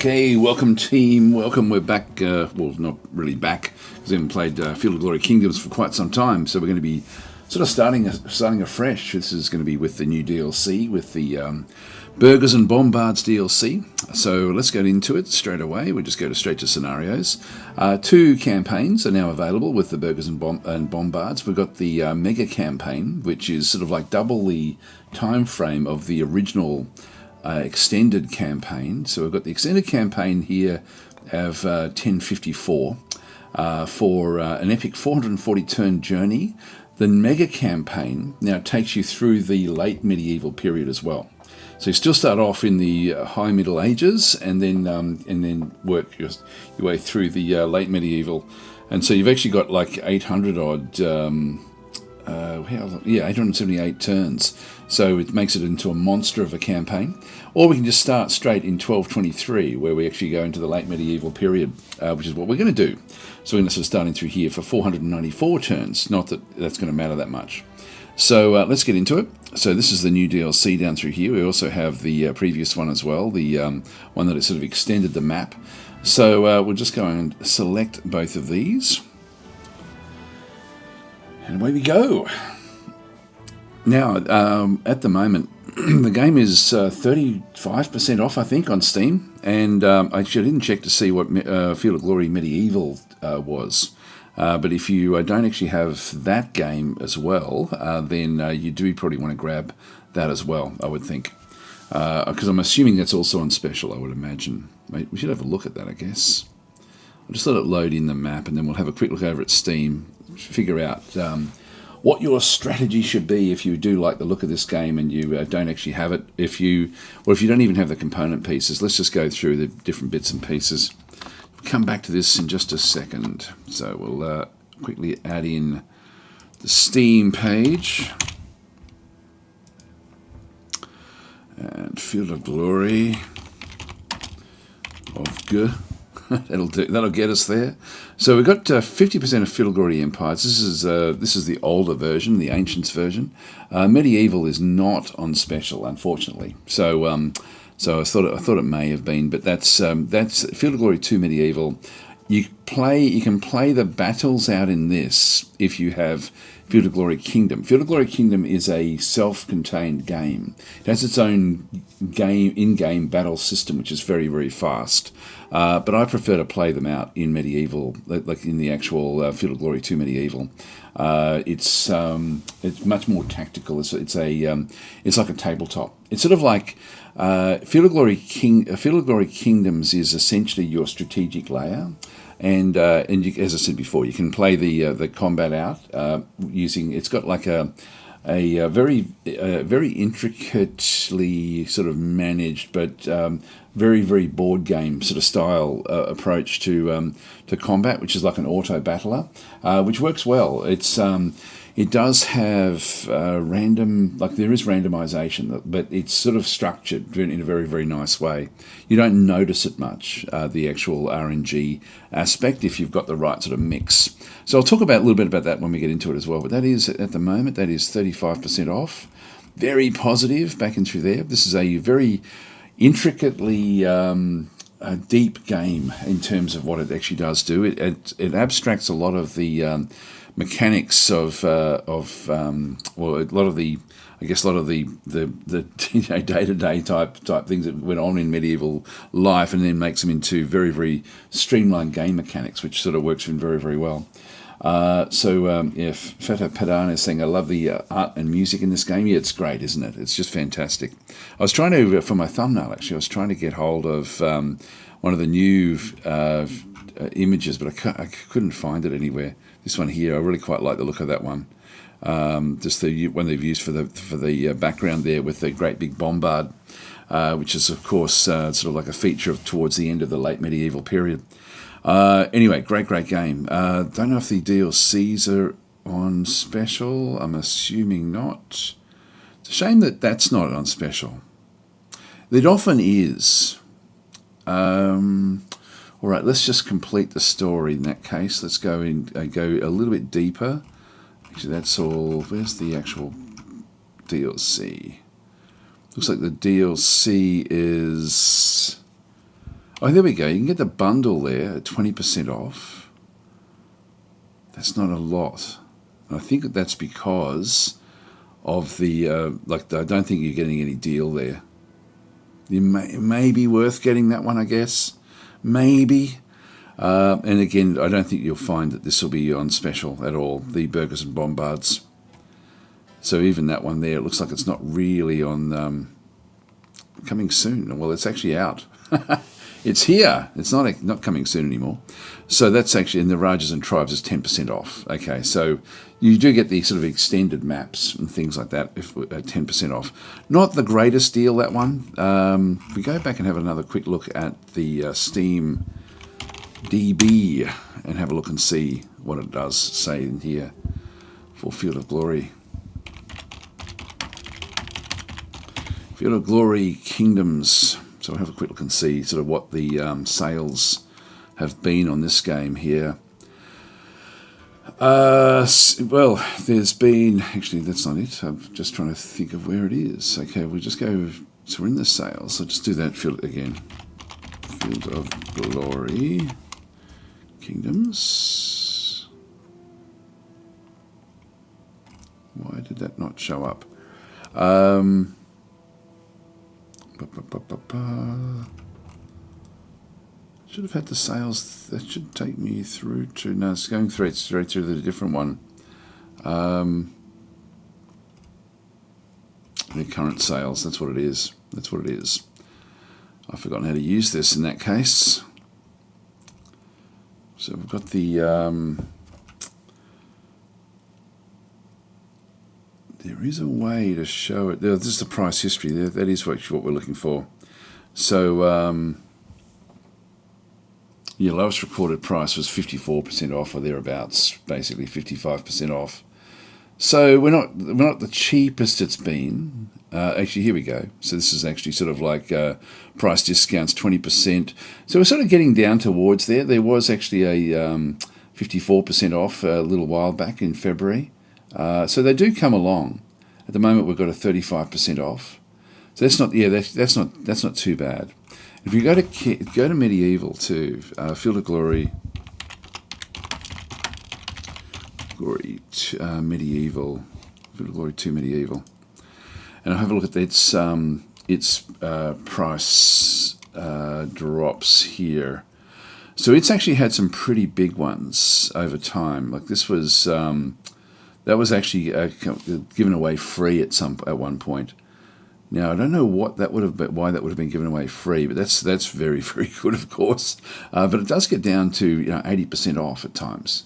Okay, welcome team, welcome. We're back, well, not really back, because we haven't played Field of Glory Kingdoms for quite some time, so we're going to be sort of starting afresh. This is going to be with the new DLC, with the Burghers and Bombards DLC. So let's get into it straight away. We'll just go straight to scenarios. 2 campaigns are now available with the Burghers and Bombards. We've got the Mega Campaign, which is sort of like double the time frame of the original extended campaign. So we've got the extended campaign here of 1054 for an epic 440 turn journey. The Mega Campaign now takes you through the late medieval period as well. So you still start off in the High Middle Ages and then work your way through the late medieval. And so you've actually got like 800 odd, 878 turns. So it makes it into a monster of a campaign. Or we can just start straight in 1223, where we actually go into the late medieval period, which is what we're going to do. So we're going to sort of start in through here for 494 turns. Not that that's going to matter that much. So let's get into it. So this is the new DLC down through here. We also have the previous one as well, the one that has sort of extended the map. So we'll just go and select both of these. And away we go. Now, at the moment, the game is 35% off, I think, on Steam. And actually, I didn't check to see what Field of Glory Medieval was. But if you don't actually have that game as well, then you do probably want to grab that as well, I would think. Because I'm assuming that's also on special, I would imagine. We should have a look at that, I guess. I'll just let it load in the map, and then we'll have a quick look over at Steam, figure out what your strategy should be if you do like the look of this game and you don't actually have it. If you don't even have the component pieces, let's just go through the different bits and pieces. We'll come back to this in just a second. So we'll quickly add in the Steam page. And Field of Glory of G. That'll get us there. So we've got 50% of Field of Glory Empires. This is the older version, the Ancients version. Medieval is not on special, unfortunately. So I thought it may have been, but that's Field of Glory 2 Medieval. You can play the battles out in this if you have Field of Glory Kingdom. Field of Glory Kingdom is a self-contained game. It has its own in-game battle system, which is very, very fast. But I prefer to play them out in Medieval, like in the actual Field of Glory 2 Medieval. It's much more tactical. It's like a tabletop. It's sort of like Field of Glory Kingdoms is essentially your strategic layer. And as I said before, you can play the combat out using. It's got like a very intricately sort of managed, but very, very board game sort of style approach to combat, which is like an auto battler, which works well. It does have random, like there is randomization, but it's sort of structured in a very, very nice way. You don't notice it much, the actual RNG aspect, if you've got the right sort of mix. So I'll talk a little bit about that when we get into it as well. But that is, at the moment, that is 35% off. Very positive back in through there. This is a very intricately deep game in terms of what it actually does do. It abstracts a lot of the mechanics of a lot of the day-to-day type things that went on in medieval life, and then makes them into very, very streamlined game mechanics, which sort of works very, very well. Feta Padana is saying, I love the art and music in this game. Yeah, it's great, isn't it? It's just fantastic. I was trying to, for my thumbnail actually, I was trying to get hold of one of the new images, but I couldn't find it anywhere. This one here, I really quite like the look of that one. Just the one they've used for the background there with the great big bombard, which is of course sort of like a feature of towards the end of the late medieval period. Anyway, great game. Don't know if the DLCs are on special. I'm assuming not. It's a shame that that's not on special. It often is. All right, let's just complete the story in that case. Let's go in, go a little bit deeper. Actually, that's all. Where's the actual DLC? Looks like the DLC is... Oh, there we go. You can get the bundle there at 20% off. That's not a lot. And I think that's because of the, I don't think you're getting any deal there. It may be worth getting that one, I guess. Maybe. And again, I don't think you'll find that this will be on special at all, the Burgers and Bombards. So even that one there, it looks like it's not really on coming soon. Well, it's actually out. It's here. It's not coming soon anymore. So that's actually, in the Rajas and Tribes, is 10% off. Okay, so you do get the sort of extended maps and things like that if at 10% off. Not the greatest deal, that one. If we go back and have another quick look at the Steam DB and have a look and see what it does say in here for Field of Glory. Field of Glory Kingdoms. So we'll have a quick look and see sort of what the sales have been on this game here. Well, there's been... Actually, that's not it. I'm just trying to think of where it is. Okay, we'll just go... So we're in the sales. So just do that field again. Field of Glory Kingdoms. Why did that not show up? Should have had the sales. That should take me through to... No, it's going straight through the different one. The current sales. That's what it is. That's what it is. I've forgotten how to use this in that case. So we've got the... there is a way to show it. This is the price history. That is what we're looking for. So your lowest recorded price was 54% off or thereabouts, basically 55% off. So we're not the cheapest it's been. Actually, here we go. So this is actually sort of like price discounts, 20%. So we're sort of getting down towards there. There was actually a 54% off a little while back in February. So they do come along. At the moment, we've got a 35% off. So that's not, yeah, that's not too bad. If you go to Medieval too, Field of Glory, Medieval, Field of Glory 2 Medieval, and I'll have a look at its price drops here. So it's actually had some pretty big ones over time. Like this was. That was actually given away free at one point. Now I don't know what that would have been, why that would have been given away free, but that's very, very good, of course. But it does get down to 80% off at times.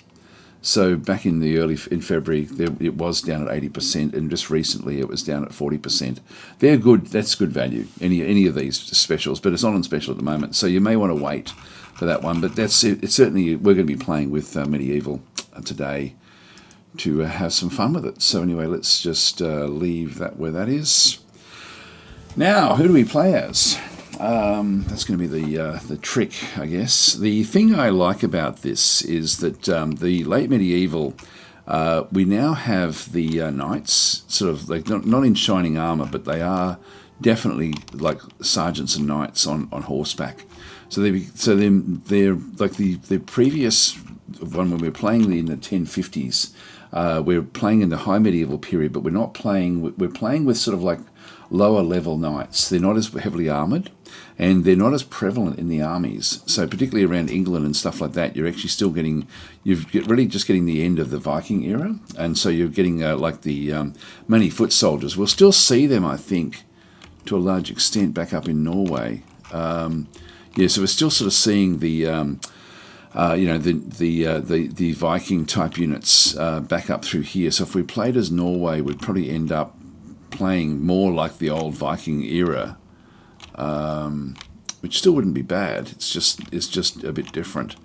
So back in February, it was down at 80%, and just recently it was down at 40%. They're good. That's good value. Any of these specials, but it's not on special at the moment. So you may want to wait for that one. But that's it. It's certainly we're going to be playing with Medieval today to have some fun with it. So anyway, let's just leave that where that is. Now, who do we play as? That's going to be the trick, I guess. The thing I like about this is that the late medieval, we now have the knights, sort of like not in shining armour, but they are definitely like sergeants and knights on horseback. So they're like the previous one when we were playing in the 1050s. We're playing in the high medieval period, but we're not playing. We're playing with sort of like lower level knights. They're not as heavily armoured, and they're not as prevalent in the armies. So particularly around England and stuff like that, you're actually still getting. You're really just getting the end of the Viking era, and so you're getting like the many foot soldiers. We'll still see them, I think, to a large extent back up in Norway. Yeah, so we're still sort of seeing the. The Viking type units back up through here. So if we played as Norway, we'd probably end up playing more like the old Viking era, which still wouldn't be bad. It's just a bit different.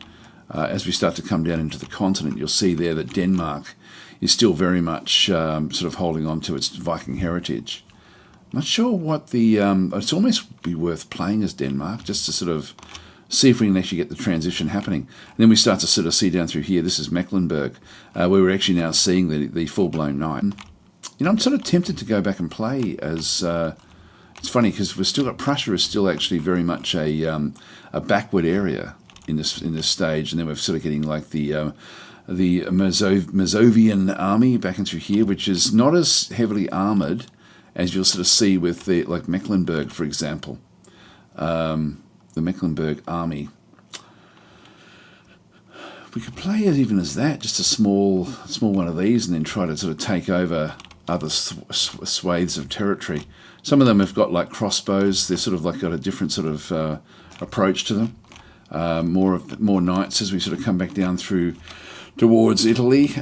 As we start to come down into the continent, you'll see there that Denmark is still very much sort of holding on to its Viking heritage. I'm not sure what the... it's almost be worth playing as Denmark, just to sort of see if we can actually get the transition happening. And then we start to sort of see down through here, this is Mecklenburg, where we're actually now seeing the full-blown knight. You know, I'm sort of tempted to go back and play as It's funny because we've still got Prussia is still actually very much a backward area in this stage, and then we're sort of getting like the Mazovian army back in through here, which is not as heavily armoured as you'll sort of see with the like Mecklenburg, for example. The Mecklenburg army. We could play it even as that, just a small one of these, and then try to sort of take over other swathes of territory. Some of them have got like crossbows. They're sort of like got a different sort of approach to them. More knights as we sort of come back down through towards Italy.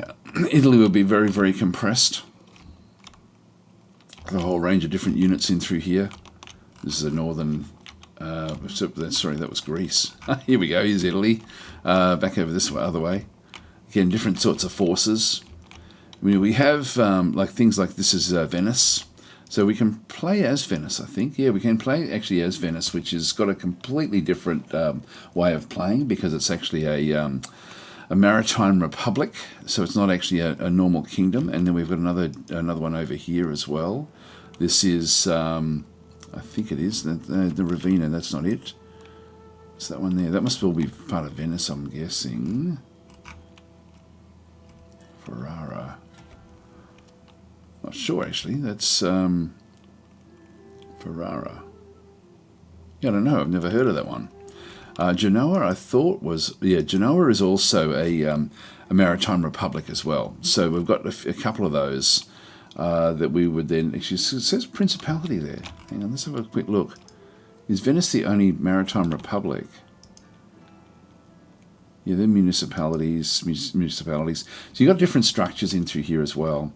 Italy will be very, very compressed. A whole range of different units in through here. This is a northern. Sorry, that was Greece. Here we go. Here's Italy. Back over this other way. Again, different sorts of forces. I mean, we have like things like this is Venice. So we can play as Venice, I think. Yeah, we can play actually as Venice, which has got a completely different way of playing because it's actually a maritime republic. So it's not actually a normal kingdom. And then we've got another one over here as well. This is, I think it is, the Ravenna. That's not it. It's that one there. That must all be part of Venice, I'm guessing. Ferrara. Not sure, actually. That's Ferrara. Yeah, I don't know. I've never heard of that one. Genoa, I thought was... Yeah, Genoa is also a maritime republic as well. So we've got a couple of those that we would then... Actually, it says principality there. Hang on, let's have a quick look. Is Venice the only maritime republic? Yeah, they're municipalities. So you've got different structures in through here as well,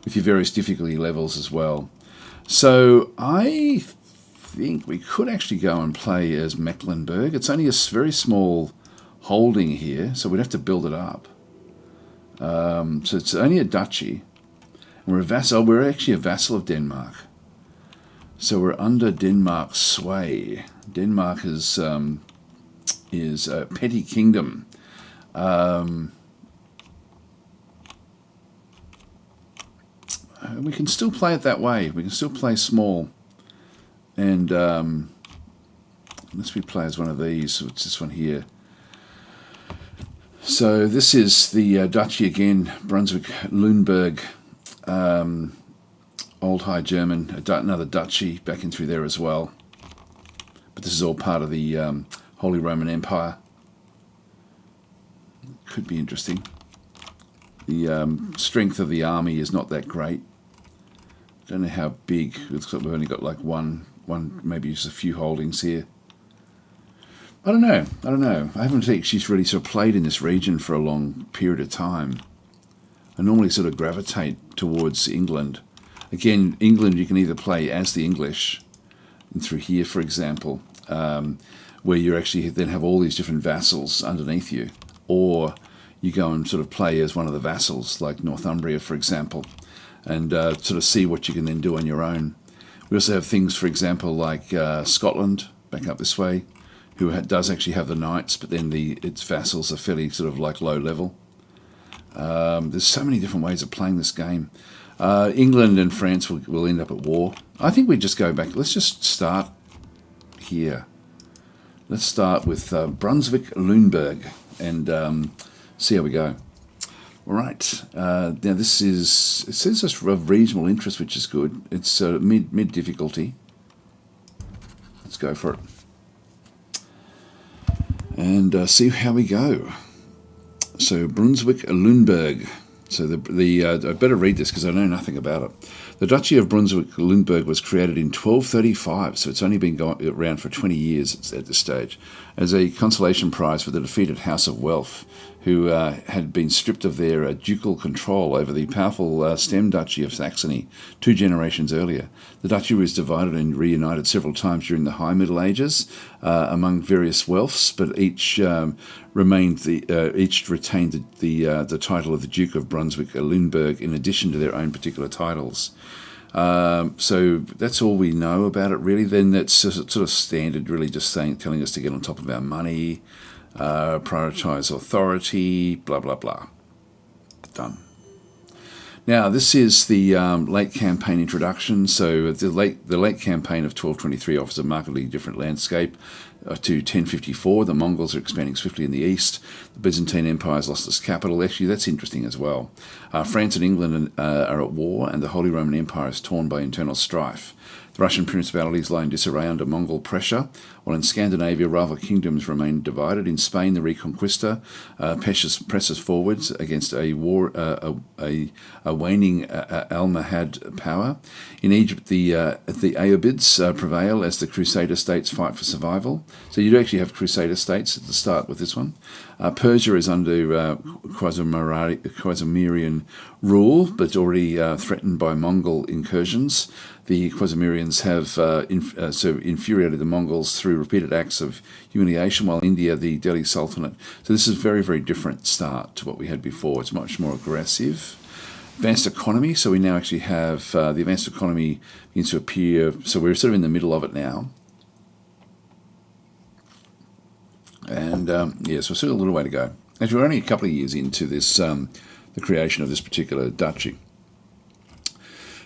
with your various difficulty levels as well. So I think we could actually go and play as Mecklenburg. It's only a very small holding here, so we'd have to build it up. So it's only a duchy. And we're a vassal. We're actually a vassal of Denmark. So we're under Denmark's sway. Denmark is a petty kingdom. We can still play it that way. We can still play small. And let's play as one of these. It's this one here. So this is the duchy again, Brunswick-Lüneburg, Old High German, another duchy back in through there as well. But this is all part of the Holy Roman Empire. Could be interesting. The strength of the army is not that great. Don't know how big. It looks like we've only got like one, maybe just a few holdings here. I don't know. I haven't actually really sort of played in this region for a long period of time. I normally sort of gravitate towards England. Again, England you can either play as the English, and through here, for example, where you actually then have all these different vassals underneath you, or you go and sort of play as one of the vassals, like Northumbria, for example, and sort of see what you can then do on your own. We also have things, for example, like Scotland, back up this way, who does actually have the knights, but then its vassals are fairly sort of like low level. There's so many different ways of playing this game. England and France will end up at war. I think we just go back. Let's just start here. Let's start with Brunswick-Lüneburg and see how we go. All right. Now this is, it says it's of reasonable interest, which is good. It's mid difficulty. Let's go for it. And see how we go. So Brunswick-Lüneburg. So I better read this because I know nothing about it. The Duchy of Brunswick-Lüneburg was created in 1235, so it's only been around for 20 years at this stage, as a consolation prize for the defeated House of Welf, who had been stripped of their ducal control over the powerful stem Duchy of Saxony 2 generations earlier. The duchy was divided and reunited several times during the High Middle Ages among various Welfs, but each retained the title of the Duke of Brunswick-Lüneburg in addition to their own particular titles. So that's all we know about it, really. Then that's sort of standard, really, just telling us to get on top of our money, prioritize authority, blah, blah, blah. Done. Now, this is the late campaign introduction. So the late campaign of 1223 offers a markedly different landscape to 1054. The Mongols are expanding swiftly in the east. The Byzantine Empire has lost its capital. Actually, that's interesting as well. France and England are at war, and the Holy Roman Empire is torn by internal strife. The Russian principalities lie in disarray under Mongol pressure, while in Scandinavia rival kingdoms remain divided. In Spain, the Reconquista presses forwards against a waning Almohad power. In Egypt, the Ayyubids prevail as the Crusader states fight for survival. So you do actually have Crusader states at the start with this one. Persia is under Khazarmerian rule, but already threatened by Mongol incursions. The Khazarmerians have infuriated the Mongols through repeated acts of humiliation, while India, the Delhi Sultanate. So this is a very, very different start to what we had before. It's much more aggressive. Advanced economy. So we now actually have the advanced economy begins to appear. So we're sort of in the middle of it now. And so we've still a little way to go. Actually, we're only a couple of years into this, the creation of this particular duchy.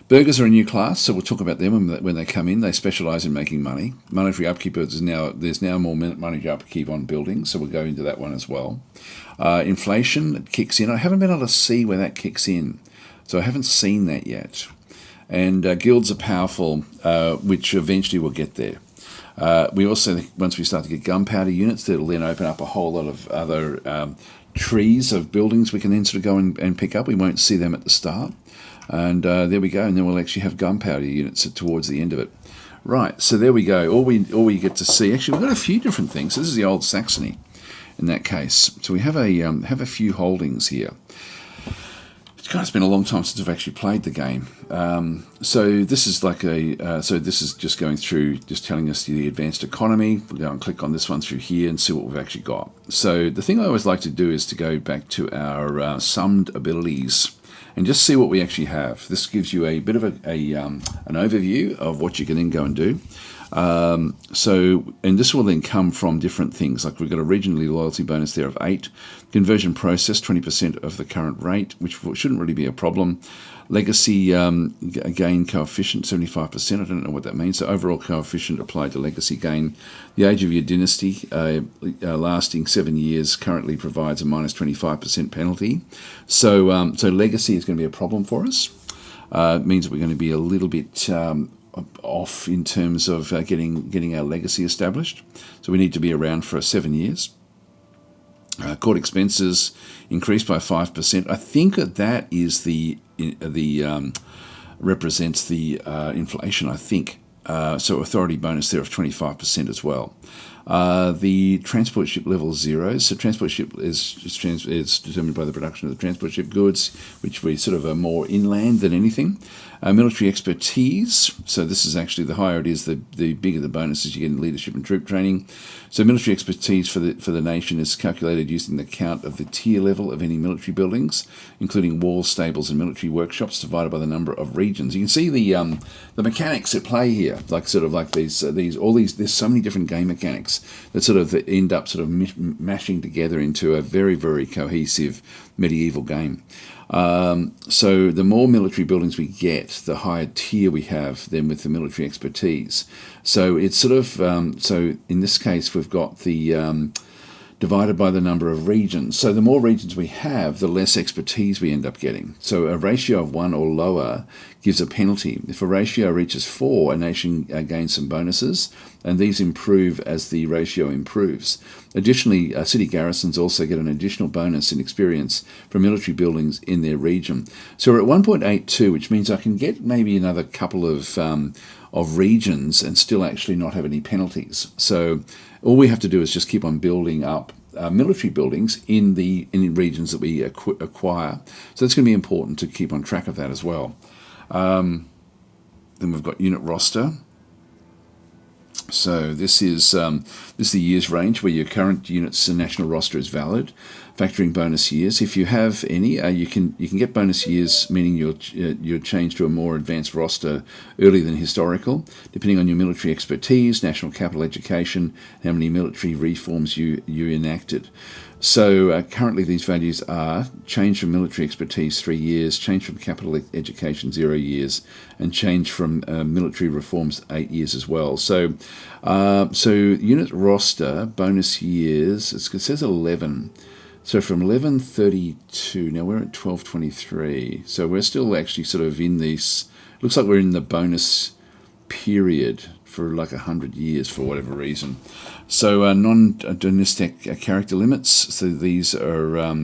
Burghers are a new class, so we'll talk about them when they come in. They specialise in making money. Monetary upkeep there's now more monetary upkeep on buildings, so we'll go into that one as well. Inflation kicks in. I haven't been able to see where that kicks in, so I haven't seen that yet. And guilds are powerful, which eventually will get there. We also, once we start to get gunpowder units, that'll then open up a whole lot of other trees of buildings we can then sort of go and pick up. We won't see them at the start. And there we go, and then we'll actually have gunpowder units towards the end of it. Right, so there we go. All we get to see, actually, we've got a few different things. This is the old Saxony, in that case. So we have a few holdings here. It's been a long time since I've actually played the game. So this is this is just going through, just telling us the advanced economy. We'll go and click on this one through here and see what we've actually got. So the thing I always like to do is to go back to our summed abilities and just see what we actually have. This gives you a bit of an overview of what you can then go and do. And this will then come from different things. Like we've got a regionally loyalty bonus there of 8. Conversion process, 20% of the current rate, which shouldn't really be a problem. Legacy gain coefficient, 75%. I don't know what that means. So overall coefficient applied to legacy gain. The age of your dynasty, lasting 7 years, currently provides a minus 25% penalty. So legacy is going to be a problem for us. It means that we're going to be a little bit off in terms of getting our legacy established. So we need to be around for 7 years. Court expenses increased by 5%. I think that is represents the inflation, I think. So authority bonus there of 25% as well. The transport ship level is 0. So transport ship is determined by the production of the transport ship goods, which we sort of are more inland than anything. Military expertise. So this is actually, the higher it is, the bigger the bonuses you get in leadership and troop training. So military expertise for the nation is calculated using the count of the tier level of any military buildings, including walls, stables, and military workshops, divided by the number of regions. You can see the mechanics at play here, like these. There's so many different game mechanics that sort of end up sort of mashing together into a very, very cohesive medieval game. So the more military buildings we get, the higher tier we have then with the military expertise. So it's sort of, so in this case we've got the divided by the number of regions. So the more regions we have, the less expertise we end up getting. So a ratio of 1 or lower gives a penalty. If a ratio reaches 4, a nation gains some bonuses, and these improve as the ratio improves. Additionally, city garrisons also get an additional bonus in experience from military buildings in their region. So we're at 1.82, which means I can get maybe another couple of regions and still actually not have any penalties. So all we have to do is just keep on building up military buildings in the regions that we acquire. So it's going to be important to keep on track of that as well. Then we've got unit roster. So this is the years range where your current unit's national roster is valid, factoring bonus years. If you have any, you can get bonus years, meaning you're changed to a more advanced roster earlier than historical, depending on your military expertise, national capital education, how many military reforms you enacted. So currently these values are change from military expertise 3 years, change from capital education 0 years, and change from military reforms 8 years as well. So unit roster bonus years, it says 11. So from 1132, now we're at 1223. So we're still actually sort of in this, looks like we're in the bonus period for like 100 years for whatever reason. So non-dynastic character limits. So these are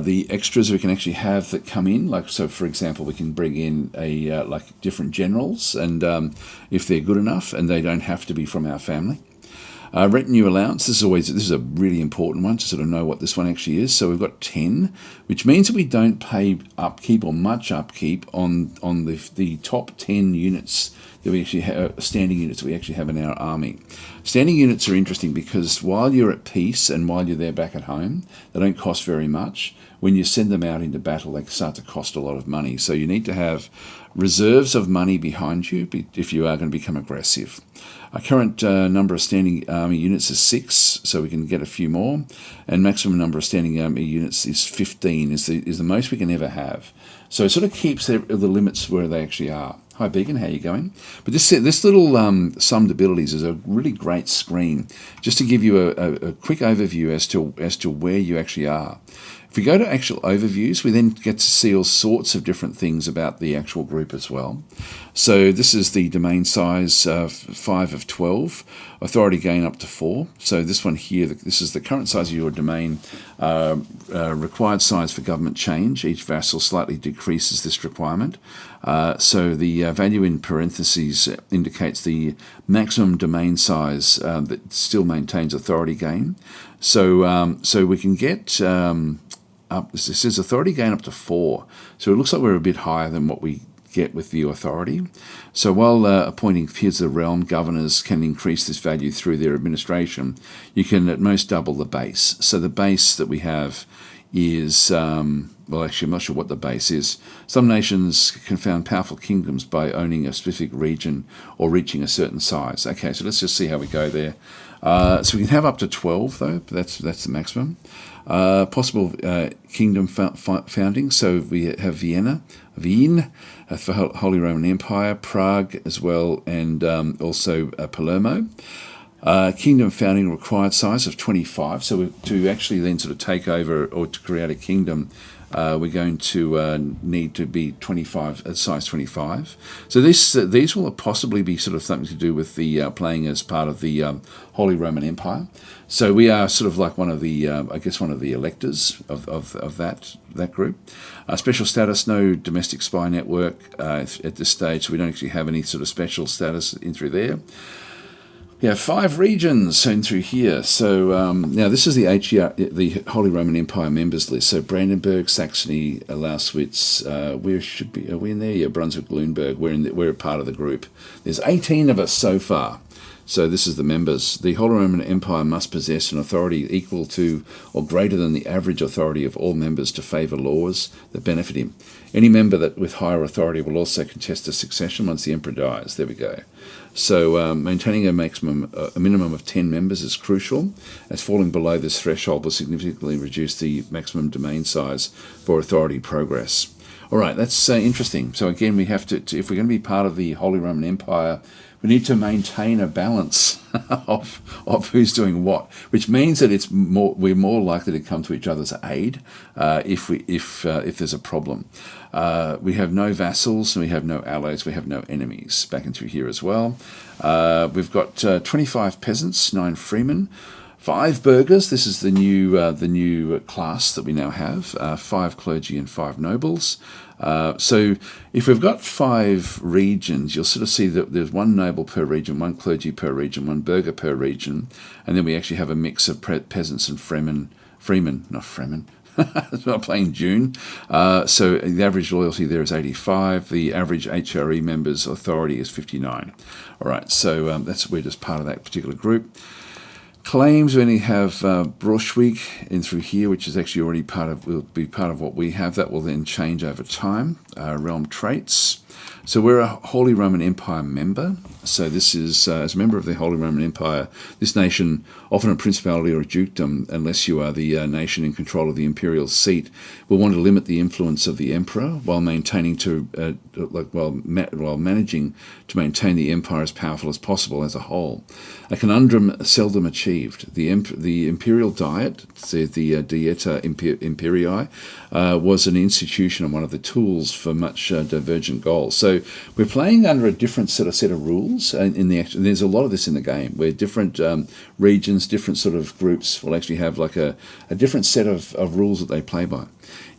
the extras we can actually have that come in. Like, so for example, we can bring in a like different generals, and if they're good enough, and they don't have to be from our family. Retinue allowance, this is a really important one to sort of know what this one actually is. So we've got 10, which means that we don't pay upkeep or much upkeep on the top 10 units that we actually have, standing units that we actually have in our army. Standing units are interesting because while you're at peace and while you're there back at home, they don't cost very much. When you send them out into battle, they start to cost a lot of money. So you need to have reserves of money behind you if you are going to become aggressive. Our current number of standing army units is 6, so we can get a few more. And maximum number of standing army units is 15, is the most we can ever have. So it sort of keeps the limits where they actually are. Hi Beacon, how are you going? But this little summed abilities is a really great screen, just to give you a quick overview as to where you actually are. If we go to actual overviews, we then get to see all sorts of different things about the actual group as well. So this is the domain size 5 of 12, authority gain up to 4. So this one here, this is the current size of your domain, required size for government change. Each vassal slightly decreases this requirement. So the value in parentheses indicates the maximum domain size that still maintains authority gain. So we can get up. It says authority gain up to 4. So it looks like we're a bit higher than what we get with the authority. So while appointing peers of the realm, governors can increase this value through their administration, you can at most double the base. So the base that we have is, well, actually, I'm not sure what the base is. Some nations can found powerful kingdoms by owning a specific region or reaching a certain size. Okay, so let's just see how we go there. So we can have up to 12, though. That's the maximum. Possible kingdom founding. So we have Vienne for Holy Roman Empire, Prague as well, and also Palermo. Kingdom founding required size of 25. So to actually then sort of take over or to create a kingdom, we're going to need to be 25, size 25. So these will possibly be sort of something to do with the playing as part of the Holy Roman Empire. So we are sort of like one of the, I guess, one of the electors of that group. Special status, no domestic spy network at this stage, so we don't actually have any sort of special status in through there. We have 5 regions in through here. So now this is the the Holy Roman Empire members list. So Brandenburg, Saxony, Lausitz. Where should be? Are we in there? Yeah, Brunswick, Lüneburg. We're a part of the group. There's 18 of us so far. So this is the members. The Holy Roman Empire must possess an authority equal to or greater than the average authority of all members to favour laws that benefit him. Any member that with higher authority will also contest the succession once the emperor dies. There we go. So maintaining a minimum of 10 members is crucial, as falling below this threshold will significantly reduce the maximum domain size for authority progress. All right, that's interesting. So again, we have to, if we're going to be part of the Holy Roman Empire, we need to maintain a balance of who's doing what, which means that we're more likely to come to each other's aid if there's a problem. We have no vassals, and we have no allies, we have no enemies. Back into here as well. We've got 25 peasants, 9 freemen, 5 burghers. This is the new class that we now have. 5 clergy and 5 nobles. So if we've got 5 regions, you'll sort of see that there's 1 noble per region, 1 clergy per region, 1 burgher per region, and then we actually have a mix of peasants and freemen, not fremen. It's not playing June. So the average loyalty there is 85. The average HRE members' authority is 59. All right, so we're just part of that particular group. Claims, we only have Braunschweig in through here, which is actually already will be part of what we have. That will then change over time. Realm traits. So we're a Holy Roman Empire member. So this is, as a member of the Holy Roman Empire, this nation, often a principality or a dukedom, unless you are the nation in control of the imperial seat, will want to limit the influence of the emperor while maintaining while managing to maintain the empire as powerful as possible as a whole. A conundrum seldom achieved. The imperial diet, the Dieta Imperii, was an institution and one of the tools for much divergent goals. So we're playing under a different set of rules. There's a lot of this in the game, where different regions, different sort of groups will actually have like a different set of rules that they play by.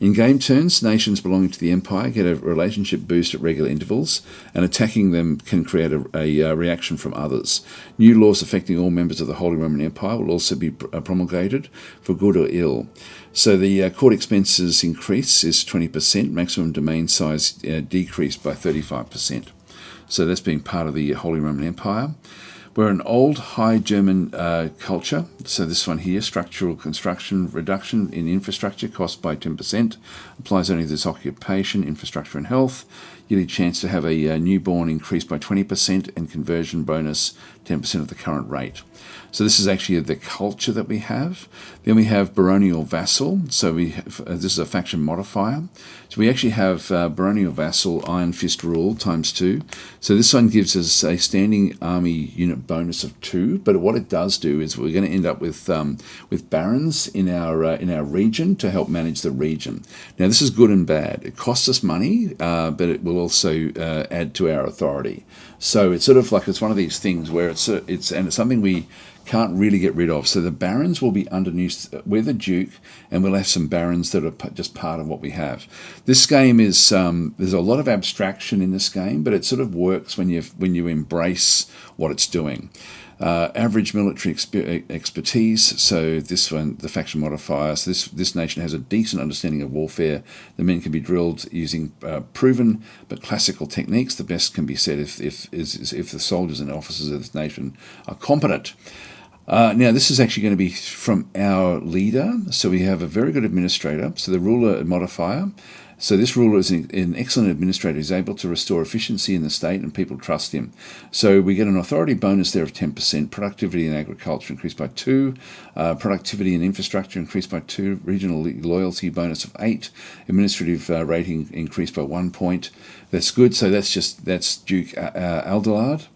In game turns, nations belonging to the empire get a relationship boost at regular intervals, and attacking them can create a reaction from others. New laws affecting all members of the Holy Roman Empire will also be promulgated, for good or ill. So the court expenses increase is 20%, maximum domain size decreased by 35%. So that's being part of the Holy Roman Empire. We're an old High German culture. So this one here, structural construction reduction in infrastructure cost by 10%, applies only to this occupation, infrastructure and health. Yearly chance to have a newborn increased by 20% and conversion bonus 10% of the current rate. So this is actually the culture that we have. Then we have baronial vassal. So this is a faction modifier. So we actually have baronial vassal iron fist rule times 2. So this one gives us a standing army unit bonus of 2. But what it does do is we're going to end up with barons in our region to help manage the region. Now this is good and bad. It costs us money, but it will also add to our authority. So it's sort of like it's one of these things where it's something we can't really get rid of. So the barons will be underneath. We're the duke, and we'll have some barons that are just part of what we have. This game is there's a lot of abstraction in this game, but it sort of works when you embrace what it's doing. Average military expertise. So this one, the faction modifiers. This nation has a decent understanding of warfare. The men can be drilled using proven but classical techniques. The best can be said if the soldiers and officers of this nation are competent. Now, this is actually going to be from our leader. So we have a very good administrator. So the ruler modifier. So this ruler is an excellent administrator who's able to restore efficiency in the state, and people trust him. So we get an authority bonus there of 10%, productivity in agriculture increased by 2, productivity in infrastructure increased by 2, regional loyalty bonus of 8, administrative rating increased by 1 point. That's good. So that's Duke Aldolard.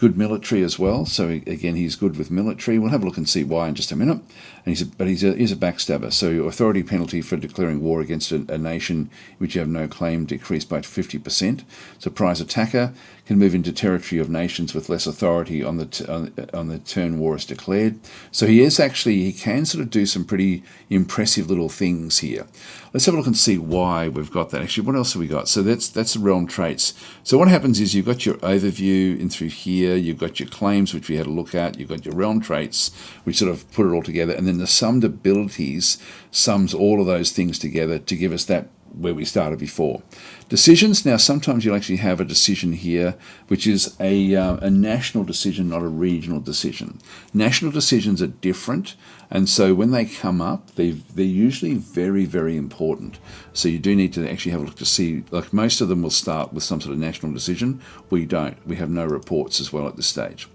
Good military as well. So again, he's good with military. We'll have a look and see why in just a minute. And he's a backstabber. So authority penalty for declaring war against a nation which you have no claim decreased by 50%. So prize attacker can move into territory of nations with less authority on the turn war is declared. So he can sort of do some pretty impressive little things here. Let's have a look and see why we've got that. Actually, what else have we got? So that's the realm traits. So what happens is you've got your overview in through here, you've got your claims, which we had a look at, you've got your realm traits, which sort of put it all together, and then the summed abilities sums all of those things together to give us that where we started before. Decisions. Now, sometimes you'll actually have a decision here, which is a national decision, not a regional decision. National decisions are different, and so when they come up, they're usually very, very important. So you do need to actually have a look to see, like most of them will start with some sort of national decision. We don't. We have no reports as well at this stage.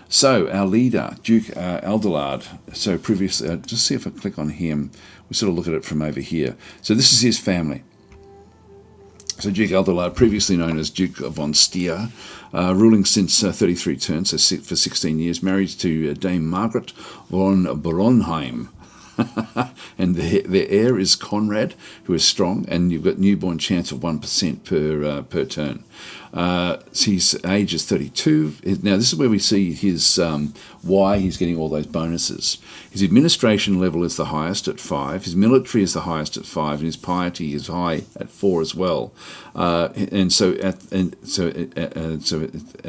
So our leader, Duke Aldolard, so previously, just see if I click on him, we sort of look at it from over here. So this is his family. So Duke Aldolard, previously known as Duke von Stier, ruling since 33 turns, so for 16 years, married to Dame Margaret von Bronheim. And their heir is Conrad, who is strong, and you've got newborn chance of 1% per turn. His age is 32. Now, this is where we see his why he's getting all those bonuses. His administration level is the highest at 5. His military is the highest at 5, and his piety is high at 4 as well. So at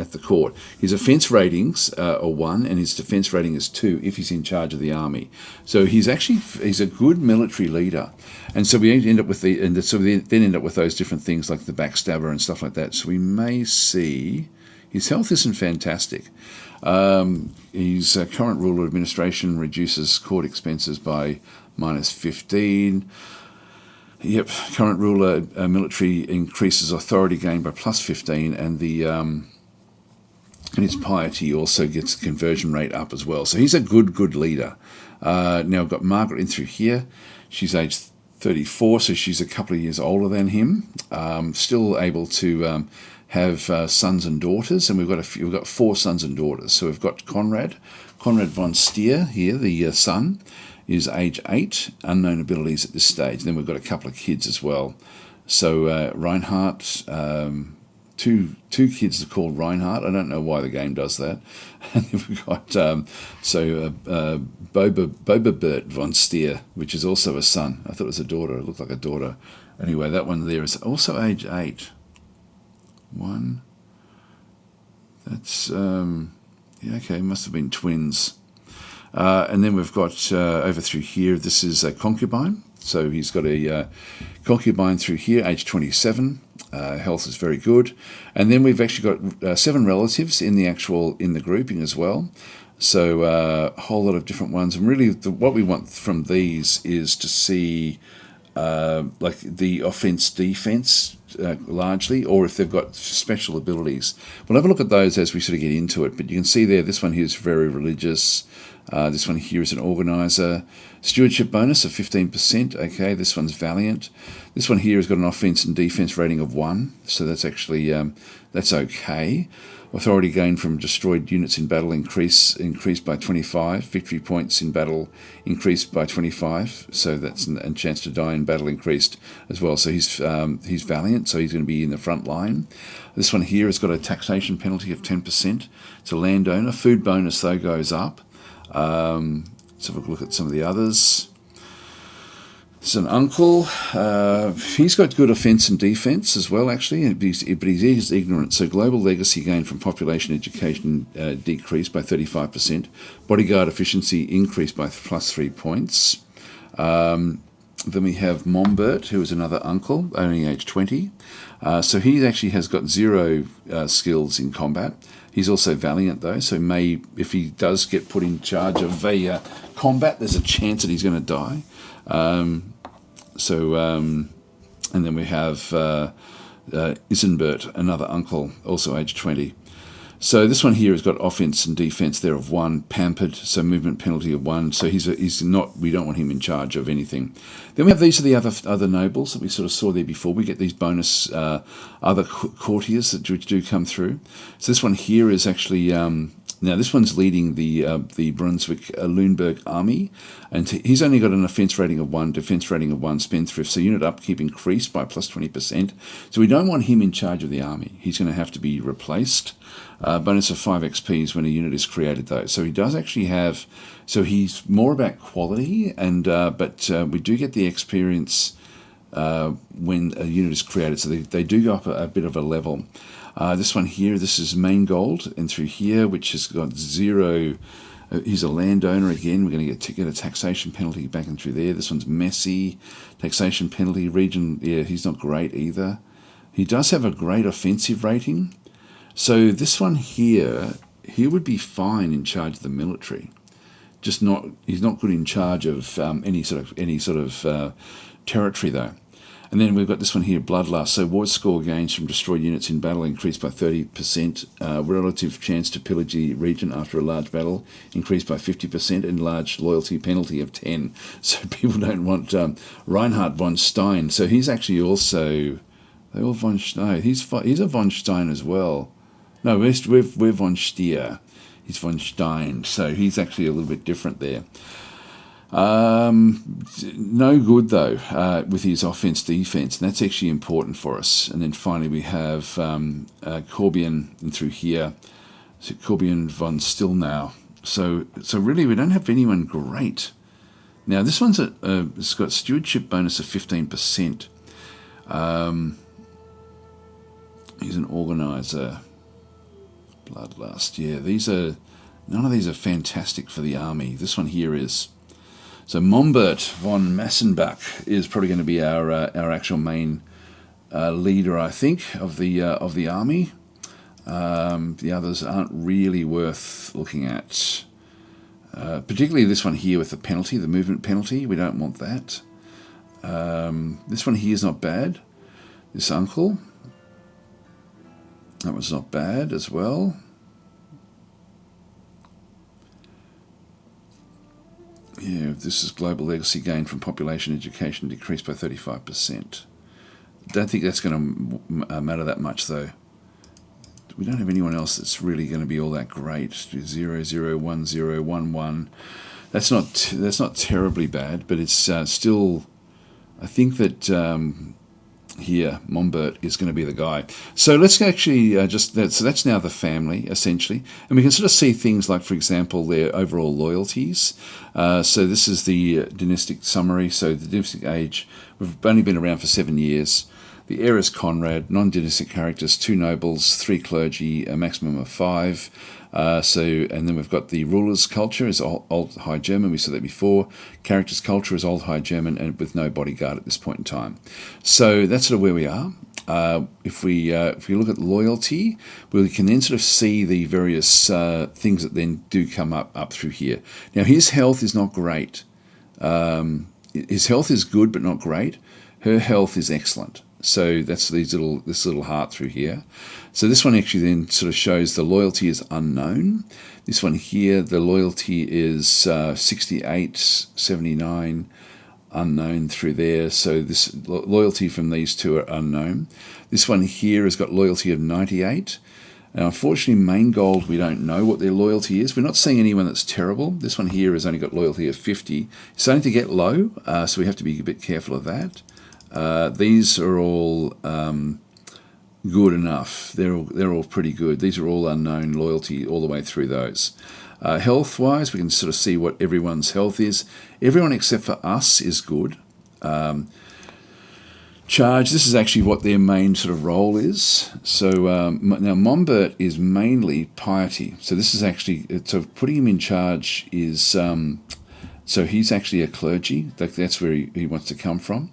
the court, his offence ratings are 1, and his defence rating is 2 if he's in charge of the army. So he's a good military leader. And so we end up with we then end up with those different things like the backstabber and stuff like that. So we may see his health isn't fantastic. His current rule of administration reduces court expenses by -15. Yep, current ruler military increases authority gain by +15, and his piety also gets the conversion rate up as well. So he's a good leader. Now I've got Margaret in through here. She's aged 34, so she's a couple of years older than him. Still able to have sons and daughters, and we've got 4 sons and daughters. So we've got Conrad von Stier here, the son, is age 8, unknown abilities at this stage. Then we've got a couple of kids as well. So Reinhardt, two kids are called Reinhardt. I don't know why the game does that. And then we've got Boba Bert von Stier, which is also a son. I thought it was a daughter. It looked like a daughter. Anyway, that one there is also age 8. One. That's yeah, okay. Must have been twins. And then we've got over through here, this is a concubine. So he's got a concubine through here, age 27. Health is very good. And then we've actually got 7 relatives in the grouping as well. So a whole lot of different ones. And really what we want from these is to see like the offense defense largely, or if they've got special abilities. We'll have a look at those as we sort of get into it. But you can see there, this one here is very religious. This one here is an organizer. Stewardship bonus of 15%. Okay, this one's valiant. This one here has got an offense and defense rating of 1. So that's actually that's okay. Authority gained from destroyed units in battle increased by 25. Victory points in battle increased by 25. So that's and chance to die in battle increased as well. So he's valiant. So he's going to be in the front line. This one here has got a taxation penalty of 10%. It's a landowner. Food bonus though goes up. Let's have a look at some of the others. It's an uncle. He's got good offence and defence as well, actually, but he's ignorant. So global legacy gain from population education decreased by 35%. Bodyguard efficiency increased by +3 points. Then we have Mombert, who is another uncle, only age 20. So he actually has got 0 skills in combat. He's also valiant though, so if he does get put in charge of a combat, there's a chance that he's going to die. And then we have Isenbert, another uncle, also age 20. So this one here has got offense and defense there of 1, pampered, so movement penalty of 1. So he's not. We don't want him in charge of anything. Then we have these are the other nobles that we sort of saw there before. We get these bonus other courtiers that do come through. So this one here is actually now this one's leading the Brunswick-Lüneburg army, and he's only got an offence rating of 1, defence rating of 1, spendthrift. So unit upkeep increased by +20%. So we don't want him in charge of the army. He's going to have to be replaced. Bonus of 5 XPs when a unit is created, though. So he does actually have. So he's more about quality, and but we do get the experience when a unit is created. So they do go up a bit of a level. This one here, this is main gold, and through here, which has got 0. He's a landowner again. We're going to get a taxation penalty back and through there. This one's messy. Taxation penalty region. Yeah, he's not great either. He does have a great offensive rating. So this one here, he would be fine in charge of the military. Just not. He's not good in charge of any sort of territory though. And then we've got this one here, Bloodlust. So war score gains from destroyed units in battle increased by 30%. Relative chance to pillage the region after a large battle increased by 50%. And large loyalty penalty of 10. So people don't want Reinhard von Stein. So he's actually also. They all von Stein. He's a von Stein as well. No, we're von Stier. He's von Stein. So he's actually a little bit different there. No good though with his offense defense, and that's actually important for us. And then finally we have Corbian through here, so Corbian von Stillnau. So really we don't have anyone great. Now this one's it's got stewardship bonus of 15%. He's an organizer. Bloodlust. Yeah, none of these are fantastic for the army. This one here is. So Mombert von Massenbach is probably going to be our actual main leader, I think, of the army. The others aren't really worth looking at, particularly this one here with the penalty, the movement penalty. We don't want that. This one here is not bad. This uncle, that was not bad as well. Yeah, this is global legacy gain from population education decreased by 35%. Don't think that's going to matter that much though. We don't have anyone else that's really going to be all that great. 0, 0, 1, 0, 1, 1. That's not terribly bad, but it's still. I think that here Mombert is going to be the guy. So let's actually so that's now the family essentially, and we can sort of see things like, for example, their overall loyalties. So this is the dynastic summary. So the dynastic age, we've only been around for 7 years. The heir is Conrad, non-dynastic characters, 2 nobles, 3 clergy, a maximum of 5. And then we've got the ruler's culture is Old High German. We saw that before. Character's culture is Old High German, and with no bodyguard at this point in time. So that's sort of where we are. If we look at loyalty, we can then sort of see the various things that then do come up through here. Now his health is not great. His health is good but not great. Her health is excellent. So that's this little heart through here. So this one actually then sort of shows the loyalty is unknown. This one here, the loyalty is 68, 79, unknown through there. So this loyalty from these two are unknown. This one here has got loyalty of 98. Now, unfortunately, main gold, we don't know what their loyalty is. We're not seeing anyone that's terrible. This one here has only got loyalty of 50. It's starting to get low, so we have to be a bit careful of that. These are all good enough. They're all pretty good. These are all unknown loyalty all the way through those. Health-wise, we can sort of see what everyone's health is. Everyone except for us is good. Charge, this is actually what their main sort of role is. So now Mombert is mainly piety. So this is actually, so putting him in charge is, so he's actually a clergy. That's where he wants to come from.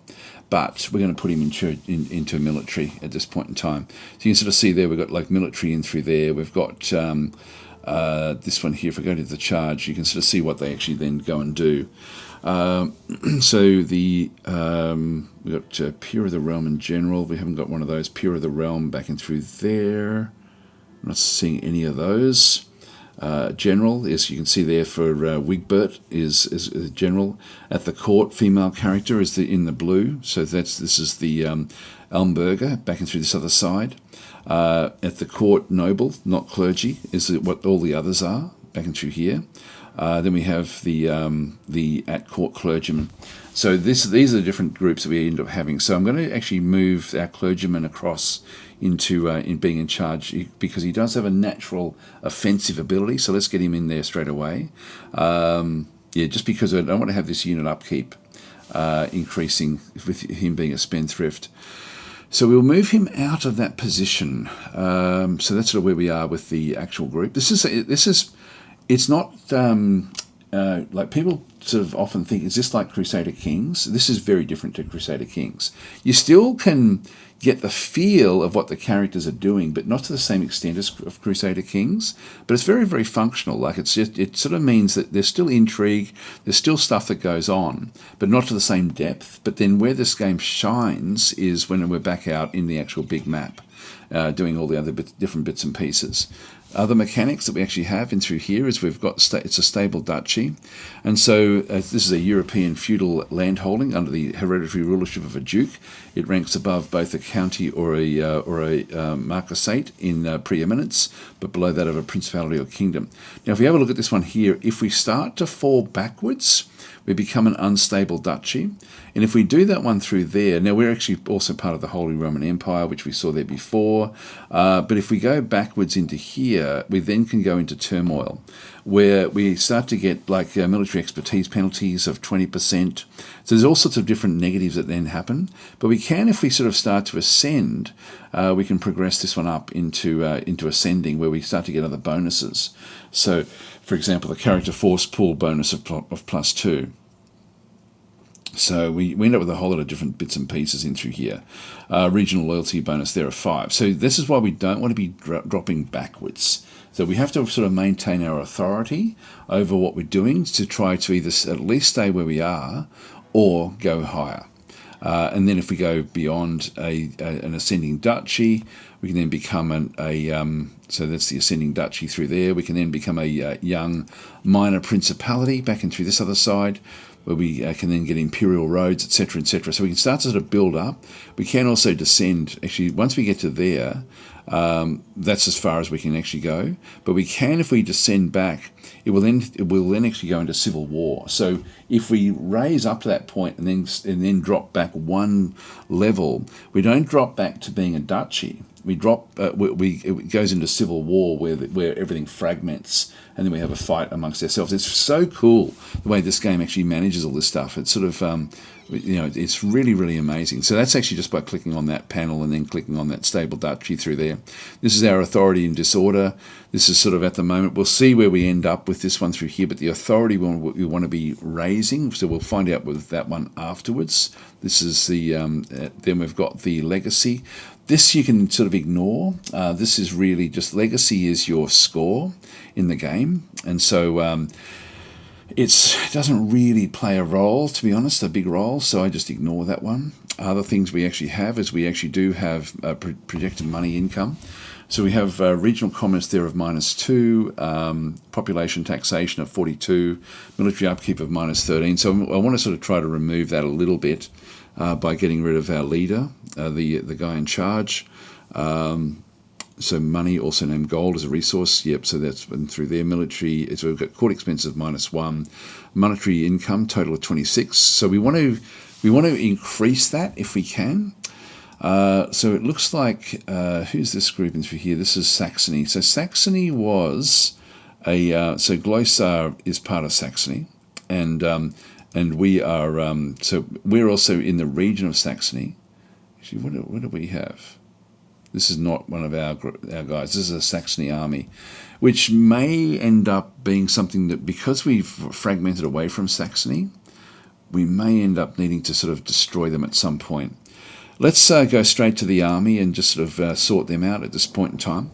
But we're going to put him into military at this point in time. So you can sort of see there we've got like military in through there. We've got this one here. If we go to the charge, you can sort of see what they actually then go and do. So we've got Peer of the Realm in general. We haven't got one of those. Peer of the Realm back in through there. I'm not seeing any of those. General, as you can see there for Wigbert, is general. At the court, female character is in the blue. So this is the Almberger, back in through this other side. At the court, noble, not clergy, is what all the others are, back in through here. Then we have the at-court clergyman. So these are the different groups that we end up having. So I'm going to actually move our clergyman across into in being in charge, because he does have a natural offensive ability. So let's get him in there straight away. Just because I don't want to have this unit upkeep increasing with him being a spendthrift. So we'll move him out of that position. So that's sort of where we are with the actual group. It's not like people sort of often think, is this like Crusader Kings? This is very different to Crusader Kings. You still can get the feel of what the characters are doing, but not to the same extent as of Crusader Kings. But it's very, very functional. Like it sort of means that there's still intrigue, there's still stuff that goes on, but not to the same depth. But then where this game shines is when we're back out in the actual big map, doing all the other different bits and pieces. Other mechanics that we actually have in through here is we've got it's a stable duchy, and so this is a European feudal landholding under the hereditary rulership of a duke. It ranks above both a county or a marquisate in preeminence, but below that of a principality or kingdom. Now, if we have a look at this one here, if we start to fall backwards, we become an unstable duchy. And if we do that one through there, now we're actually also part of the Holy Roman Empire, which we saw there before. But if we go backwards into here, we then can go into turmoil, where we start to get like military expertise penalties of 20%. So there's all sorts of different negatives that then happen. But we can, if we sort of start to ascend, we can progress this one up into ascending, where we start to get other bonuses. So, for example, the character force pool bonus of +2. So we end up with a whole lot of different bits and pieces in through here. Regional loyalty bonus there of 5. So this is why we don't want to be dropping backwards. So we have to sort of maintain our authority over what we're doing to try to either at least stay where we are or go higher. And then if we go beyond an ascending duchy, we can then become so that's the ascending duchy through there. We can then become a young minor principality back in through this other side, where we can then get imperial roads, etc., etc. So we can start to sort of build up. We can also descend. Actually, once we get to there, that's as far as we can actually go. But we can, if we descend back, it will then actually go into civil war. So if we raise up to that point and then drop back one level, we don't drop back to being a duchy. We drop. It goes into civil war where everything fragments, and then we have a fight amongst ourselves. It's so cool the way this game actually manages all this stuff. It's sort of it's really, really amazing. So that's actually just by clicking on that panel and then clicking on that stable duchy through there. This is our authority in disorder. This is sort of at the moment. We'll see where we end up with this one through here, but the authority we want to be raising. So we'll find out with that one afterwards. This is the then we've got the legacy. This you can sort of ignore. This is really just legacy is your score in the game, and so it doesn't really play a role, to be honest, a big role. So I just ignore that one. Other things we actually have is we actually do have projected money income. So we have regional commerce there of -2, population taxation of 42, military upkeep of -13. So I want to sort of try to remove that a little bit by getting rid of our leader, the guy in charge. So money, also named gold, as a resource. Yep, so that's been through there. Military, so we've got court expenses -1, monetary income total of 26. So we want to increase that if we can. So it looks like who's this group in through here? This is Saxony. So Saxony was so Gloissar is part of Saxony, and we are so we're also in the region of Saxony. Actually, what do we have? This is not one of our guys. This is a Saxony army, which may end up being something that, because we've fragmented away from Saxony, we may end up needing to sort of destroy them at some point. Let's go straight to the army and just sort of sort them out at this point in time.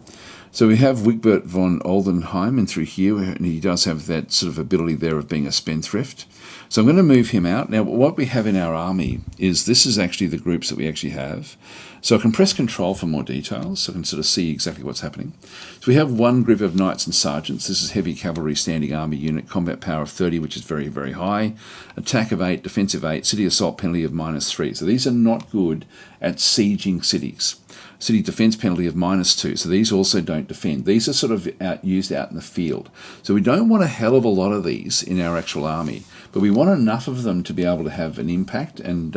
So we have Wigbert von Oldenheim in through here, and he does have that sort of ability there of being a spendthrift. So I'm going to move him out. Now, what we have in our army is this is actually the groups that we actually have. So I can press Control for more details, so I can sort of see exactly what's happening. So we have one group of knights and sergeants. This is heavy cavalry standing army unit, combat power of 30, which is very, very high. Attack of 8, defensive 8, city assault penalty of -3. So these are not good at sieging cities. City defense penalty of -2. So these also don't defend. These are sort of used out in the field. So we don't want a hell of a lot of these in our actual army, but we want enough of them to be able to have an impact and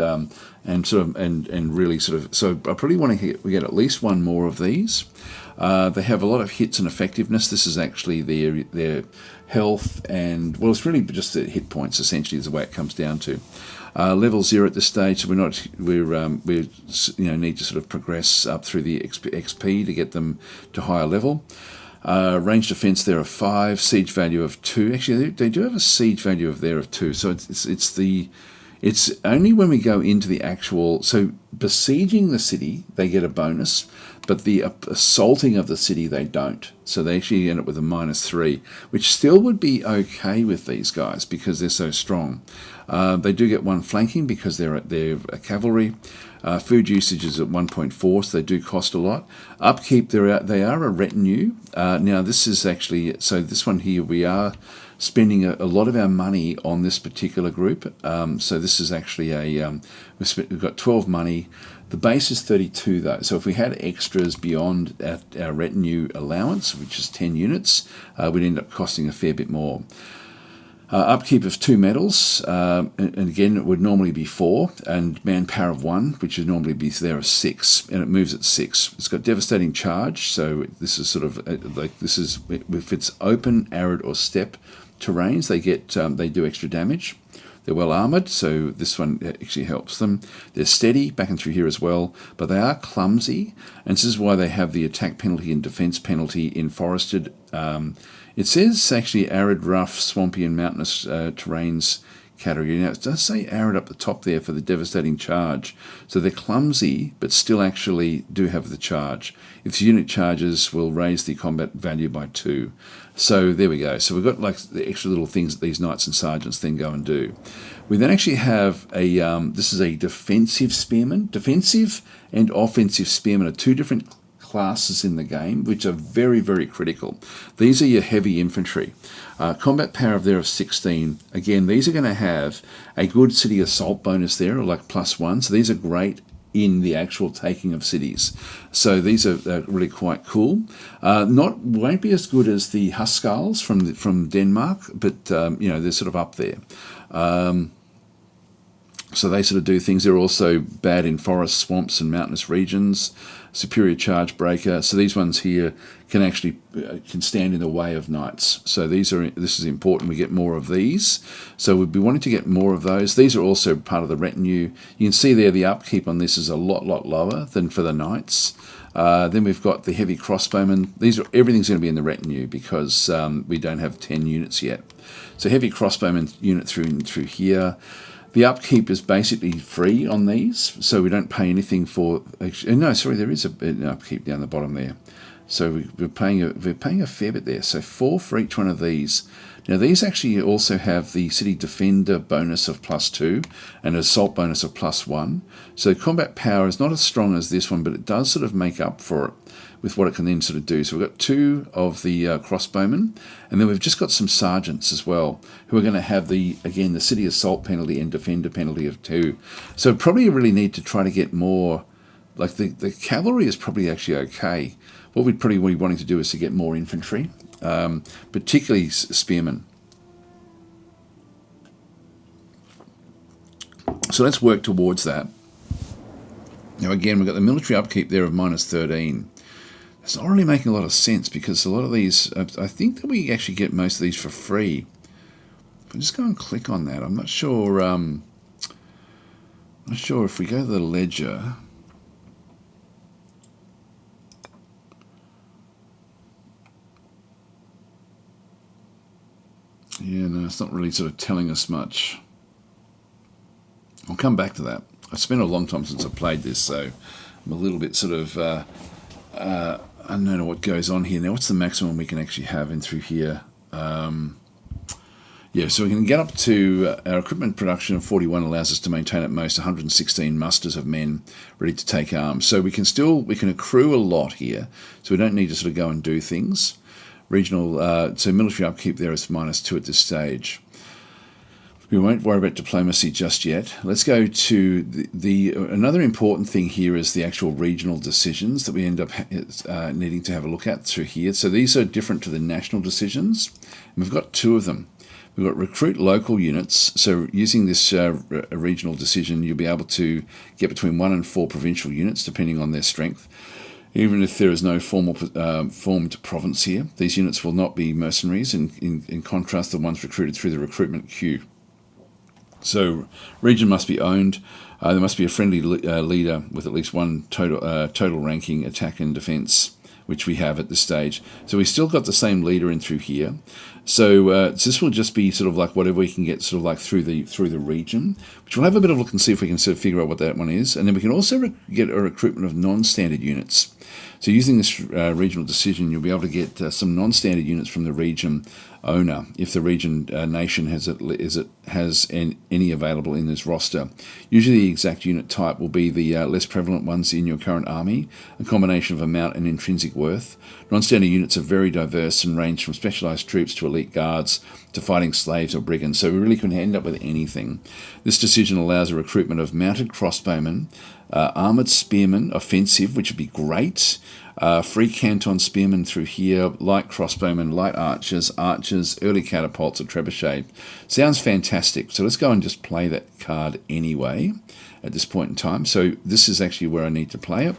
really sort of. So I probably want to get at least one more of these. They have a lot of hits and effectiveness. This is actually their health and, well, it's really just the hit points essentially is the way it comes down to. Level 0 at this stage, so we need to sort of progress up through the XP to get them to higher level. Range defense there of 5, siege value of 2. Actually, they do have a siege value of 2. So it's only when we go into the actual, so besieging the city they get a bonus, but the assaulting of the city they don't. So they actually end up with a -3, which still would be okay with these guys because they're so strong. They do get 1 flanking because they're a cavalry. Food usage is at 1.4, so they do cost a lot. Upkeep, they are a retinue. Now this is actually, so this one here, we are spending a lot of our money on this particular group. So this is actually we've got 12 money. The base is 32 though, so if we had extras beyond our retinue allowance, which is 10 units, we'd end up costing a fair bit more. Upkeep of 2 medals, and again it would normally be 4, and manpower of 1, which would normally be there of 6, and it moves at 6. It's got devastating charge, so this is sort of if it's open, arid, or steppe terrains, they do extra damage. They're well armoured, so this one actually helps them. They're steady, back and through here as well, but they are clumsy, and this is why they have the attack penalty and defence penalty in forested. It says actually arid, rough, swampy and mountainous terrains category. Now, it does say arrowed up the top there for the devastating charge. So they're clumsy, but still actually do have the charge. If the unit charges, will raise the combat value by 2. So there we go. So we've got like the extra little things that these knights and sergeants then go and do. We then actually have a, this is a defensive spearman. Defensive and offensive spearmen are two different classes in the game, which are very, very critical. These are your heavy infantry. Combat power of there of 16. Again, these are going to have a good city assault bonus there, or like +1. So these are great in the actual taking of cities. So these are really quite cool. Won't be as good as the Huskars from Denmark, but they're sort of up there. So they sort of do things. They're also bad in forests, swamps, and mountainous regions. Superior charge breaker. So these ones here can actually can stand in the way of knights. So this is important. We get more of these. So we'd be wanting to get more of those. These are also part of the retinue. You can see there the upkeep on this is a lot lower than for the knights. Then we've got the heavy crossbowmen. Everything's going to be in the retinue because we don't have 10 units yet. So heavy crossbowmen unit through here. The upkeep is basically free on these, so we don't pay anything for. No, sorry, there is an upkeep down the bottom there. So we're paying a fair bit there. So 4 for each one of these. Now these actually also have the city defender bonus of +2 and an assault bonus of +1. So combat power is not as strong as this one, but it does sort of make up for it with what it can then sort of do. So we've got 2 of the crossbowmen, and then we've just got some sergeants as well, who are going to have the city assault penalty and defender penalty of 2. So probably really need to try to get more, like the cavalry is probably actually okay. What we'd probably be wanting to do is to get more infantry, particularly spearmen. So let's work towards that. Now again, we've got the military upkeep there of -13. It's not really making a lot of sense because a lot of these, I think that we actually get most of these for free. If I just go and click on that, I'm not sure. Not sure if we go to the ledger. Yeah, no, it's not really sort of telling us much. I'll come back to that. It's been a long time since I played this, so I'm a little bit sort of I don't know what goes on here. Now, what's the maximum we can actually have in through here? So we can get up to our equipment production of 41 allows us to maintain at most 116 musters of men ready to take arms. So we can accrue a lot here, so we don't need to sort of go and do things. Regional, so military upkeep there is -2 at this stage. We won't worry about diplomacy just yet. Let's go to another important thing here is the actual regional decisions that we end up needing to have a look at through here. So these are different to the national decisions. And we've got 2 of them. We've got recruit local units. So using this regional decision, you'll be able to get between 1 and 4 provincial units, depending on their strength. Even if there is no formed province here, these units will not be mercenaries, in contrast to the ones recruited through the recruitment queue. So region must be owned. There must be a friendly leader with at least 1 total ranking attack and defence, which we have at this stage. So we still got the same leader in through here. So this will just be sort of like whatever we can get sort of like through the region, which we'll have a bit of a look and see if we can sort of figure out what that one is. And then we can also get a recruitment of non-standard units. So using this regional decision, you'll be able to get some non-standard units from the region owner if the region nation has any available in this roster. Usually the exact unit type will be the less prevalent ones in your current army, a combination of amount and intrinsic worth. Non-standard units are very diverse and range from specialised troops to elite guards to fighting slaves or brigands, so we really can end up with anything. This decision allows a recruitment of mounted crossbowmen, armoured spearmen, offensive, which would be great, free canton spearmen through here, light crossbowmen, light archers, early catapults or trebuchet. Sounds fantastic. So let's go and just play that card anyway at this point in time. So this is actually where I need to play it.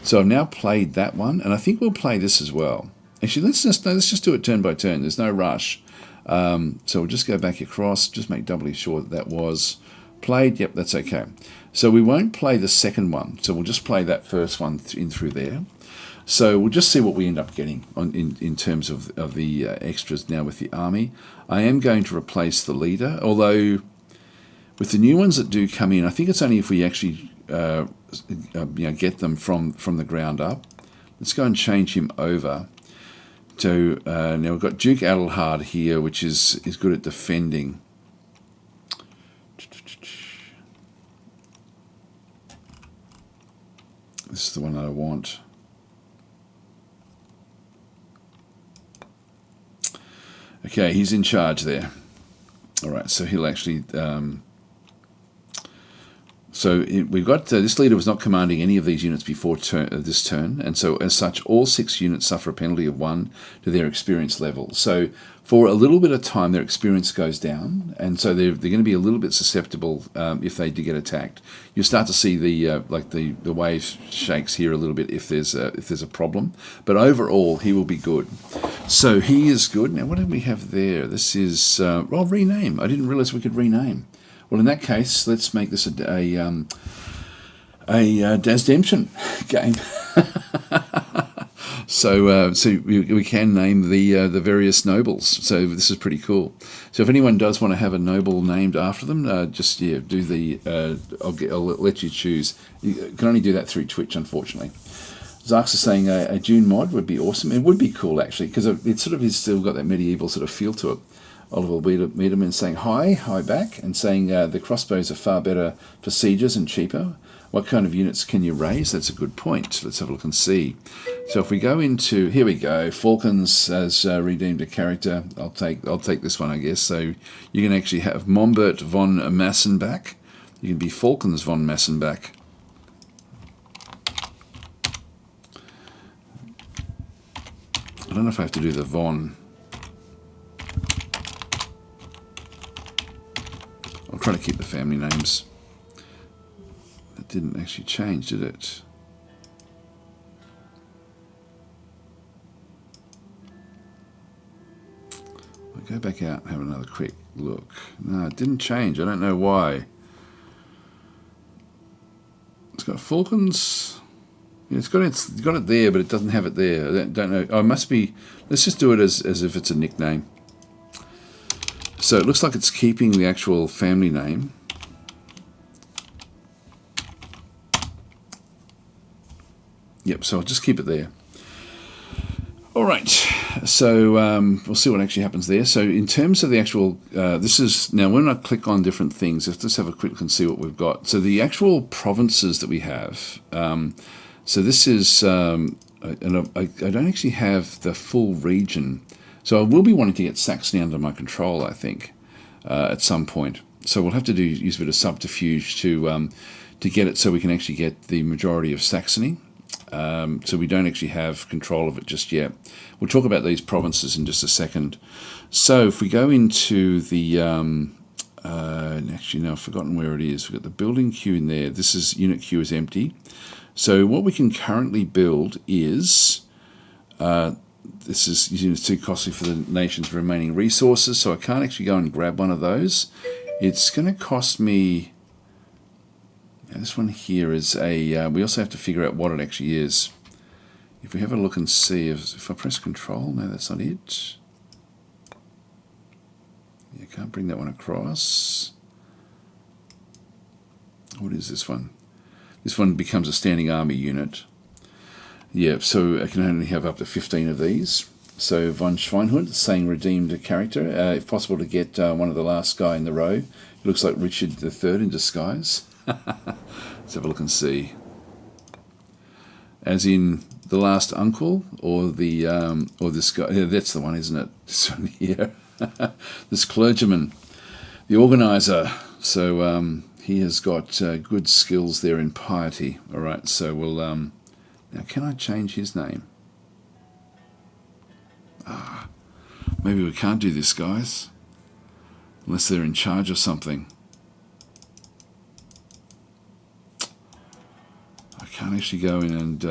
So I've now played that one, and I think we'll play this as well. Actually, let's just do it turn by turn. There's no rush. So we'll just go back across, just make doubly sure that was played. Yep, that's okay. So we won't play the second one. So we'll just play that first one in through there. So we'll just see what we end up getting in terms of the extras now with the army. I am going to replace the leader, although With the new ones that do come in, I think it's only if we actually get them from the ground up. Let's go and change him over to now we've got Duke Adelhard here, which is good at defending. This is the one that I want. Okay, he's in charge there. All right, so he'll actually. We've got this leader was not commanding any of these units before this turn, and so as such, all 6 units suffer a penalty of 1 to their experience level. So for a little bit of time, their experience goes down, and so they're going to be a little bit susceptible if they do get attacked. You'll start to see the wave shakes here a little bit if there's a problem, but overall he will be good. So he is good. Now what do we have there? This is rename. I didn't realize we could rename. Well, in that case, let's make this a DasDemption game. So we can name the various nobles. So this is pretty cool. So if anyone does want to have a noble named after them, do the. I'll let you choose. You can only do that through Twitch, unfortunately. Zarks is saying a June mod would be awesome. It would be cool actually because it sort of is still got that medieval sort of feel to it. Oliver Biederman saying hi back, and saying the crossbows are far better for sieges and cheaper. What kind of units can you raise? That's a good point. Let's have a look and see. So if we go into, here we go, Falcons has redeemed a character. I'll take this one, I guess. So you can actually have Mombert von Massenbach. You can be Falcons von Massenbach. I don't know if I have to do the von. I'll try to keep the family names. It didn't actually change, did it? I'll go back out and have another quick look. No, it didn't change. I don't know why. It's got Falcons. Yeah, it's got it there, but it doesn't have it there. I don't know. Oh, it must be. Let's just do it as if it's a nickname. So it looks like it's keeping the actual family name. Yep, so I'll just keep it there. All right, so we'll see what actually happens there. So in terms of the actual, this is, now when I click on different things, let's just have a quick look and see what we've got. So the actual provinces that we have, so this is, and I don't actually have the full region. So I will be wanting to get Saxony under my control, I think, at some point. So we'll have to use a bit of subterfuge to get it so we can actually get the majority of Saxony. So we don't actually have control of it just yet. We'll talk about these provinces in just a second. So if we go into the, actually no, I've forgotten where it is. We've got the building queue in there. This is unit queue is empty. So what we can currently build is, this is units too costly for the nation's remaining resources, so I can't actually go and grab one of those. It's going to cost me. This one here is a. We also have to figure out what it actually is. If we have a look and see, if I press Control, no, that's not it. You can't bring that one across. What is this one? This one becomes a standing army unit. Yeah, so I can only have up to 15 of these. So von Schweinhund saying redeemed a character. If possible to get one of the last guy in the row. It looks like Richard III in disguise. Let's have a look and see. As in the last uncle, or this guy. Yeah, that's the one, isn't it? This one here. This clergyman, the organizer. So he has got good skills there in piety. All right. So we'll. Now, can I change his name? Maybe we can't do this, guys, unless they're in charge of something. I can't actually go in and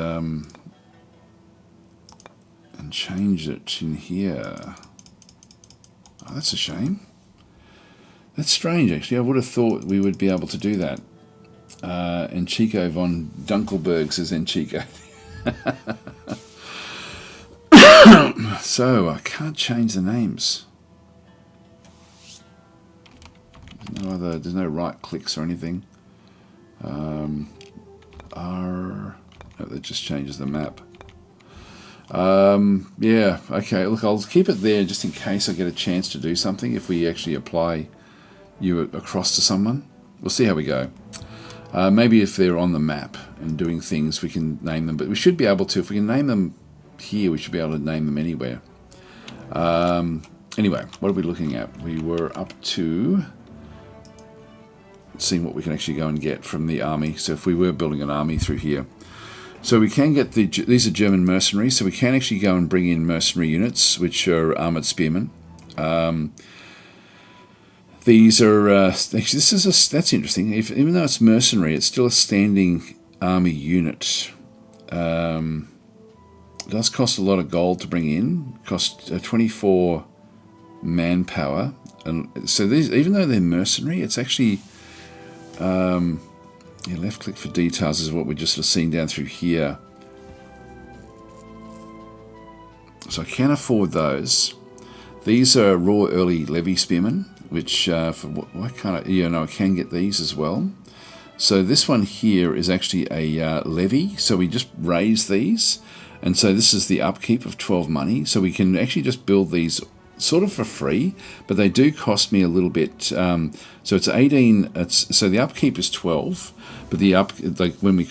change it in here. Oh, that's a shame. That's strange, actually. I would have thought we would be able to do that. And Chico von Dunkelberg says, and Chico. So I can't change the names. No there's no right clicks or anything. That just changes the map. Yeah, okay, look, I'll keep it there just in case I get a chance to do something. If we actually apply you across to someone, we'll see how we go. Maybe if they're on the map and doing things, we can name them, but we should be able to, if we can name them here, we should be able to name them anywhere. Anyway, what are we looking at? We were up to seeing what we can actually go and get from the army. So if we were building an army through here, so we can get these are German mercenaries, so we can actually go and bring in mercenary units, which are armored spearmen. These are actually, that's interesting. Even though it's mercenary, it's still a standing army unit. It does cost a lot of gold to bring in. Cost 24 manpower, and so these, even though they're mercenary, it's actually left click for details is what we're just sort of seeing down through here. So I can afford those. These are raw early levy spearmen, which why can't I? I can get these as well. So this one here is actually a levy. So we just raise these, and so this is the upkeep of 12 money. So we can actually just build these sort of for free, but they do cost me a little bit. So it's 18. So the upkeep is 12, but when we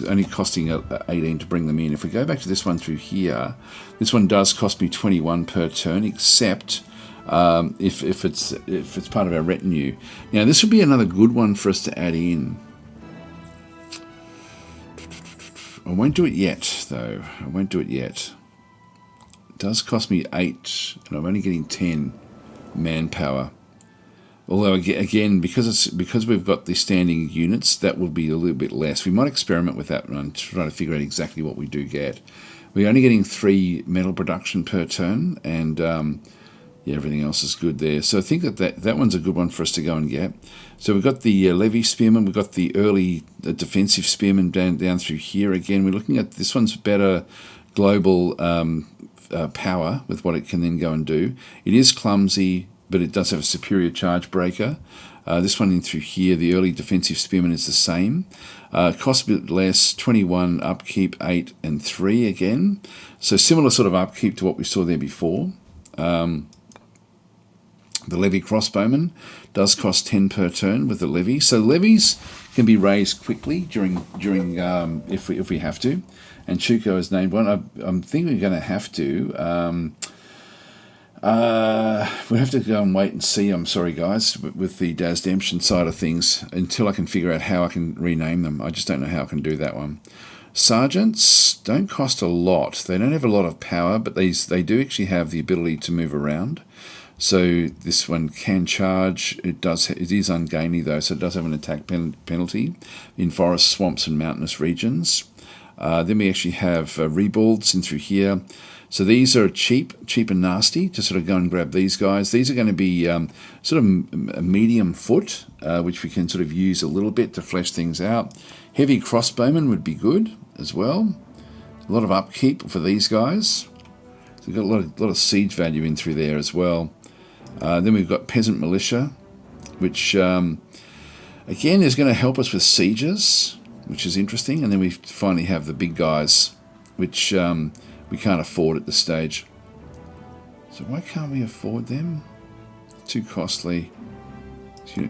only costing 18 to bring them in. If we go back to this one through here, this one does cost me 21 per turn, except if it's part of our retinue. Now this would be another good one for us to add in. I won't do it yet, though. I won't do it yet. It does cost me 8, and I'm only getting 10 manpower. Although again, because we've got the standing units, that will be a little bit less. We might experiment with that and try to figure out exactly what we do get. We're only getting 3 metal production per turn, and everything else is good there. So I think that one's a good one for us to go and get. So we've got the levy spearmen, we've got the early defensive spearmen down through here. Again, we're looking at this one's better global power with what it can then go and do. It is clumsy, but it does have a superior charge breaker. This one in through here, the early defensive spearman is the same. Costs a bit less, 21 upkeep, 8 and 3 again. So similar sort of upkeep to what we saw there before. The levy crossbowman does cost 10 per turn with the levy. So levies can be raised quickly during if we have to. And Chuko is named one. I'm thinking we're going to have to. We'll have to go and wait and see. I'm sorry, guys, with the DasDemption side of things until I can figure out how I can rename them. I just don't know how I can do that one. Sergeants don't cost a lot. They don't have a lot of power, but they do actually have the ability to move around. So this one can charge. It is ungainly though, so it does have an attack penalty in forests, swamps, and mountainous regions. Then we actually have rebuilds in through here. So these are cheap and nasty to sort of go and grab these guys. These are going to be sort of a medium foot, which we can sort of use a little bit to flesh things out. Heavy crossbowmen would be good as well. A lot of upkeep for these guys. So we've got a lot of siege value in through there as well. Then we've got peasant militia, which again is going to help us with sieges, which is interesting. And then we finally have the big guys, which we can't afford at this stage. So why can't we afford them? Too costly. So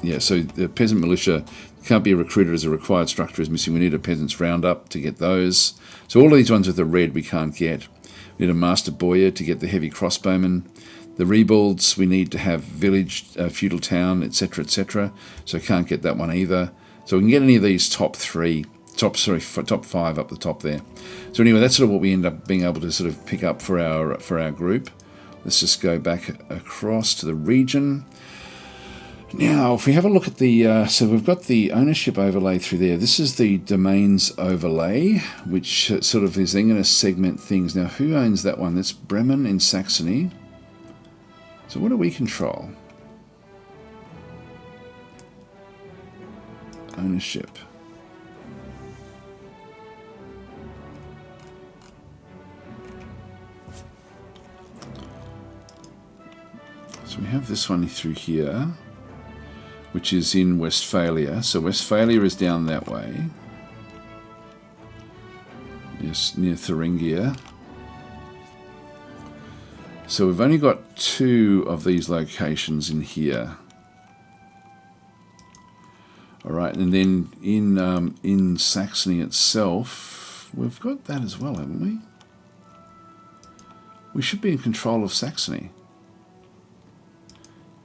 the peasant militia can't be recruited as a required structure is missing. We need a peasants roundup to get those. So all of these ones with the red we can't get. We need a master boyar to get the heavy crossbowmen. The rebuilds, we need to have village, feudal town, etc., etc. So I can't get that one either. So we can get any of these top 5 up the top there. So anyway, that's sort of what we end up being able to sort of pick up for our group. Let's just go back across to the region. Now, if we have a look at the, so we've got the ownership overlay through there. This is the domains overlay, which sort of is then going to segment things. Now, who owns that one? That's Bremen in Saxony. So what do we control? Ownership. So we have this one through here. which is in Westphalia. So Westphalia is down that way. Yes, near Thuringia. So we've only got 2 of these locations in here. All right, and then in Saxony itself, we've got that as well, haven't we? We should be in control of Saxony.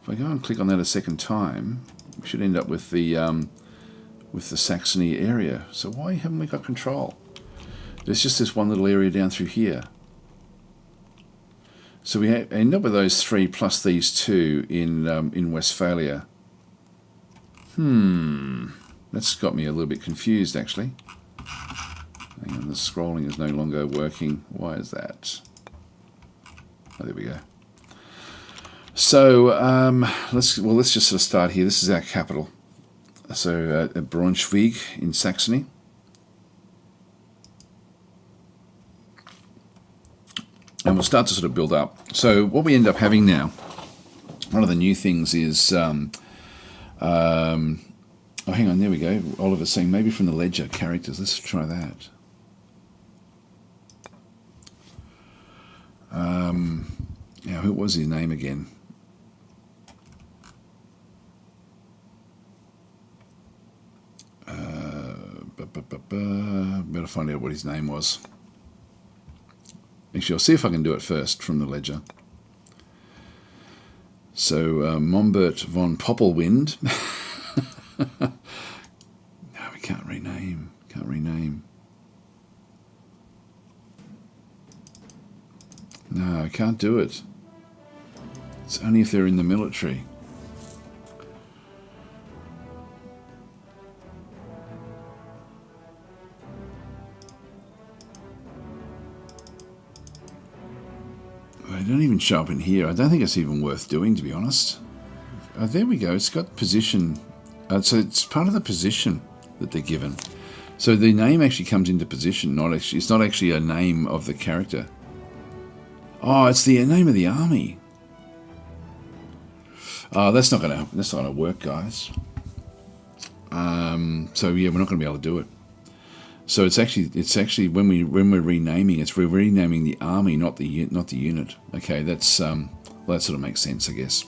If I go and click on that a second time, we should end up with the Saxony area. So why haven't we got control? There's just this one little area down through here. So we end up with those 3 plus these 2 in Westphalia. That's got me a little bit confused, actually. Hang on, the scrolling is no longer working. Why is that? Oh, there we go. So let's just sort of start here. This is our capital. So Braunschweig in Saxony. And we'll start to sort of build up. So what we end up having now, one of the new things is, oh, hang on, there we go. Oliver's saying maybe from the ledger characters. Let's try that. Now, who was his name again? Better find out what his name was. Actually, I'll see if I can do it first from the ledger. So, Mombert von Poppelwind. No, we can't rename. Can't rename. No, I can't do it. It's only if they're in the military. They don't even show up in here. I don't think it's even worth doing, to be honest. Oh, there we go. It's got position. So it's part of the position that they're given. So the name actually comes into position. Not actually. It's not actually a name of the character. Oh, it's the name of the army. Oh, that's not gonna work, guys. So yeah, we're not gonna be able to do it. So it's actually when we're renaming, we're renaming the army, not the unit. Okay, that's well, that sort of makes sense, I guess.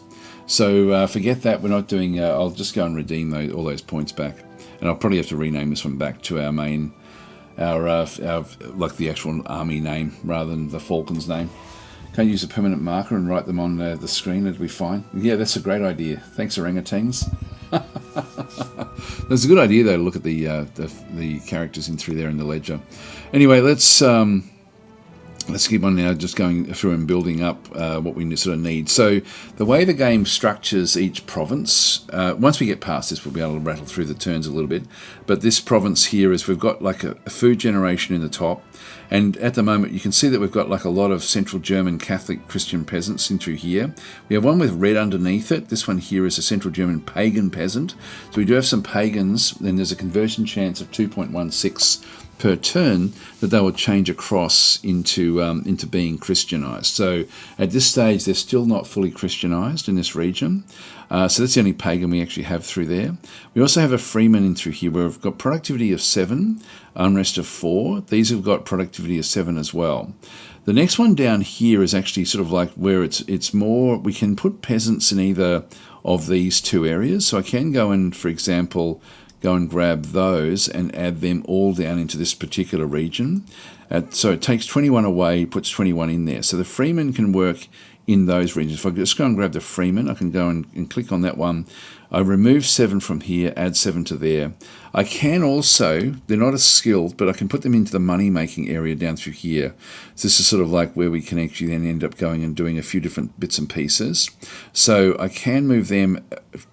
So forget that. We're not doing. I'll just go and redeem all those points back, and I'll probably have to rename this one back to our main, our like the actual army name rather than the Falcons name. Can't use a permanent marker and write them on the screen. It'll be fine. Yeah, that's a great idea. Thanks, orangutans. That's a good idea, though, to look at the characters in through there in the ledger. Anyway, let's keep on now, just going through and building up what we sort of need. So the way the game structures each province, once we get past this, we'll be able to rattle through the turns a little bit. But this province here is we've got like a food generation in the top. And at the moment, you can see that we've got like a lot of Central German Catholic Christian peasants in through here. We have one with red underneath it. This one here is a Central German pagan peasant. So we do have some pagans. Then there's a conversion chance of 2.16 per turn that they will change across into being Christianized. So at this stage, they're still not fully Christianized in this region. So that's the only pagan we actually have through there. We also have a freeman in through here where we've got productivity of 7, unrest of 4. These have got productivity of 7 as well. The next one down here is actually sort of like where it's more, we can put peasants in either of these 2 areas. So I can go and, for example, go and grab those and add them all down into this particular region. So it takes 21 away, puts 21 in there. So the freeman can work in those regions. If I just go and grab the freeman, I can go and click on that one. I remove 7 from here, add 7 to there. I can also, they're not as skilled, but I can put them into the money-making area down through here. So this is sort of like where we can actually then end up going and doing a few different bits and pieces. So I can move them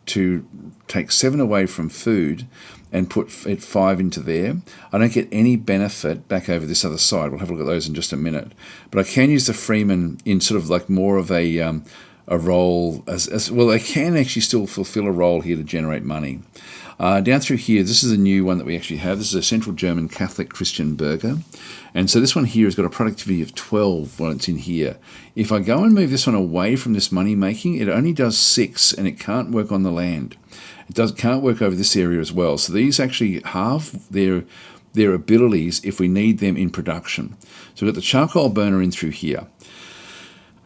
to take 7 away from food and put 5 into there. I don't get any benefit back over this other side. We'll have a look at those in just a minute. But I can use the freeman in sort of like more of a role as well. They can actually still fulfill a role here to generate money. Down through here, this is a new one that we actually have. This is a Central German Catholic Christian burger. And so this one here has got a productivity of 12 while it's in here. If I go and move this one away from this money making, it only does 6 and it can't work on the land. It can't work over this area as well. So these actually halve their abilities if we need them in production. So we've got the charcoal burner in through here.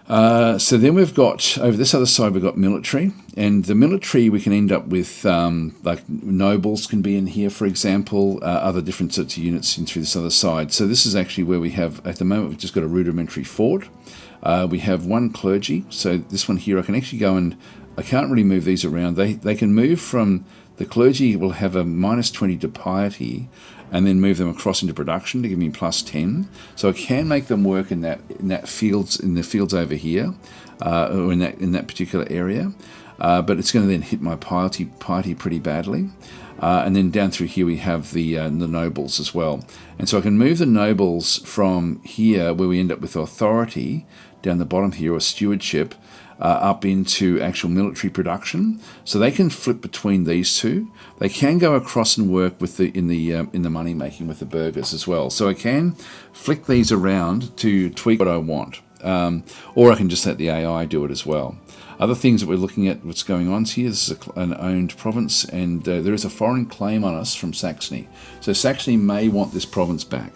So then we've got, over this other side, we've got military. And the military, we can end up with, like nobles can be in here, for example, other different sorts of units in through this other side. So this is actually where we have, at the moment, we've just got a rudimentary fort. We have 1 clergy. So this one here, I can actually go and, I can't really move these around. They can move from, the clergy will have a -20 to piety, and then move them across into production to give me +10. So I can make them work in the fields over here, or in that particular area. But it's going to then hit my piety pretty badly. And then down through here we have the nobles as well. And so I can move the nobles from here, where we end up with authority, down the bottom here, or stewardship, up into actual military production. So they can flip between these two. They can go across and work with in the money making with the burgers as well. So I can flick these around to tweak what I want, or I can just let the AI do it as well. Other things that we're looking at, what's going on here, this is an owned province, and there is a foreign claim on us from Saxony. So Saxony may want this province back,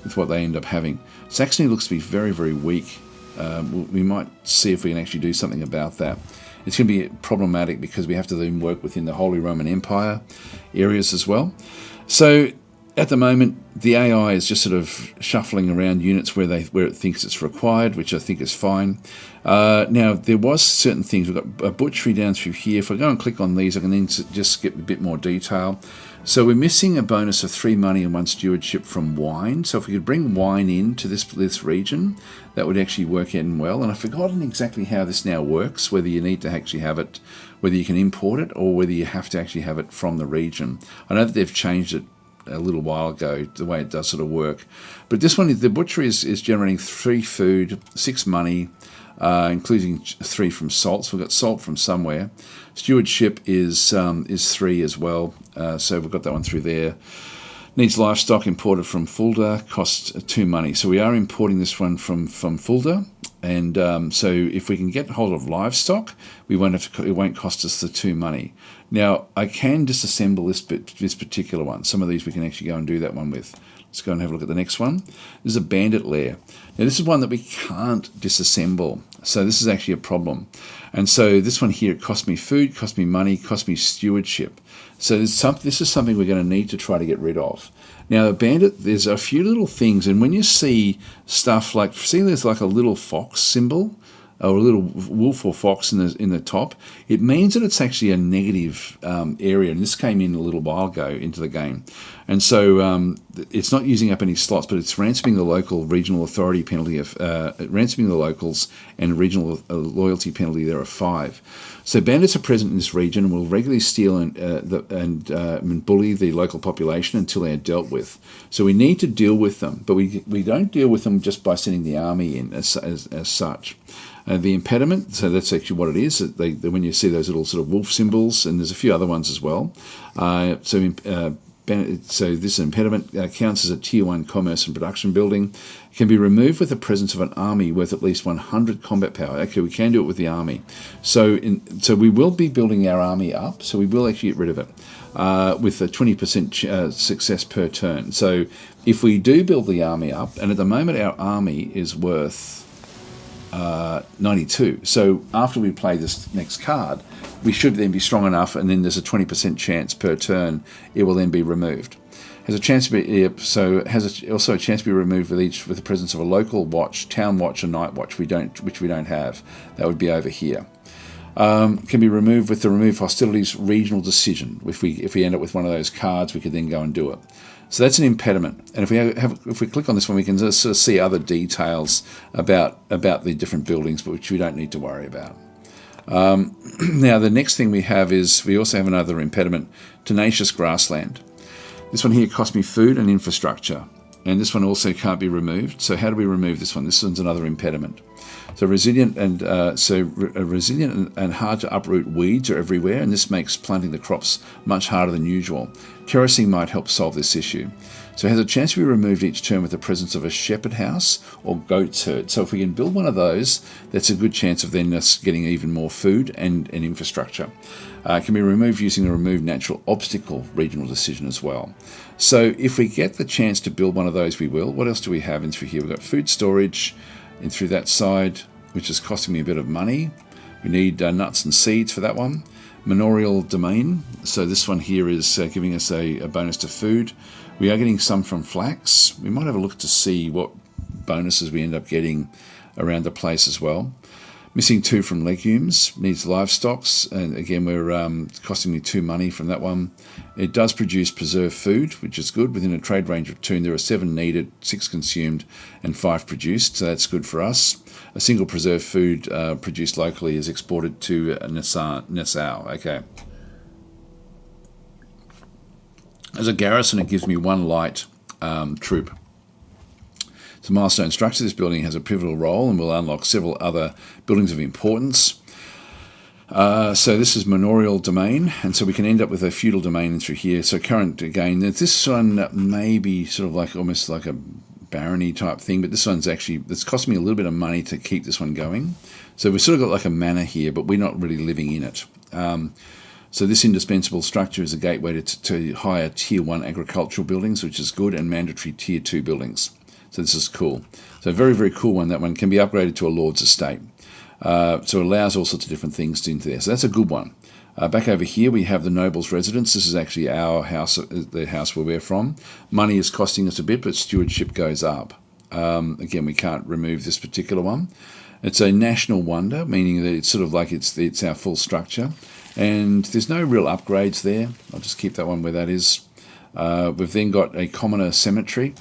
with what they end up having. Saxony looks to be very, very weak. We might see if we can actually do something about that. It's going to be problematic because we have to then work within the Holy Roman Empire areas as well. So at the moment, the AI is just sort of shuffling around units where it thinks it's required, which I think is fine. Now, there was certain things. We've got a butchery down through here. If I go and click on these, I can then just get a bit more detail. So we're missing a bonus of 3 money and 1 stewardship from wine. So if we could bring wine into this region, that would actually work in well. And I've forgotten exactly how this now works, whether you need to actually have it, whether you can import it, or whether you have to actually have it from the region. I know that they've changed it a little while ago, the way it does sort of work. But this one, the butchery is generating 3 food, 6 money, including 3 from salt. So we've got salt from somewhere. Stewardship is 3 as well. So we've got that one through there. Needs livestock imported from Fulda, costs 2 money. So we are importing this one from Fulda. And so if we can get hold of livestock, it won't cost us the 2 money. Now, I can disassemble this particular one. Some of these we can actually go and do that one with. Let's go and have a look at the next one. This is a bandit lair. Now, this is one that we can't disassemble. So this is actually a problem. And so this one here, it cost me food, cost me money, cost me stewardship. So this is something we're going to need to try to get rid of. Now, the bandit, there's a few little things, and when you see stuff like, see there's like a little fox symbol, or a little wolf or fox in the top, it means that it's actually a negative area. And this came in a little while ago into the game. And so it's not using up any slots, but it's ransoming the local regional authority penalty of, ransoming the locals and regional loyalty penalty there of 5. So bandits are present in this region and will regularly steal and bully the local population until they are dealt with. So we need to deal with them, but we don't deal with them just by sending the army in as such. The impediment, so that's actually what it is. When you see those little sort of wolf symbols, and there's a few other ones as well. So this impediment counts as a Tier 1 commerce and production building. It can be removed with the presence of an army worth at least 100 combat power. Okay, we can do it with the army. So we will be building our army up, so we will actually get rid of it with a 20% success per turn. So if we do build the army up, and at the moment our army is worth 92. So after we play this next card, we should then be strong enough, and then there's a 20% chance per turn it will then be removed. Has a chance to be also a chance to be removed with the presence of a local watch, town watch, and night watch. Which we don't have. That would be over here. Can be removed with the remove hostilities regional decision. If we end up with one of those cards, we could then go and do it. So that's an impediment. And if we click on this one, we can just sort of see other details about the different buildings, but which we don't need to worry about. Now, the next thing we have is we also have another impediment, tenacious grassland. This one here cost me food and infrastructure. and this one also can't be removed. So how do we remove this one? This one's another impediment. So resilient and hard to uproot weeds are everywhere, and this makes planting the crops much harder than usual. Terracing might help solve this issue. So it has a chance to be removed each term with the presence of a shepherd house or goat's herd. So if we can build one of those, that's a good chance of then us getting even more food and infrastructure. It can be removed using the remove natural obstacle regional decision as well. So if we get the chance to build one of those, we will. What else do we have in through here? We've got food storage in through that side, which is costing me a bit of money. We need nuts and seeds for that one. Manorial domain. So this one here is giving us a bonus to food. We are getting some from flax. We might have a look to see what bonuses we end up getting around the place as well. Missing 2 from legumes, needs livestock, and again we're costing me 2 money from that one. It does produce preserved food, which is good, within a trade range of 2, and there are 7 needed, 6 consumed, and 5 produced, so that's good for us. A single preserved food produced locally is exported to Nassau. Okay. As a garrison, it gives me 1 light troop. It's a milestone structure. This building has a pivotal role and will unlock several other buildings of importance. So this is manorial domain, and so we can end up with a feudal domain in through here. So current, again, this one may be sort of like almost like a barony type thing, but this one's actually, it's costing me a little bit of money to keep this one going. So we've sort of got like a manor here, but we're not really living in it. So this indispensable structure is a gateway to higher Tier 1 agricultural buildings, which is good, and mandatory Tier 2 buildings. So this is cool. So very, very cool one. That one can be upgraded to a lord's estate. So it allows all sorts of different things into there. So that's a good one. Back over here, we have the noble's residence. This is actually our house, the house where we're from. Money is costing us a bit, but stewardship goes up. Again, we can't remove this particular one. It's a national wonder, meaning that it's sort of like it's our full structure. And there's no real upgrades there. I'll just keep that one where that is. We've then got a commoner cemetery,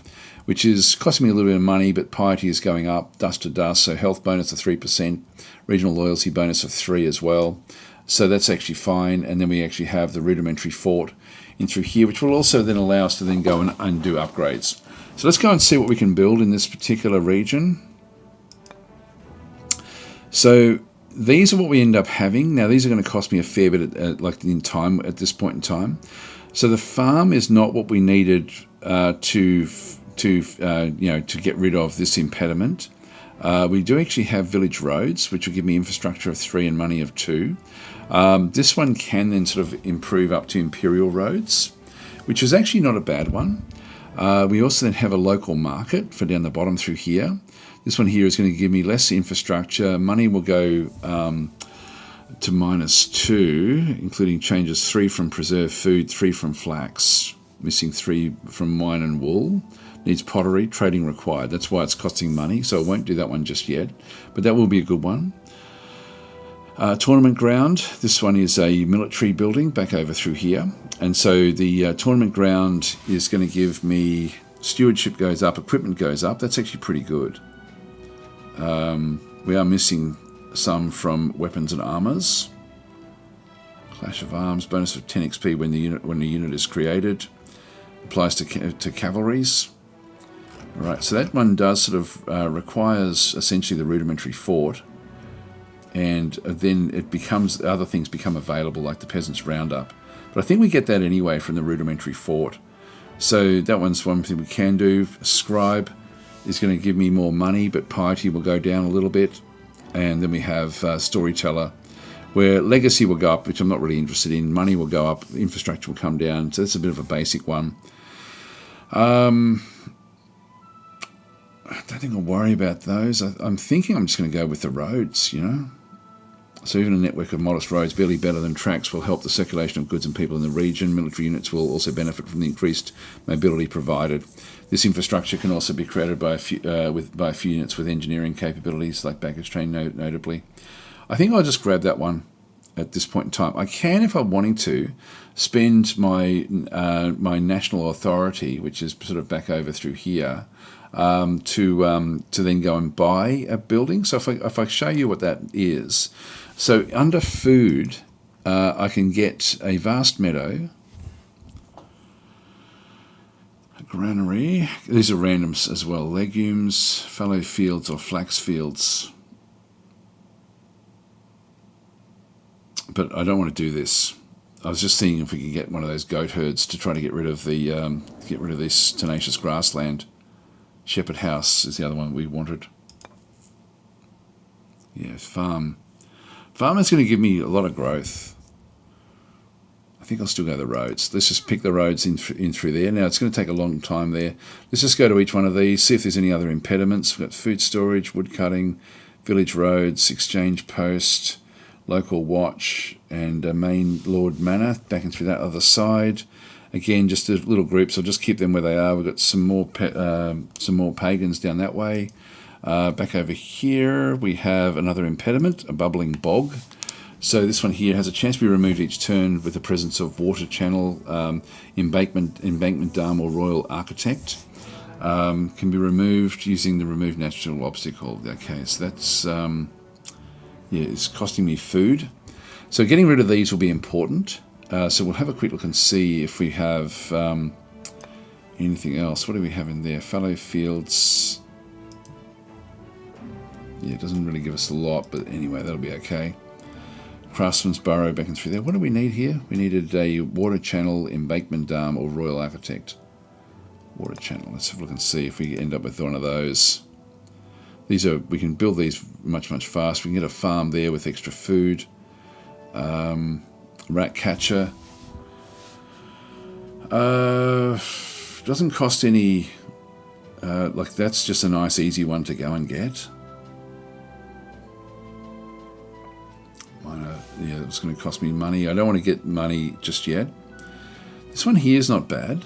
which is costing me a little bit of money, but piety is going up, dust to dust, so health bonus of 3%, regional loyalty bonus of 3 as well. So that's actually fine. And then we actually have the rudimentary fort in through here, which will also then allow us to then go and do upgrades. So let's go and see what we can build in this particular region. So these are what we end up having. Now these are going to cost me a fair bit at this point in time. So the farm is not what we needed to get rid of this impediment. We do actually have village roads, which will give me infrastructure of 3 and money of 2. This one can then sort of improve up to imperial roads, which is actually not a bad one. We also then have a local market for down the bottom through here. This one here is going to give me less infrastructure. Money will go to -2, including changes 3 from preserved food, 3 from flax, missing 3 from wine and wool. Needs pottery, trading required. That's why it's costing money, so I won't do that one just yet, but that will be a good one. Tournament ground. This one is a military building back over through here, and so the tournament ground is going to give me stewardship goes up, equipment goes up. That's actually pretty good. We are missing some from weapons and armors. Clash of arms, bonus of 10 XP when the unit is created. Applies to cavalries. All right, so that one does sort of requires essentially the rudimentary fort, and then it becomes, other things become available like the peasants roundup. But I think we get that anyway from the rudimentary fort. So that one's one thing we can do. Scribe is going to give me more money, but piety will go down a little bit. And then we have storyteller, where legacy will go up, which I'm not really interested in. Money will go up, infrastructure will come down. So that's a bit of a basic one. I don't think I'll worry about those. I'm thinking I'm just going to go with the roads, you know. So even a network of modest roads, barely better than tracks, will help the circulation of goods and people in the region. Military units will also benefit from the increased mobility provided. This infrastructure can also be created by a few units with engineering capabilities, like baggage train notably. I think I'll just grab that one at this point in time. I can, if I'm wanting to, spend my my national authority, which is sort of back over through here, to then go and buy a building. So if I show you what that is, so under food, I can get a vast meadow, Granary. These are randoms as well. Legumes, fallow fields or flax fields. But I don't want to do this. I was just seeing if we could get one of those goat herds to try to get rid of this tenacious grassland. Shepherd House is the other one we wanted. Yeah, farm. Farm is going to give me a lot of growth. I think I'll still go the roads. Let's just pick the roads in through there. Now, it's going to take a long time there. Let's just go to each one of these, see if there's any other impediments. We've got food storage, wood cutting, village roads, exchange post, local watch, and main lord manor. Back and through that other side. Again, just the little groups. I'll just keep them where they are. We've got some more pagans down that way. Back over here, we have another impediment, a bubbling bog. So this one here has a chance to be removed each turn with the presence of water channel, embankment dam or royal architect. Can be removed using the remove natural obstacle. Okay, so that's it's costing me food. So getting rid of these will be important. So we'll have a quick look and see if we have anything else. What do we have in there? Fallow fields. Yeah, it doesn't really give us a lot, but anyway, that'll be okay. Craftsman's Burrow back and through there. What do we need here? We needed a water channel, embankment dam, or royal architect. Water channel. Let's have a look and see if we end up with one of those. We can build these much faster. We can get a farm there with extra food. Rat catcher. Doesn't cost any. Like that's just a nice, easy one to go and get. Yeah, it's going to cost me money. I don't want to get money just yet. This one here is not bad.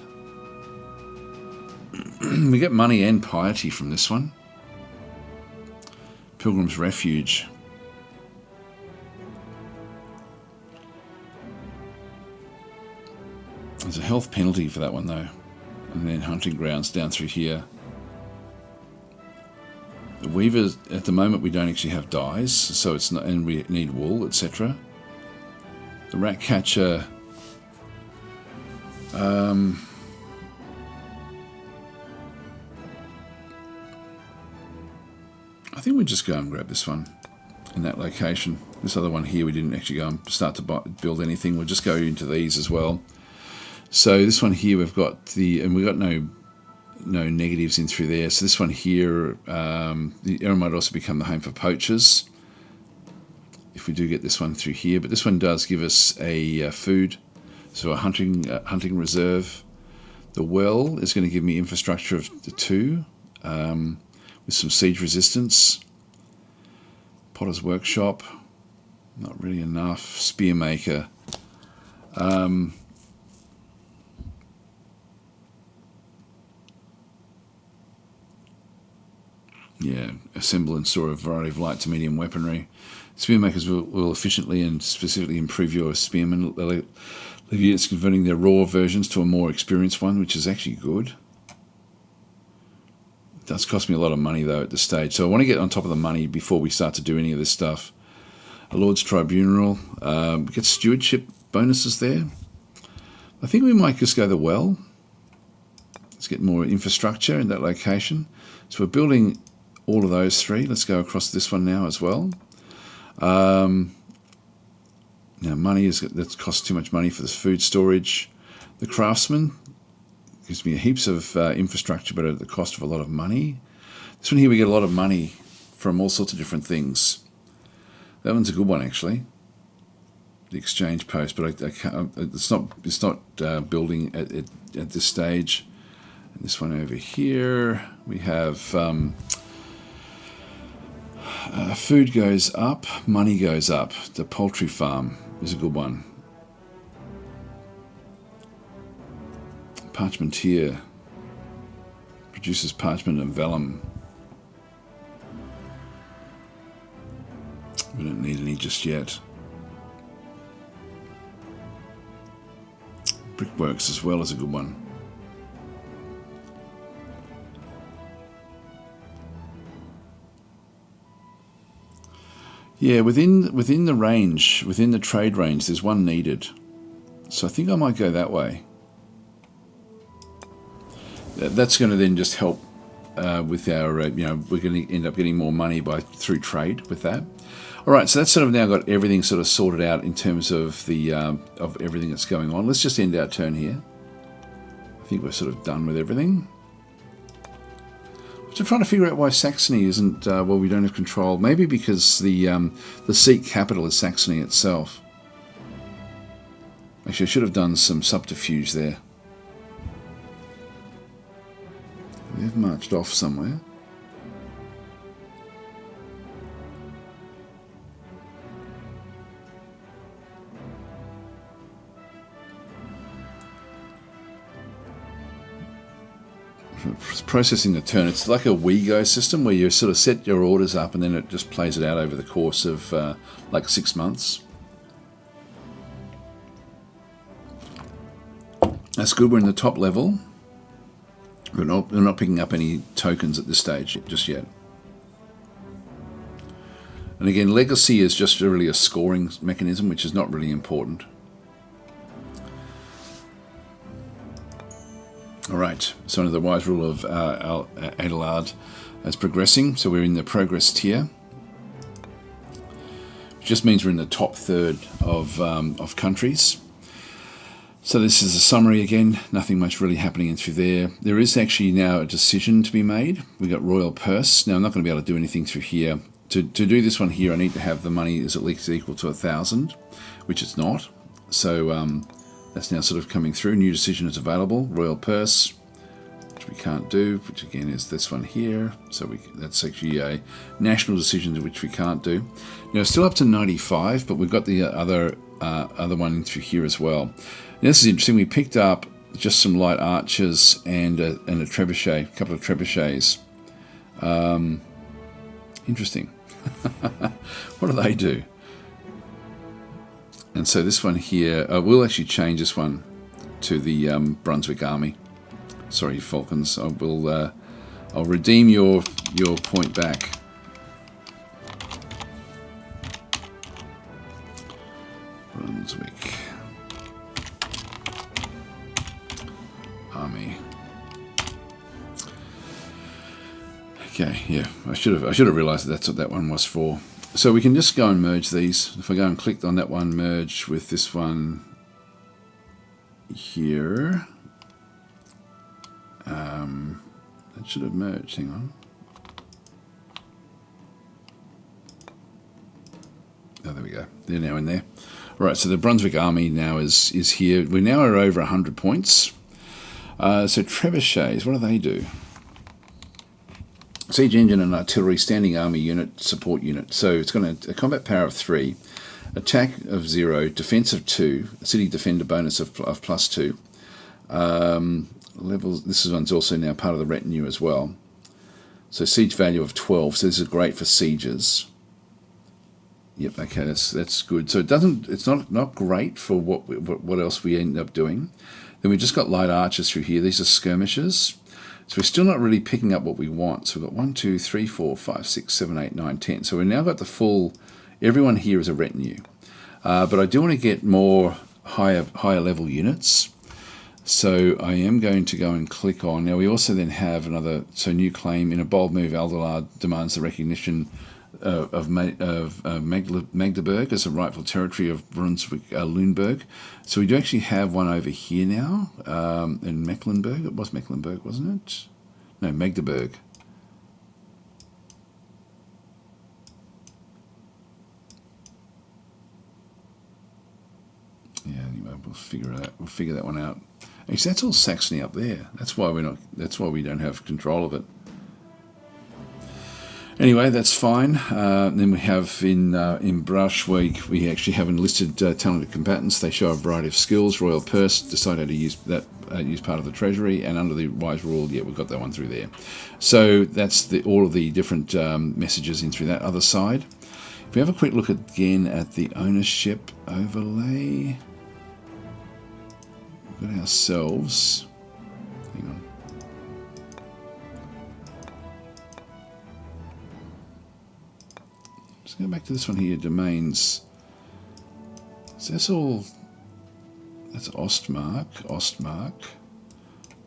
We get money and piety from this one. Pilgrim's Refuge. There's a health penalty for that one though. And then hunting grounds down through here. The weavers, at the moment we don't actually have dyes, so it's not, and we need wool, etc. The rat catcher, I think we just go and grab this one in that location. This other one here we didn't actually go and start to build anything. We'll just go into these as well. So this one here we've got and we've got no negatives in through there. So this one here, the area might also become the home for poachers if we do get this one through here. But this one does give us a food, so a hunting reserve. The well is going to give me infrastructure of the 2 with some siege resistance. Potter's workshop, not really enough. Spearmaker. Yeah, assemble and store a variety of light to medium weaponry. Spearmakers will efficiently and specifically improve your spearmen. It's converting their raw versions to a more experienced one, which is actually good. It does cost me a lot of money though at this stage, so I want to get on top of the money before we start to do any of this stuff. A Lord's Tribunal. Get stewardship bonuses there. I think we might just go the well. Let's get more infrastructure in that location. So we're building all of those 3. Let's go across this one now as well. Now money that costs too much money for this food storage. The craftsman gives me heaps of infrastructure, but at the cost of a lot of money. This one here we get a lot of money from all sorts of different things. That one's a good one actually. The exchange post, but I can't. It's not building at this stage. And this one over here we have. Food goes up, money goes up. The poultry farm is a good one. Parchmenteer produces parchment and vellum. We don't need any just yet. Brickworks as well is a good one. Yeah, within the range, within the trade range, there's one needed. So I think I might go that way. that's going to then just help with our, we're going to end up getting more money through trade with that. All right, so that's sort of now got everything sort of sorted out in terms of the of everything that's going on. Let's just end our turn here. I think we're sort of done with everything. So I'm trying to figure out why Saxony isn't, well, we don't have control. Maybe because the seat capital is Saxony itself. Actually, I should have done some subterfuge there. They've marched off somewhere. Processing the turn. It's like a WeGo system where you sort of set your orders up and then it just plays it out over the course of like 6 months. That's good. We're in the top level. We're not picking up any tokens at this stage just yet. And again, legacy is just really a scoring mechanism, which is not really important. All right, so under the wise rule of Adelard as progressing, so we're in the progress tier, which just means we're in the top third of countries. So this is a summary again, nothing much really happening in through there. There is actually now a decision to be made. We've got Royal Purse. Now I'm not going to be able to do anything through here. To do this one here, I need to have the money is at least equal to 1,000, which it's not. So that's now sort of coming through. New decision is available. Royal Purse, which we can't do, which again is this one here. So that's actually a national decision which we can't do. Now still up to 95, but we've got the other one through here as well. Now this is interesting. We picked up just some light archers and a trebuchet, a couple of trebuchets. Interesting. What do they do? And so this one here, we'll actually change this one to the Brunswick Army. Sorry, Falcons. I'll redeem your point back. Brunswick Army. Okay, yeah, I should have realised that's what that one was for. So we can just go and merge these. If I go and click on that one, merge with this one here. That should have merged, hang on. Oh, there we go. They're now in there. All right, so the Brunswick Army now is here. We now are over 100 points. So trebuchets, what do they do? Siege engine and artillery, standing army unit, support unit. So it's got a combat power of 3, attack of 0, defense of 2, city defender bonus of +2. Levels. This one's also now part of the retinue as well. So siege value of 12. So this is great for sieges. Yep. Okay, that's good. So it's not great for what else we end up doing. Then we've just got light archers through here. These are skirmishers. So we're still not really picking up what we want. So we've got 1, 2, 3, 4, 5, 6, 7, 8, 9, 10. So we've now got the full, everyone here is a retinue. But I do want to get more higher level units. So I am going to go and click on, now we also then have another, so new claim, in a bold move, Adelard demands the recognition of Magdeburg as a rightful territory of Brunswick-Lüneburg. So we do actually have one over here now, in Mecklenburg. It was Mecklenburg, wasn't it? No, Magdeburg. Yeah, anyway, we'll figure that one out. Actually, that's all Saxony up there. That's why we don't have control of it. Anyway, that's fine. Then we have in Brush, we actually have enlisted talented combatants. They show a variety of skills. Royal Purse, decide how to use that, use part of the treasury, and under the wise rule, yeah, we've got that one through there. So that's all of the different messages in through that other side. If we have a quick look again at the ownership overlay, we've got ourselves. Hang on. Let's go back to this one here, domains. So that's Ostmark.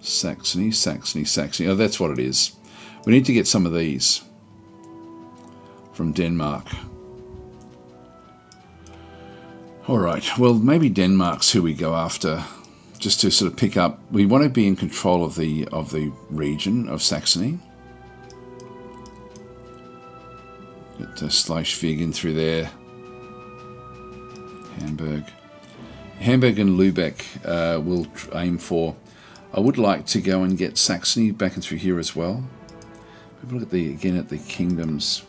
Saxony, Saxony, Saxony. Oh, that's what it is. We need to get some of these from Denmark. All right, well, maybe Denmark's who we go after, just to sort of pick up. We want to be in control of the region of Saxony. Get Schleswig in through there. Hamburg and Lübeck we'll aim for. I would like to go and get Saxony back and through here as well. Have a look at again at the kingdoms.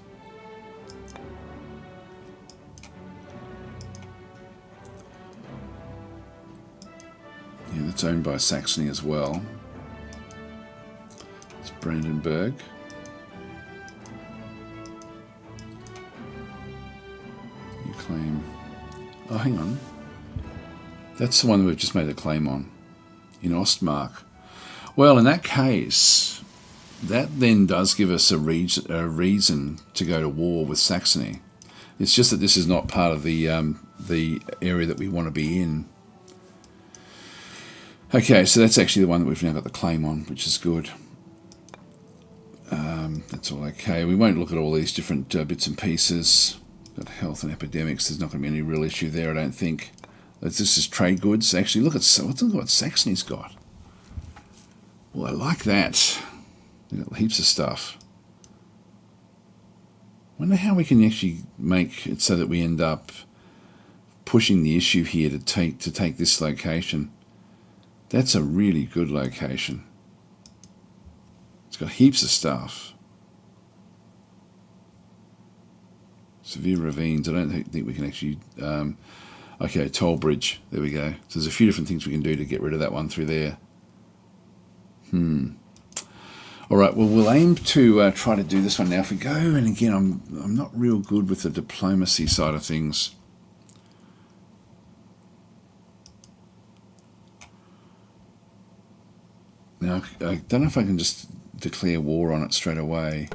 Yeah, that's owned by Saxony as well. It's Brandenburg. You claim. Oh, hang on. That's the one we've just made a claim on. In Ostmark. Well, in that case, that then does give us a reason to go to war with Saxony. It's just that this is not part of the area that we want to be in. Okay, so that's actually the one that we've now got the claim on, which is good. That's all okay. We won't look at all these different bits and pieces. Got health and epidemics. There's not going to be any real issue there, I don't think. This is trade goods. Actually, look at what Saxony's got. Well, I like that. They've got heaps of stuff. Wonder how we can actually make it so that we end up pushing the issue here to take this location. That's a really good location. It's got heaps of stuff. Severe ravines. I don't think we can actually... okay, toll bridge. There we go. So there's a few different things we can do to get rid of that one through there. All right, well, we'll aim to try to do this one now. If we go, and again, I'm not real good with the diplomacy side of things. Now, I don't know if I can just declare war on it straight away.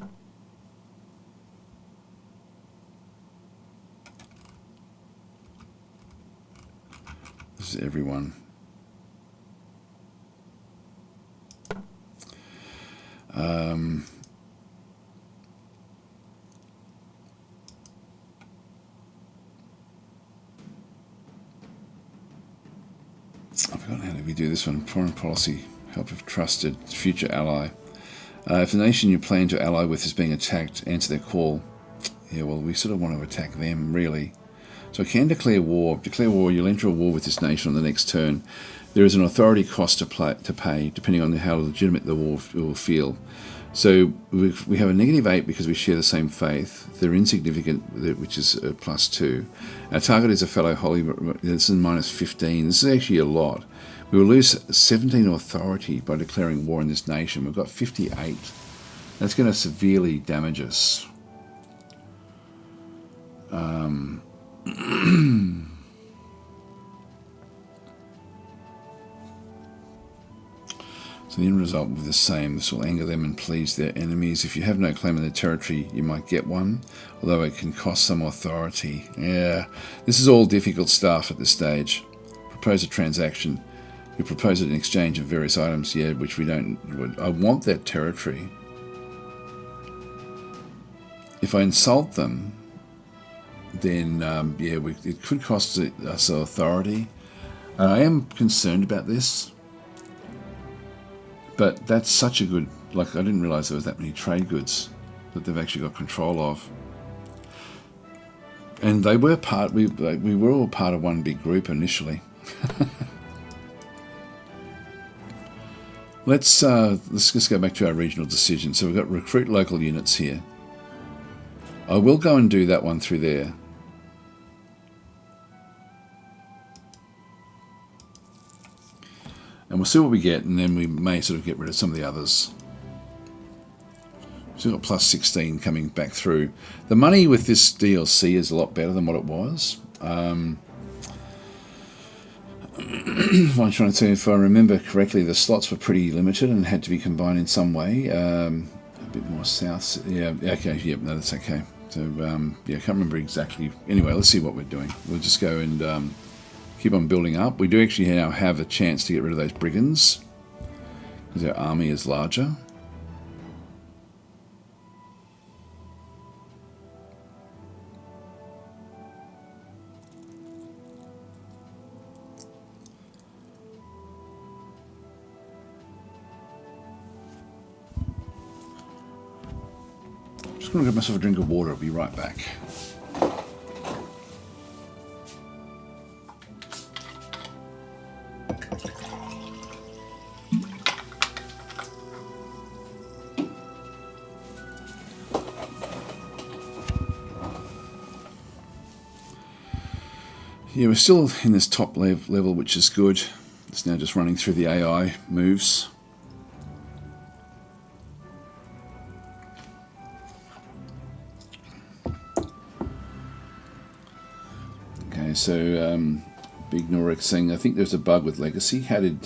This is everyone. I've forgotten how we do this one. Foreign policy. Help if trusted. Future ally. If the nation you plan to ally with is being attacked, answer their call. Yeah, well, we sort of want to attack them, really. So I can declare war. Declare war, you'll enter a war with this nation on the next turn. There is an authority cost to pay, depending on how legitimate the war will feel. So we have a -8 because we share the same faith. They're insignificant, which is +2. Our target is a fellow holy. This is -15. This is actually a lot. We will lose 17 authority by declaring war on this nation. We've got 58. That's going to severely damage us. So the end result will be the same. This will anger them and please their enemies. If you have no claim on their territory, you might get one, although it can cost some authority. Yeah, this is all difficult stuff at this stage. Propose a transaction. You propose an exchange of various items, yeah, which we don't... I want that territory. If I insult them, then, yeah, it could cost us authority. I am concerned about this. But that's such a good... Like, I didn't realise there was that many trade goods that they've actually got control of. And they were part... We were all part of one big group initially. Let's just go back to our regional decision. So we've got recruit local units here. I will go and do that one through there. And we'll see what we get, and then we may sort of get rid of some of the others. So we've got +16 coming back through. The money with this DLC is a lot better than what it was. I'm trying to say, if I remember correctly, the slots were pretty limited and had to be combined in some way. A bit more south. Yeah, okay, yeah, no, that's okay. So, yeah, I can't remember exactly. Anyway, let's see what we're doing. We'll just go and... keep on building up. We do actually now have a chance to get rid of those brigands. because our army is larger. Just going to get myself a drink of water. I'll be right back. Yeah, we're still in this top level, which is good. It's now just running through the AI moves. Okay, so Big Norek saying, I think there's a bug with Legacy. How did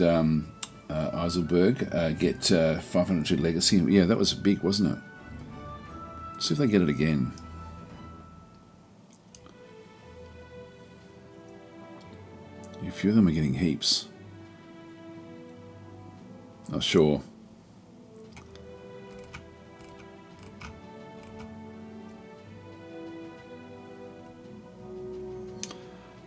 Eiselberg get 502 Legacy? Yeah, that was big, wasn't it? Let's see if they get it again. A few of them are getting heaps. Not sure.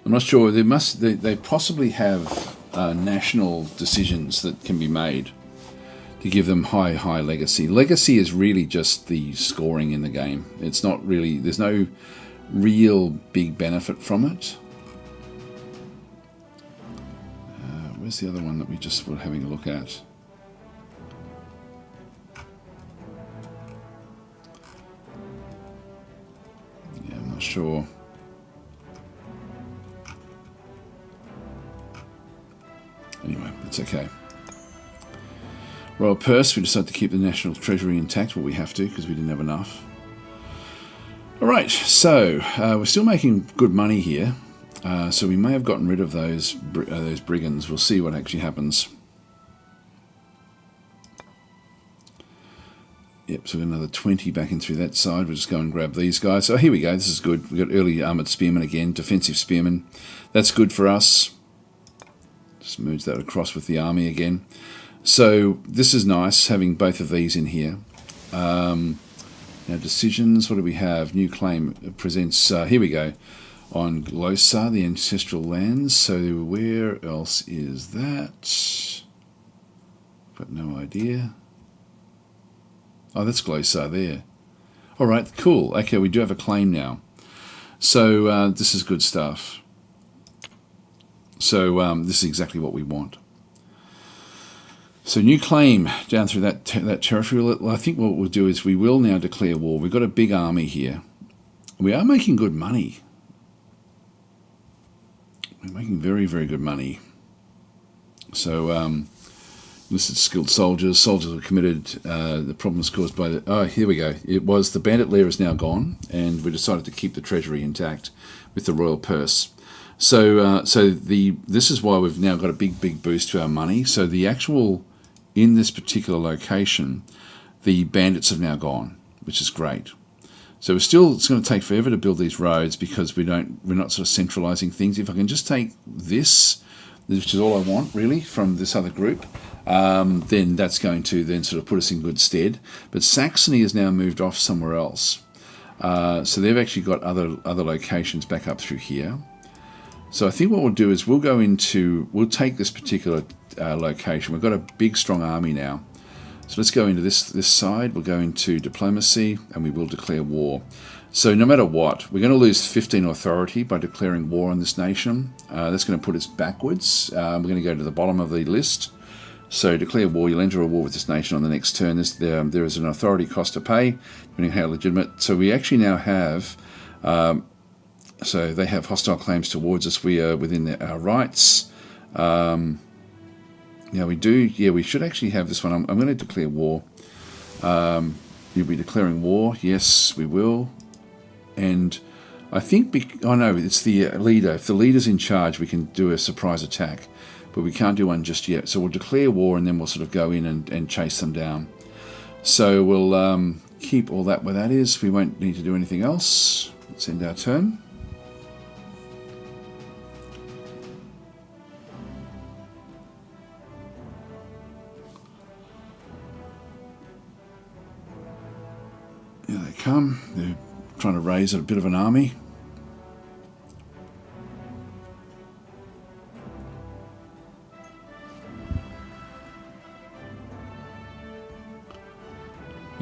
I'm not sure. They possibly have national decisions that can be made to give them high legacy. Legacy is really just the scoring in the game. It's not really. There's no real big benefit from it. Where's the other one that we just were having a look at? Yeah, I'm not sure. Anyway, it's okay. Royal Purse, we decided to keep the National Treasury intact. Well, we have to because we didn't have enough. All right, so we're still making good money here. So we may have gotten rid of those brigands. We'll see what actually happens. Yep, so we've got another 20 back in through that side. We'll just go and grab these guys. So here we go. This is good. We've got early armoured spearmen again, defensive spearmen. That's good for us. Just merge that across with the army again. So this is nice, having both of these in here. Now decisions, what do we have? New claim presents, here we go. On Glosar, the ancestral lands. So where else is that? Got no idea. Oh, that's Glosar there. All right, cool. Okay, we do have a claim now. So this is good stuff. So this is exactly what we want. So new claim down through that territory. Well, I think what we'll do is we will now declare war. We've got a big army here. We are making good money. We're making very, very good money. So, listed skilled soldiers. Soldiers were committed. The problems caused by the... Oh, here we go. It was the bandit lair is now gone, and we decided to keep the treasury intact with the royal purse. So, this is why we've now got a big boost to our money. So the actual, in this particular location, the bandits have now gone, which is great. So it's going to take forever to build these roads because we're not sort of centralizing things. If I can just take this, which is all I want really from this other group, then that's going to then sort of put us in good stead. But Saxony has now moved off somewhere else. So they've actually got other locations back up through here. So I think what we'll do is we'll take this particular location. We've got a big strong army now. So let's go into this side. We'll go into diplomacy and we will declare war. So no matter what, we're going to lose 15 authority by declaring war on this nation. That's going to put us backwards. We're going to go to the bottom of the list. So declare war. You'll enter a war with this nation on the next turn. There is an authority cost to pay, depending on how legitimate. So we actually now have... so they have hostile claims towards us. We are within our rights. Yeah, we do. Yeah, we should actually have this one. I'm going to declare war. You'll be declaring war. Yes, we will. And I think... oh, no, it's the leader. If the leader's in charge, we can do a surprise attack. But we can't do one just yet. So we'll declare war and then we'll sort of go in and chase them down. So we'll keep all that where that is. We won't need to do anything else. Let's end our turn. come. They're trying to raise a bit of an army.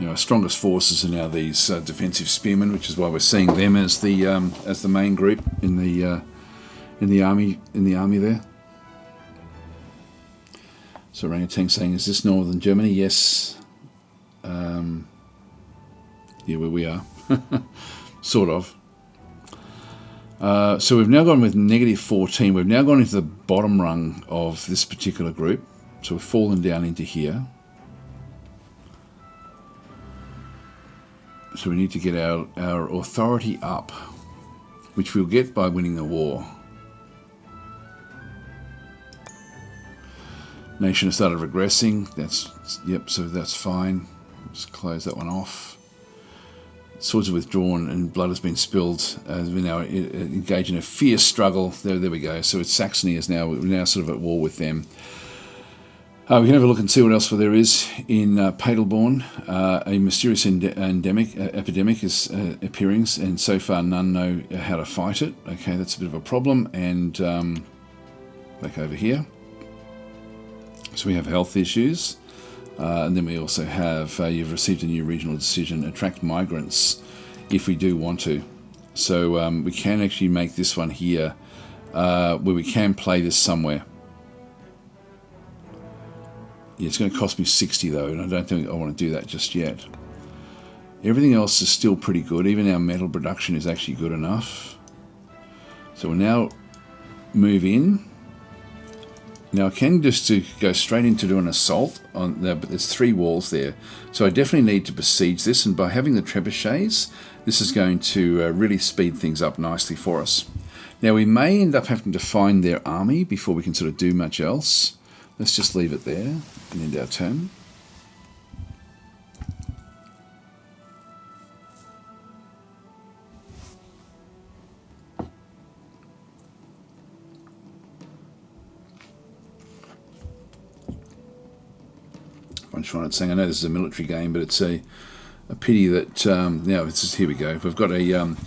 Our strongest forces are now these defensive spearmen, which is why we're seeing them as the main group in the army there. So Orangutan saying, "Is this northern Germany?" Yes. Yeah, where we are, sort of. So we've now gone with -14. We've now gone into the bottom rung of this particular group. So we've fallen down into here. So we need to get our authority up, which we'll get by winning the war. Nation has started regressing. So that's fine. Just close that one off. Swords are withdrawn and blood has been spilled. We now engage in a fierce struggle. There we go. So it's Saxony we're now sort of at war with them. We can have a look and see what else there is in Padelborn. A mysterious epidemic is appearing, and so far none know how to fight it. Okay, that's a bit of a problem. And back over here. So we have health issues. And then we also have, you've received a new regional decision, attract migrants if we do want to. So we can actually make this one here, where we can play this somewhere. Yeah, it's going to cost me 60 though, and I don't think I want to do that just yet. Everything else is still pretty good. Even our metal production is actually good enough. So we'll now move in. Now I can just go straight into do an assault on there, but there's 3 walls there. So I definitely need to besiege this, and by having the trebuchets, this is going to really speed things up nicely for us. Now we may end up having to find their army before we can sort of do much else. Let's just leave it there and end our turn. I'm trying to say, I know this is a military game, but it's a pity that now here we go. We've got an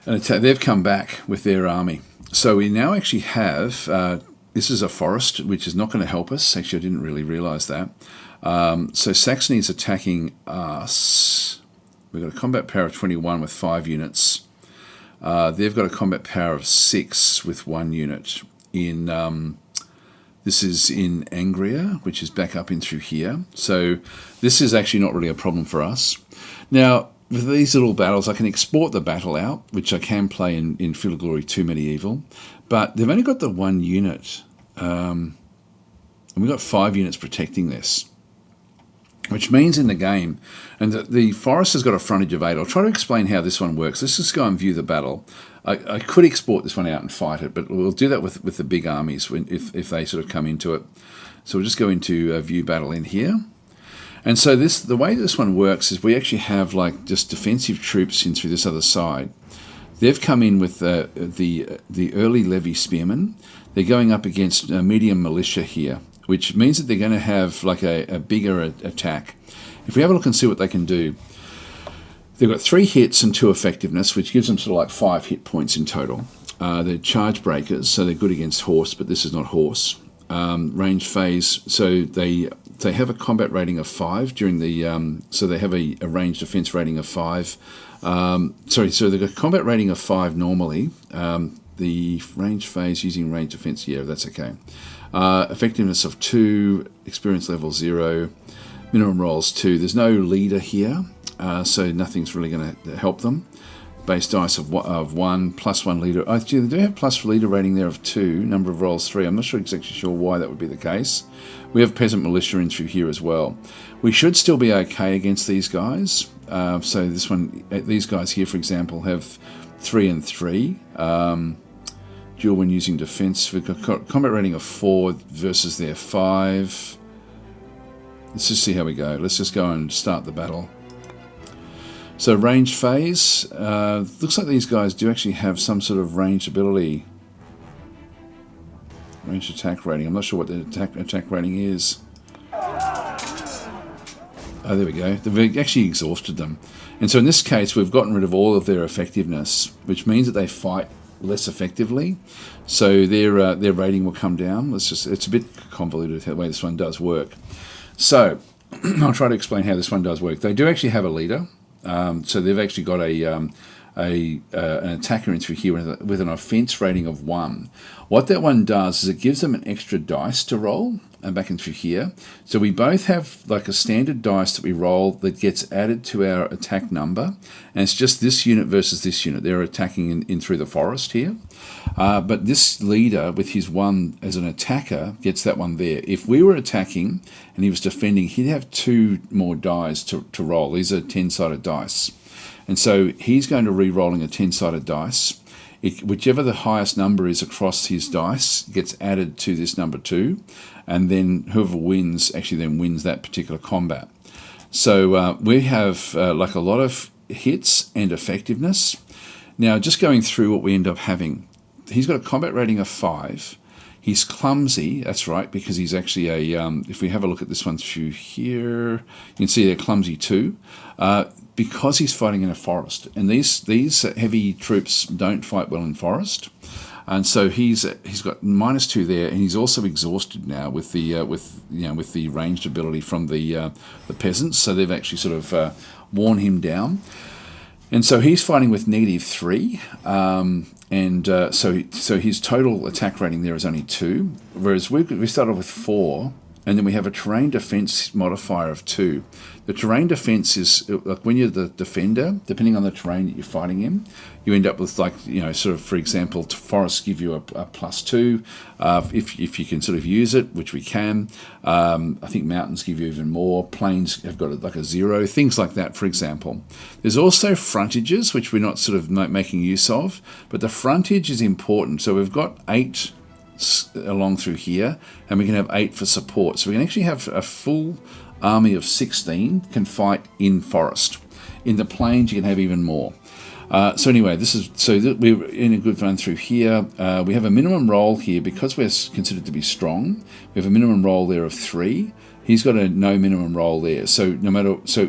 attack. They've come back with their army, so we now actually have. This is a forest, which is not going to help us. Actually, I didn't really realise that. So Saxony is attacking us. We've got a combat power of 21 with 5 units. They've got a combat power of 6 with 1 unit. This is in Angria, which is back up in through here. So this is actually not really a problem for us. Now, with these little battles, I can export the battle out, which I can play in Field of Glory 2 Medieval. But they've only got the 1 unit. And we've got 5 units protecting this. Which means in the game, and the forest has got a frontage of 8. I'll try to explain how this one works. Let's just go and view the battle. I could export this one out and fight it, but we'll do that with the big armies if they sort of come into it. So we'll just go into view battle in here. And so the way this one works is we actually have like just defensive troops in through this other side. They've come in with the early levy spearmen. They're going up against medium militia here, which means that they're going to have like a bigger attack. If we have a look and see what they can do, they've got 3 hits and 2 effectiveness, which gives them sort of like 5 hit points in total. They're charge breakers, so they're good against horse, but this is not horse. Range phase, so they have a combat rating of 5 during the so they have a range defense rating of 5. So they've got a combat rating of 5 normally. The range phase using range defense, yeah, that's okay. Effectiveness of 2, experience level 0, minimum rolls 2. There's no leader here, so nothing's really going to help them. Base dice of 1, plus 1 leader. Oh, gee, they do have plus leader rating there of 2, number of rolls 3. I'm not exactly sure why that would be the case. We have peasant militia in through here as well. We should still be okay against these guys. So these guys here, for example, have 3 and 3. Dual when using defense. We've got combat rating of 4 versus their 5. Let's just see how we go. Let's just go and start the battle. So range phase. Looks like these guys do actually have some sort of range ability. Range attack rating. I'm not sure what the attack rating is. Oh, there we go. They've actually exhausted them. And so in this case, we've gotten rid of all of their effectiveness, which means that they fight less effectively. So their rating will come down. It's a bit convoluted the way this one does work. So I'll try to explain how this one does work. They do actually have a leader. So they've actually got an attacker in through here with an offense rating of 1. What that one does is it gives them an extra dice to roll, and back in through here. So we both have like a standard dice that we roll that gets added to our attack number, and it's just this unit versus this unit. They're attacking in through the forest here. But this leader with his 1 as an attacker gets that one there. If we were attacking and he was defending, he'd have 2 more dice to roll. These are 10-sided dice. And so he's going to re-rolling a 10-sided dice. Whichever the highest number is across his dice gets added to this number 2, and then whoever wins actually then wins that particular combat. So we have like a lot of hits and effectiveness. Now, just going through what we end up having, he's got a combat rating of 5. He's clumsy, that's right, because he's actually if we have a look at this one through here, you can see they're clumsy too. Because he's fighting in a forest, and these heavy troops don't fight well in forest, and so he's got -2 there, and he's also exhausted now with the ranged ability from the peasants. So they've actually sort of worn him down, and so he's fighting with -3, so his total attack rating there is only 2, whereas we start off with 4. And then we have a terrain defense modifier of 2. The terrain defense is like when you're the defender, depending on the terrain that you're fighting in, you end up with like, sort of, for example, forests give you a +2 if you can sort of use it, which we can. I think mountains give you even more. Plains have got like a 0, things like that, for example. There's also frontages, which we're not sort of making use of, but the frontage is important. So we've got 8 along through here, and we can have 8 for support. So we can actually have a full army of 16 can fight in forest. In the plains, you can have even more. So anyway, we're in a good run through here. We have a minimum roll here because we're considered to be strong. We have a minimum roll there of 3. He's got a no minimum roll there. So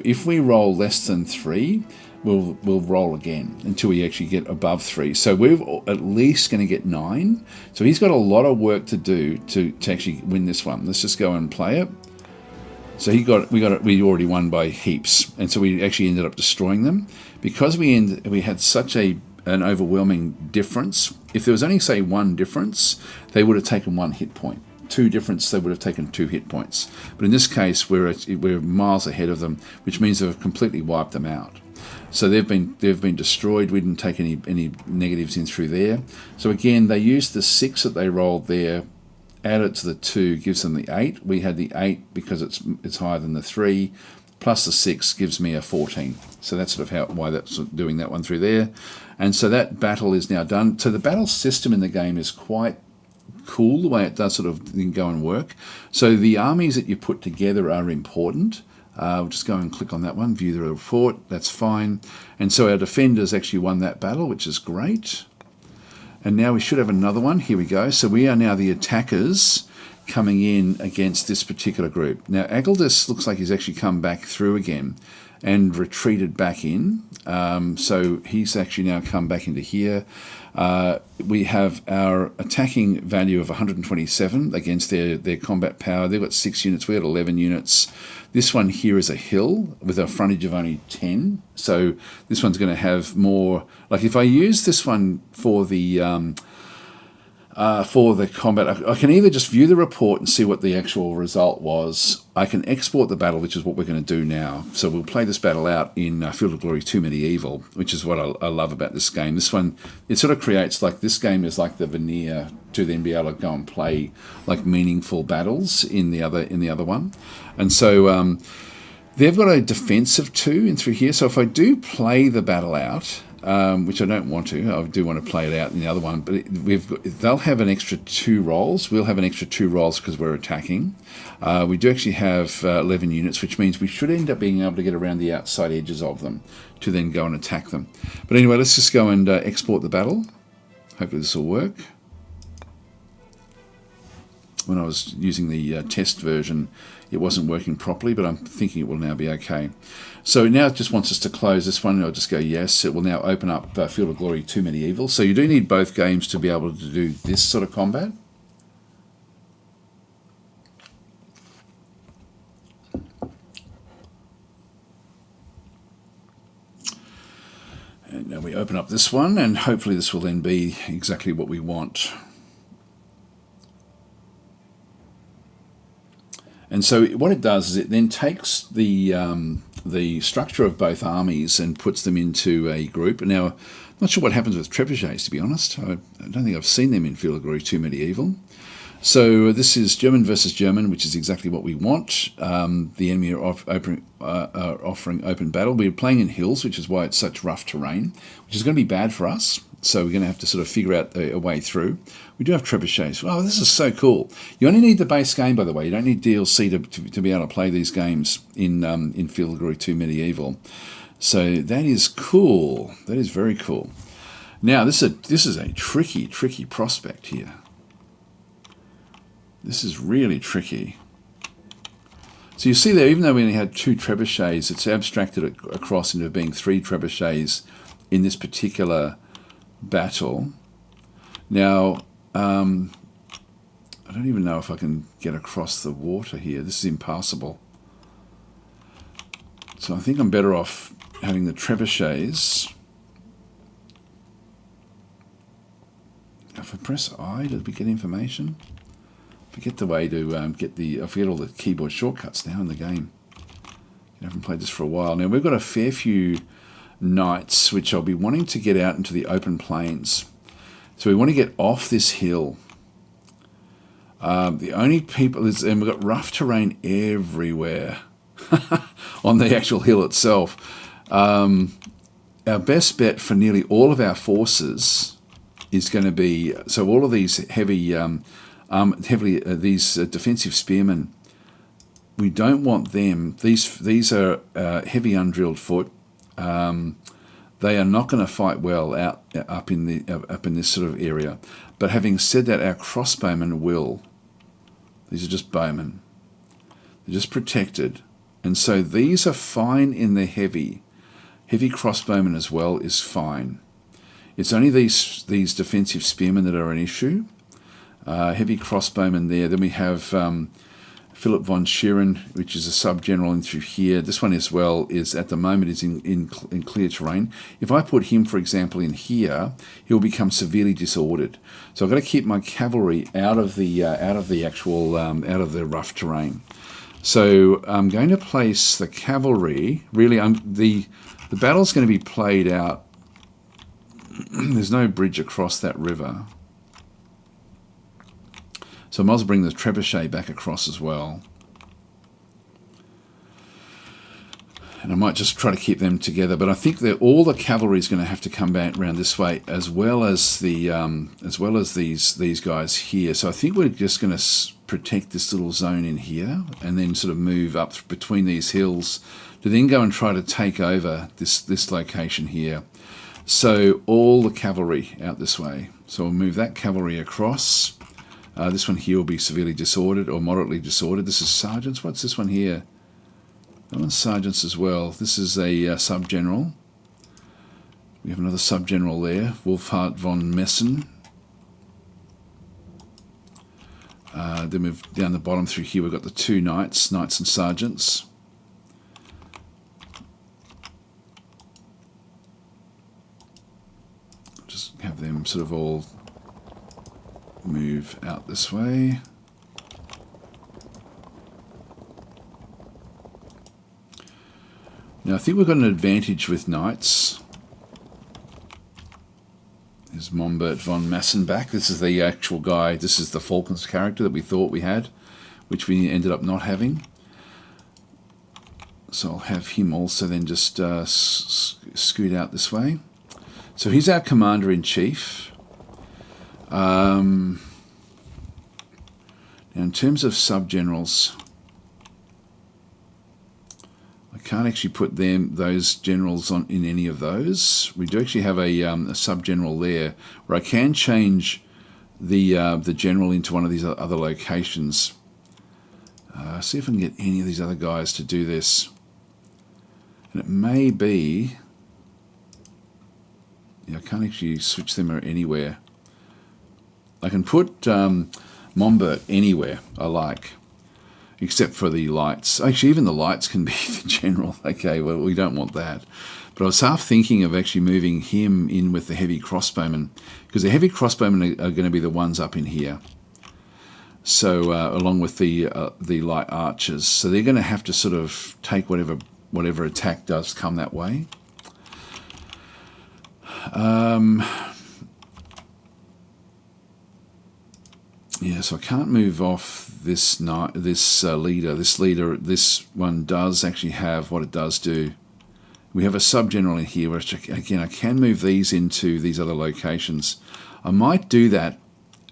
if we roll less than 3, we'll roll again until we actually get above 3. So we're at least going to get 9. So he's got a lot of work to do to actually win this one. Let's just go and play it. So we already won by heaps, and so we actually ended up destroying them because we had such an overwhelming difference. If there was only say 1 difference, they would have taken 1 hit point. 2 difference, they would have taken 2 hit points. But in this case, we're miles ahead of them, which means they've completely wiped them out. So they've been destroyed. We didn't take any negatives in through there. So again, they used the 6 that they rolled there, added to the 2 gives them the 8. We had the 8 because it's higher than the 3, plus the 6 gives me a 14. So that's sort of why that's doing that one through there. And so that battle is now done. So the battle system in the game is quite cool, the way it does sort of go and work. So the armies that you put together are important. We'll just go and click on that one, view the report, that's fine. And so our defenders actually won that battle, which is great. And now we should have another one. Here we go. So we are now the attackers coming in against this particular group. Now Agildus looks like he's actually come back through again and retreated back in. So he's actually now come back into here. We have our attacking value of 127 against their combat power. They've got 6 units, we had 11 units. This one here is a hill with a frontage of only 10. So this one's going to have more, like if I use this one for the combat, I can either just view the report and see what the actual result was. I can export the battle, which is what we're going to do now. So we'll play this battle out in Field of Glory 2 Medieval, which is what I love about this game. This one, it sort of creates like, this game is like the veneer to then be able to go and play like meaningful battles in the other one. And so they've got a defense of 2 in through here. So if I do play the battle out, which I don't want to. I do want to play it out in the other one, but they'll have an extra 2 rolls. We'll have an extra 2 rolls because we're attacking. We do actually have 11 units, which means we should end up being able to get around the outside edges of them to then go and attack them. But anyway, let's just go and export the battle. Hopefully this will work. When I was using the test version, it wasn't working properly, but I'm thinking it will now be okay. So now it just wants us to close this one. I'll just go yes. It will now open up Field of Glory 2 Medieval. So you do need both games to be able to do this sort of combat. And now we open up this one, and hopefully this will then be exactly what we want. And so what it does is it then takes the structure of both armies and puts them into a group. Now, I'm not sure what happens with trebuchets, to be honest. I don't think I've seen them in Field of Glory 2 Medieval. So this is German versus German, which is exactly what we want. The enemy are offering open battle. We're playing in hills, which is why it's such rough terrain, which is going to be bad for us. So we're going to have to sort of figure out a way through. We do have trebuchets. Oh, this is so cool. You only need the base game, by the way. You don't need DLC to be able to play these games in Field of Glory 2 Medieval. So that is cool. That is very cool. Now, this is a tricky prospect here. This is really tricky. So you see there, even though we only had 2 trebuchets, it's abstracted across into being 3 trebuchets in this particular battle. Now, I don't even know if I can get across the water here. This is impassable. So I think I'm better off having the trebuchets. If I press I, did we get information? Forget the way to I forget all the keyboard shortcuts now in the game. I haven't played this for a while. Now we've got a fair few knights which I'll be wanting to get out into the open plains. So we want to get off this hill. The only people is, and we've got rough terrain everywhere on the actual hill itself. Our best bet for nearly all of our forces is going to be, so all of these these defensive spearmen, we don't want them. These are heavy undrilled foot. They are not going to fight well up in this sort of area. But having said that, our crossbowmen will. These are just bowmen. They're just protected, and so these are fine in the heavy crossbowmen as well is fine. It's only these defensive spearmen that are an issue. Heavy crossbowmen there. Then we have Philip von Schirren, which is a sub-general in through here. This one as well is at the moment is in clear terrain. If I put him, for example, in here, he'll become severely disordered. So I've got to keep my cavalry out of the rough terrain. So I'm going to place the cavalry. Really, the battle's going to be played out. There's no bridge across that river. So I might as well bring the trebuchet back across as well. And I might just try to keep them together. But I think that all the cavalry is going to have to come back around this way, as well as these guys here. So I think we're just going to protect this little zone in here, and then sort of move up between these hills to then go and try to take over this location here. So all the cavalry out this way. So we'll move that cavalry across. This one here will be severely disordered or moderately disordered. This is sergeants. What's this one here? That one's sergeants as well. This is a sub-general. We have another sub-general there, Wolfhard von Messen. Then we've down the bottom through here, we've got the 2 knights and sergeants. Just have them sort of all move out this way. Now I think we've got an advantage with knights. There's Mombert von Massenbach. This is the actual guy. This is the Falcons character that we thought we had, which we ended up not having. So I'll have him also then just scoot out this way. So he's our commander-in-chief. Now in terms of sub-generals, I can't actually put those generals in any of those. We do actually have a sub-general there where I can change the general into one of these other locations. See if I can get any of these other guys to do this. And it may be... Yeah, I can't actually switch them anywhere. I can put Mombert anywhere I like, except for the lights. Actually, even the lights can be the general. Okay, well, we don't want that. But I was half thinking of actually moving him in with the heavy crossbowmen, because the heavy crossbowmen are going to be the ones up in here. So along with the light archers, so they're going to have to sort of take whatever attack does come that way. Yeah, so I can't move off this leader. This one does actually have what it does do. We have a sub-general in here, which again I can move these into these other locations. I might do that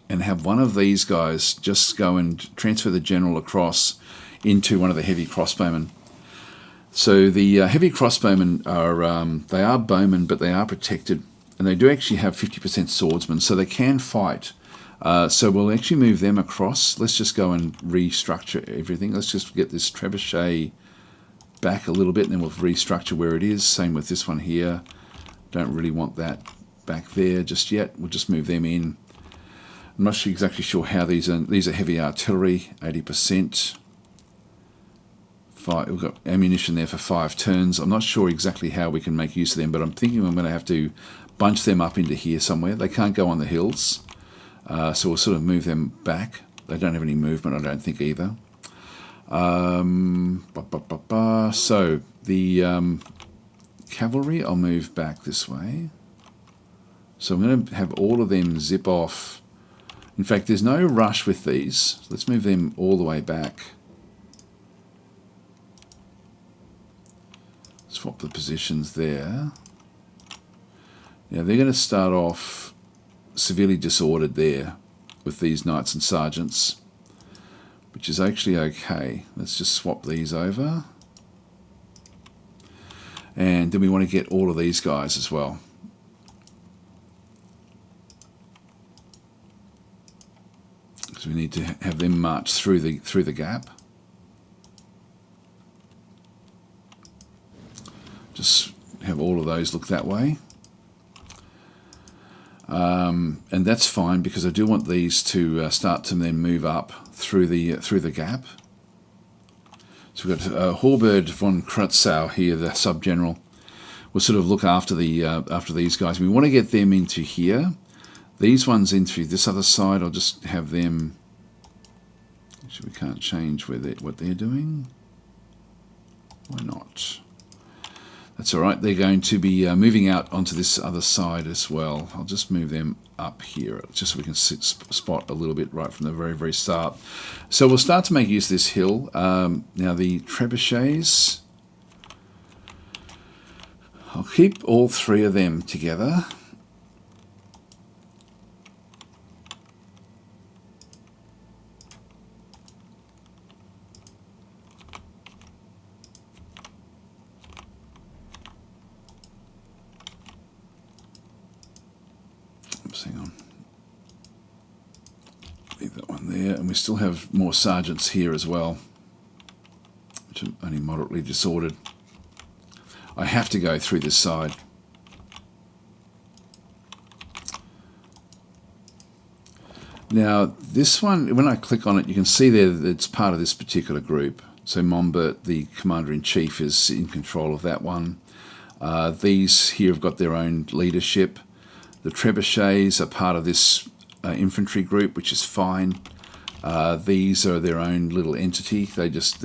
and have one of these guys just go and transfer the general across into one of the heavy crossbowmen. So the heavy crossbowmen they are bowmen, but they are protected, and they do actually have 50% swordsmen, so they can fight. So we'll actually move them across. Let's just go and restructure everything. Let's just get this trebuchet back a little bit, and then we'll restructure where it is. Same with this one here. Don't really want that back there just yet. We'll just move them in. I'm not exactly sure how these are. These are heavy artillery, 80%. We've got ammunition there for 5 turns. I'm not sure exactly how we can make use of them, but I'm thinking I'm going to have to bunch them up into here somewhere. They can't go on the hills, so we'll sort of move them back. They don't have any movement, I don't think, either. So the cavalry, I'll move back this way. So I'm going to have all of them zip off. In fact, there's no rush with these. Let's move them all the way back. Swap the positions there. Now they're going to start off severely disordered there with these knights and sergeants, which is actually okay. Let's just swap these over. And then we want to get all of these guys as well. So we need to have them march through the gap. Just have all of those look that way. And that's fine, because I do want these to start to then move up through the gap. So we've got Horbert von Kratzau here, the sub-general. We'll sort of look after these guys. We want to get them into here. These ones into this other side. I'll just have them. Actually, we can't change what they're doing. Why not? That's all right. They're going to be moving out onto this other side as well. I'll just move them up here, just so we can spot a little bit right from the very, very start. So we'll start to make use of this hill. Now the trebuchets, I'll keep all 3 of them together. Hang on. Leave that one there. And we still have more sergeants here as well, which are only moderately disordered. I have to go through this side. Now, this one, when I click on it, you can see there that it's part of this particular group. So Mombert, the Commander-in-Chief, is in control of that one. These here have got their own leadership. The trebuchets are part of this infantry group, which is fine. These are their own little entity. They're just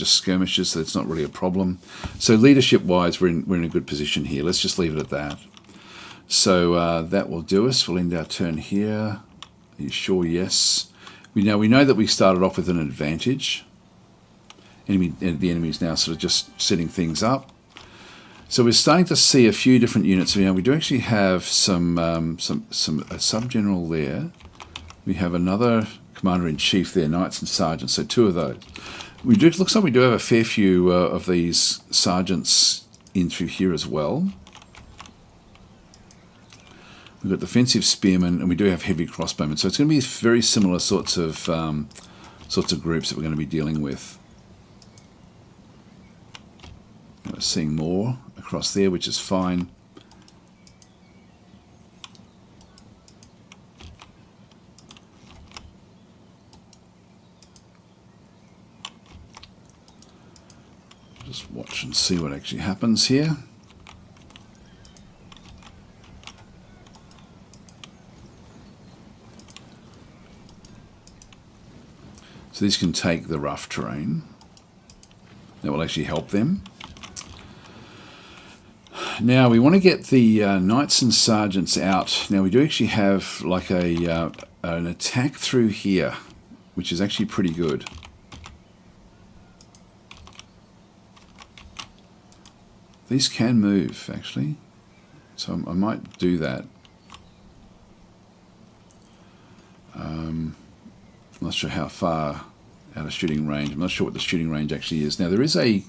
skirmishes, so it's not really a problem. So leadership-wise, we're in a good position here. Let's just leave it at that. So that will do us. We'll end our turn here. Are you sure? Yes. We know that we started off with an advantage. The enemy is now sort of just setting things up. So we're starting to see a few different units. We do actually have a sub-general there. We have another Commander-in-Chief there, Knights and Sergeants, so 2 of those. It looks like we do have a fair few of these sergeants in through here as well. We've got defensive spearmen, and we do have heavy crossbowmen. So it's going to be very similar sorts of sorts of groups that we're going to be dealing with. We're seeing more across there, which is fine. Just watch and see what actually happens here. So these can take the rough terrain. That will actually help them. Now we want to get the knights and sergeants out. Now we do actually have like an attack through here, which is actually pretty good. These can move actually, so I might do that. I'm not sure how far out of shooting range. I'm not sure what the shooting range actually is. Now there is a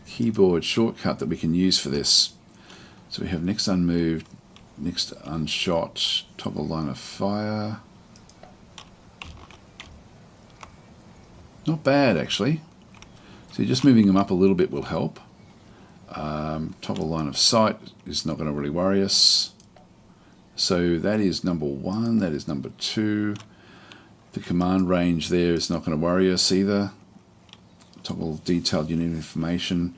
keyboard shortcut that we can use for this. So we have next unmoved, next unshot, toggle line of fire. Not bad actually. So just moving them up a little bit will help. Toggle line of sight is not going to really worry us. So that is number 1, that is number 2. The command range there is not going to worry us either. Toggle detailed unit information.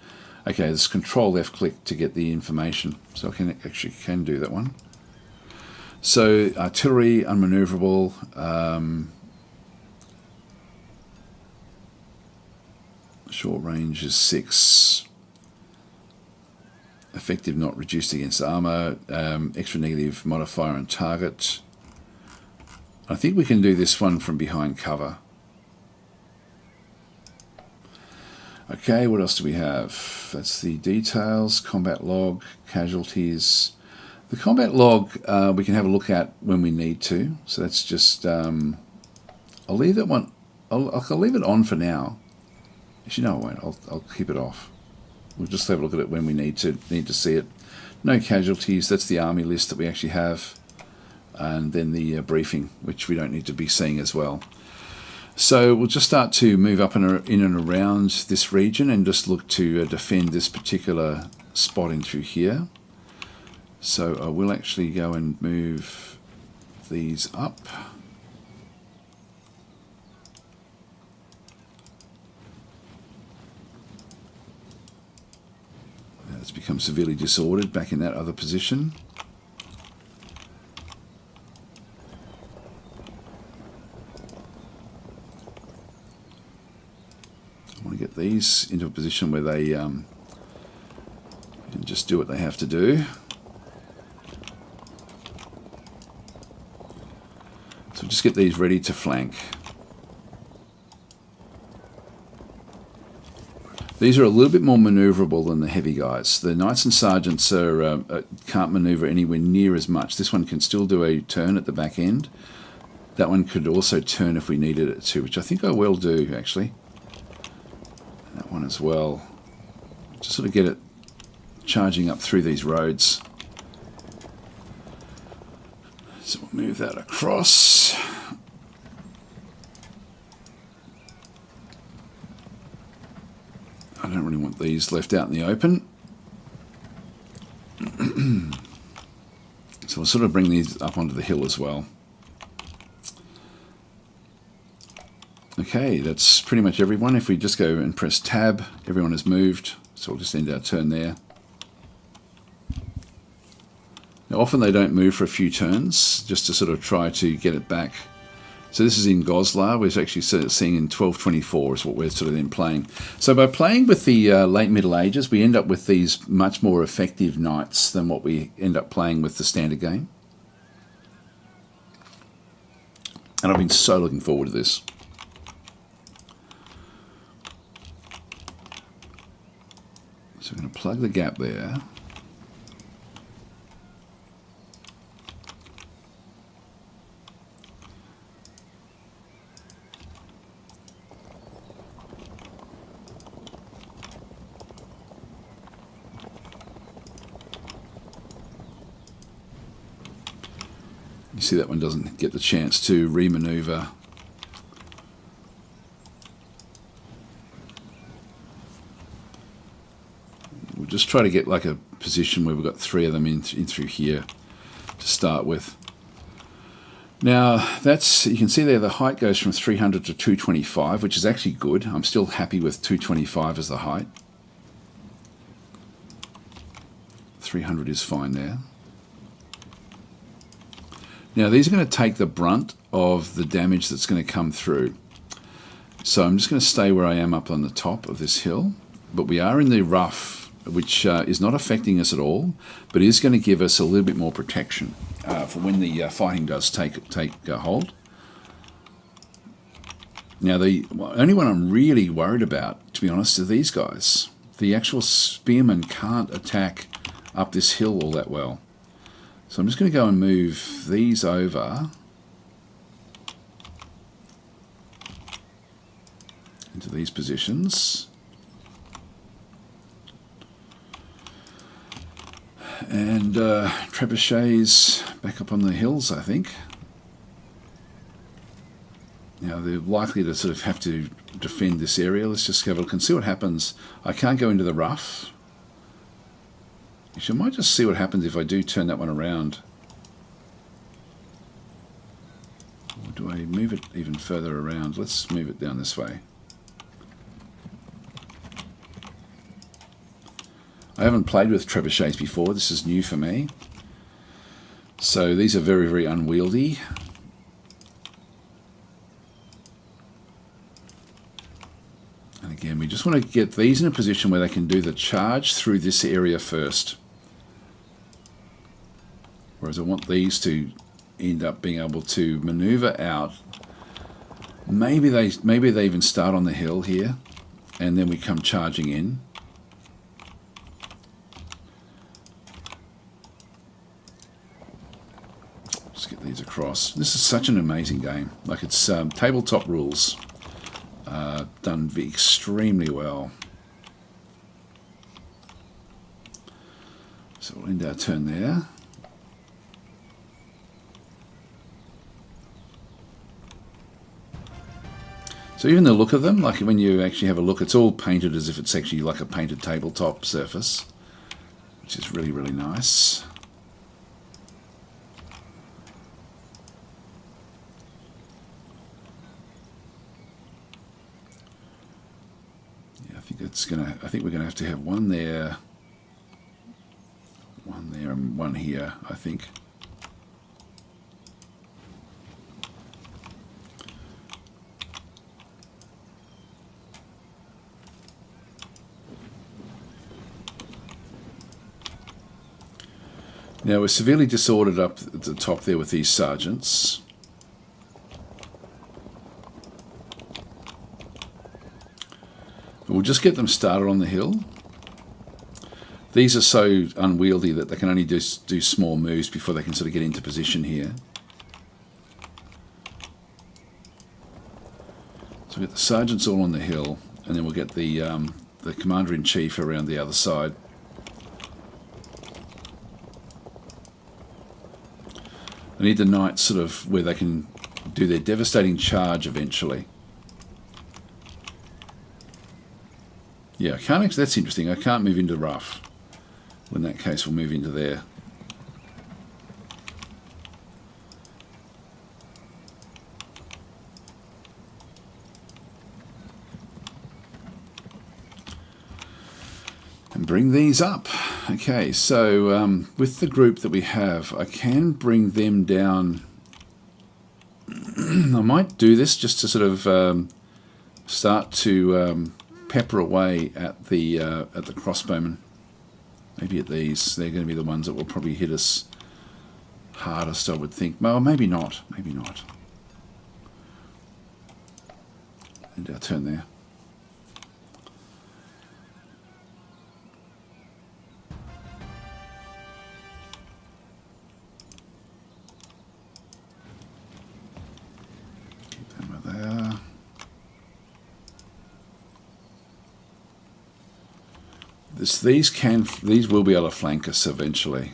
Okay, there's control left click to get the information. So I can do that one. So artillery, unmaneuverable. Short range is 6. Effective not reduced against armor. Extra negative modifier on target. I think we can do this one from behind cover. Okay, what else do we have? That's the details, combat log, casualties. The combat log we can have a look at when we need to. So that's just I'll leave that one. I'll leave it on for now. Actually, no, I won't. I'll keep it off. We'll just have a look at it when we need to see it. No casualties. That's the army list that we actually have, and then the briefing, which we don't need to be seeing as well. So we'll just start to move up in and around this region and just look to defend this particular spot in through here. So I will actually go and move these up. It's become severely disordered back in that other position. I want to get these into a position where they can just do what they have to do. So just get these ready to flank. These are a little bit more manoeuvrable than the heavy guys. The knights and sergeants can't maneuver anywhere near as much. This one can still do a turn at the back end. That one could also turn if we needed it to, which I think I will do actually. That one as well. Just sort of get it charging up through these roads. So we'll move that across. I don't really want these left out in the open. So we'll sort of bring these up onto the hill as well. Okay, that's pretty much everyone. If we just go and press tab, everyone has moved. So we'll just end our turn there. Now often they don't move for a few turns, just to sort of try to get it back. So this is in Goslar. We're actually seeing in 1224 is what we're sort of then playing. So by playing with the late Middle Ages, we end up with these much more effective knights than what we end up playing with the standard game. And I've been so looking forward to this. So we're going to plug the gap there. You see that one doesn't get the chance to re-maneuver. just try to get like a position where we've got 3 of them in through here to start with. Now that's, you can see there the height goes from 300 to 225, which is actually good. I'm still happy with 225 as the height. 300 is fine there. Now these are going to take the brunt of the damage that's going to come through. So I'm just going to stay where I am up on the top of this hill, but we are in the rough, which is not affecting us at all, but is going to give us a little bit more protection for when the fighting does take hold. Now the only one I'm really worried about, to be honest, are these guys. The actual spearmen can't attack up this hill all that well. So I'm just going to go and move these over into these positions. And trebuchets back up on the hills, I think. Now they're likely to sort of have to defend this area. Let's just have a look and see what happens. I can't go into the rough. Actually, I might just see what happens if I do turn that one around. Or do I move it even further around? Let's move it down this way. I haven't played with trebuchets before. This is new for me. So these are very, very unwieldy. And again, we just want to get these in a position where they can do the charge through this area first. Whereas I want these to end up being able to maneuver out. Maybe they even start on the hill here, and then we come charging in. Let's get these across. This is such an amazing game. Like, it's tabletop rules done extremely well. So we'll end our turn there. So even the look of them, like when you actually have a look, it's all painted as if it's actually like a painted tabletop surface, which is really, really nice. Yeah, I think we're gonna have to have one there, and one here, I think. Now we're severely disordered up at the top there with these sergeants. But we'll just get them started on the hill. These are so unwieldy that they can only do small moves before they can sort of get into position here. So we'll get the sergeants all on the hill, and then we'll get the commander-in-chief around the other side. I need the knights sort of where they can do their devastating charge eventually. Yeah, I can't. That's interesting. I can't move into rough. Well, in that case, we'll move into there. And bring these up. Okay, so with the group that we have, I can bring them down. I might do this just to sort of start to pepper away at the crossbowmen. Maybe at these. They're going to be the ones that will probably hit us hardest, I would think. Well, maybe not. Maybe not. And our turn there. These will be able to flank us eventually.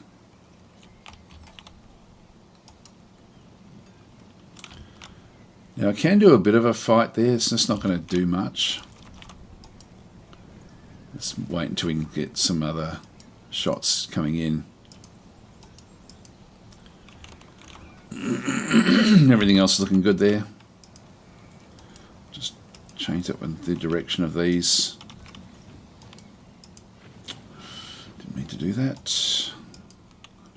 Now I can do a bit of a fight there. It's just not going to do much. Let's wait until we can get some other shots coming in. Everything else is looking good there. Just change up the direction of these. Didn't mean to do that.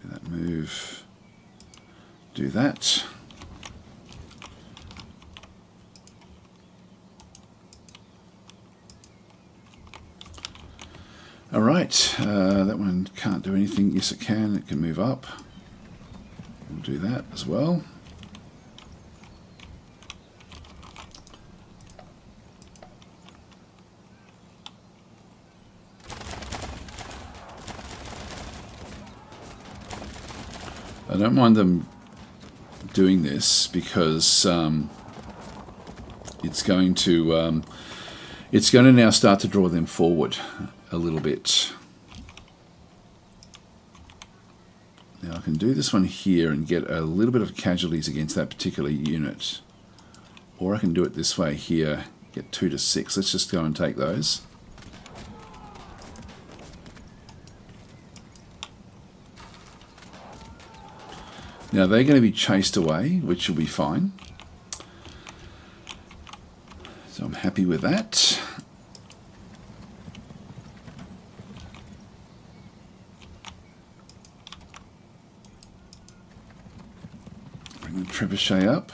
Do that move. Do that. All right, that one can't do anything. Yes, it can. It can move up. We'll do that as well. I don't mind them doing this because it's going to now start to draw them forward a little bit. Now I can do this one here and get a little bit of casualties against that particular unit, or I can do it this way here, get 2 to 6. Let's just go and take those. Now they're going to be chased away, which will be fine. So I'm happy with that. Bring the trebuchet up.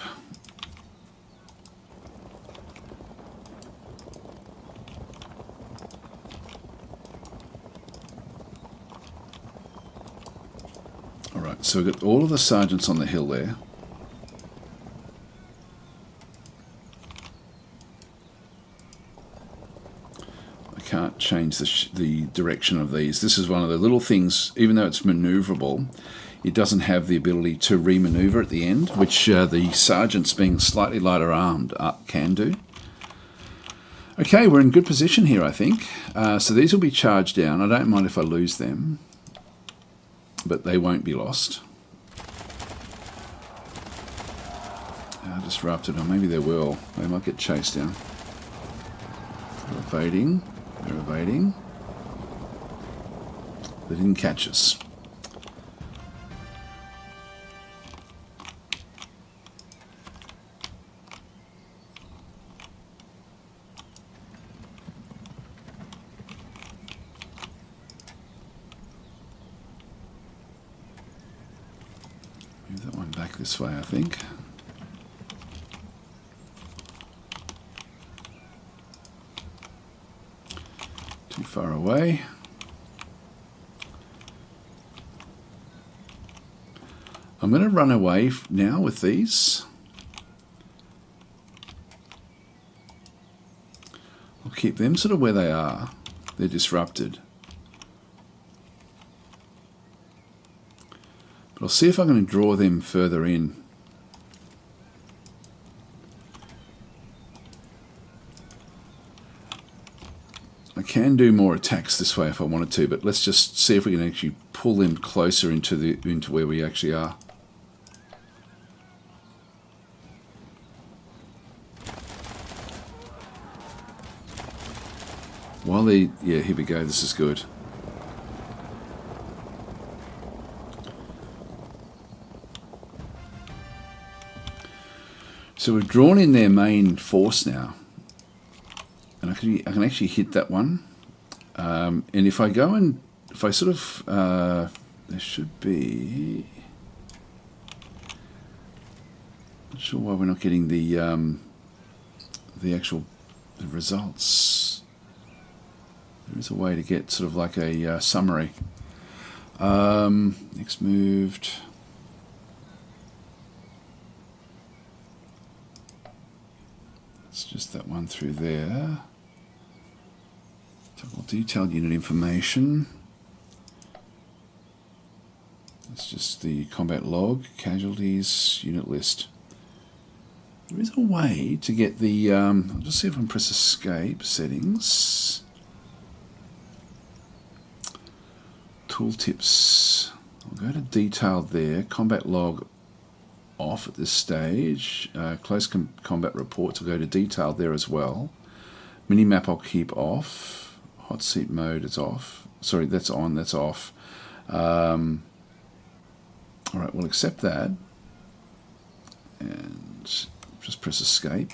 Alright, so we've got all of the sergeants on the hill there. I can't change the direction of these. This is one of the little things, even though it's maneuverable, it doesn't have the ability to re-maneuver at the end, which the sergeants, being slightly lighter armed, can do. Okay, we're in good position here, I think. So these will be charged down. I don't mind if I lose them, but they won't be lost. Disrupted, or maybe they will. They might get chased down. They're evading. They're evading. They didn't catch us. Move that one back this way, I think. Too far away. I'm going to run away now with these. I'll keep them sort of where they are. They're disrupted. But I'll see if I'm going to draw them further in. I can do more attacks this way if I wanted to, but let's just see if we can actually pull them closer into where we actually are. While they, yeah, here we go. This is good. So we've drawn in their main force now. And I can actually hit that one. And if I go and, if I sort of, there should be, not sure why we're not getting the actual results. There is a way to get sort of like a summary. Next moved. It's just that one through there. Toggle detailed unit information. It's just the combat log, casualties, unit list. There is a way to get the, I'll just see if I can press escape, settings. Tooltips. I'll go to detailed there, combat log off at this stage. Close combat reports will go to detailed there as well. Minimap I'll keep off. Hot seat mode is off. Sorry, that's on, that's off. All right, we'll accept that. And just press escape.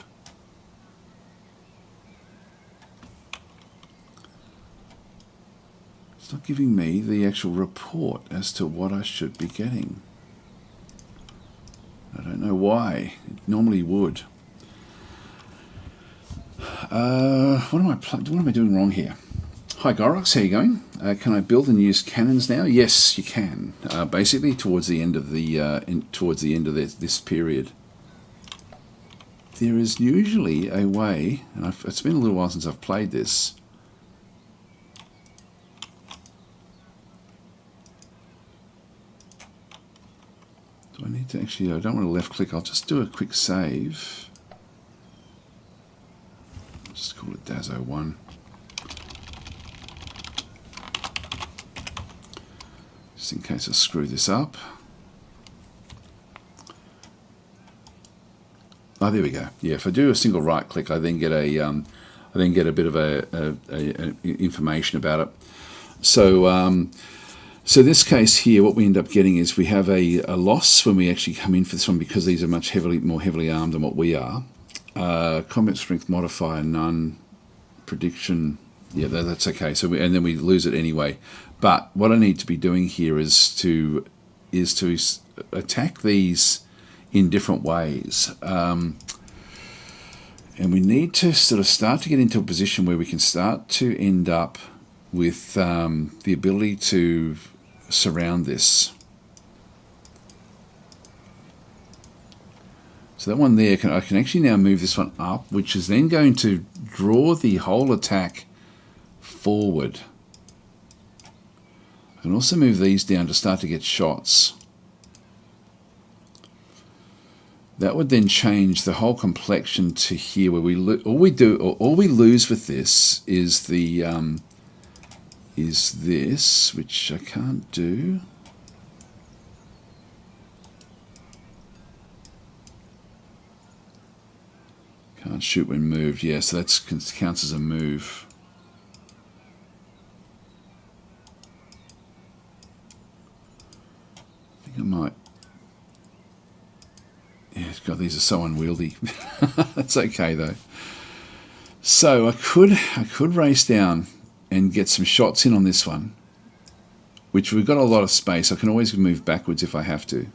It's not giving me the actual report as to what I should be getting. I don't know why. It normally would. What am I doing wrong here? Hi Gorox, how are you going? Can I build and use cannons now? Yes, you can. Basically, towards the end of this period, there is usually a way, and it's been a little while since I've played this. Do I need to actually? I don't want to left click. I'll just do a quick save. I'll just call it DAS01. Just in case I screw this up. Oh, there we go. Yeah, if I do a single right click, I then get a bit of a information about it. So so this case here, what we end up getting is we have a loss when we actually come in for this one because these are much more heavily armed than what we are. Combat strength modifier none, prediction. Yeah, that's okay. So and then we lose it anyway. But what I need to be doing here is to attack these in different ways. And we need to sort of start to get into a position where we can start to end up with the ability to surround this. So that one there, I can actually now move this one up, which is then going to draw the whole attack forward. I can also move these down to start to get shots. That would then change the whole complexion to here, where all we lose with this is the is this, which I can't do. Can't shoot when moved. Yeah, so that counts as a move. I think I might. Yeah, God, these are so unwieldy. That's okay though. So I could race down and get some shots in on this one, which we've got a lot of space. I can always move backwards if I have to.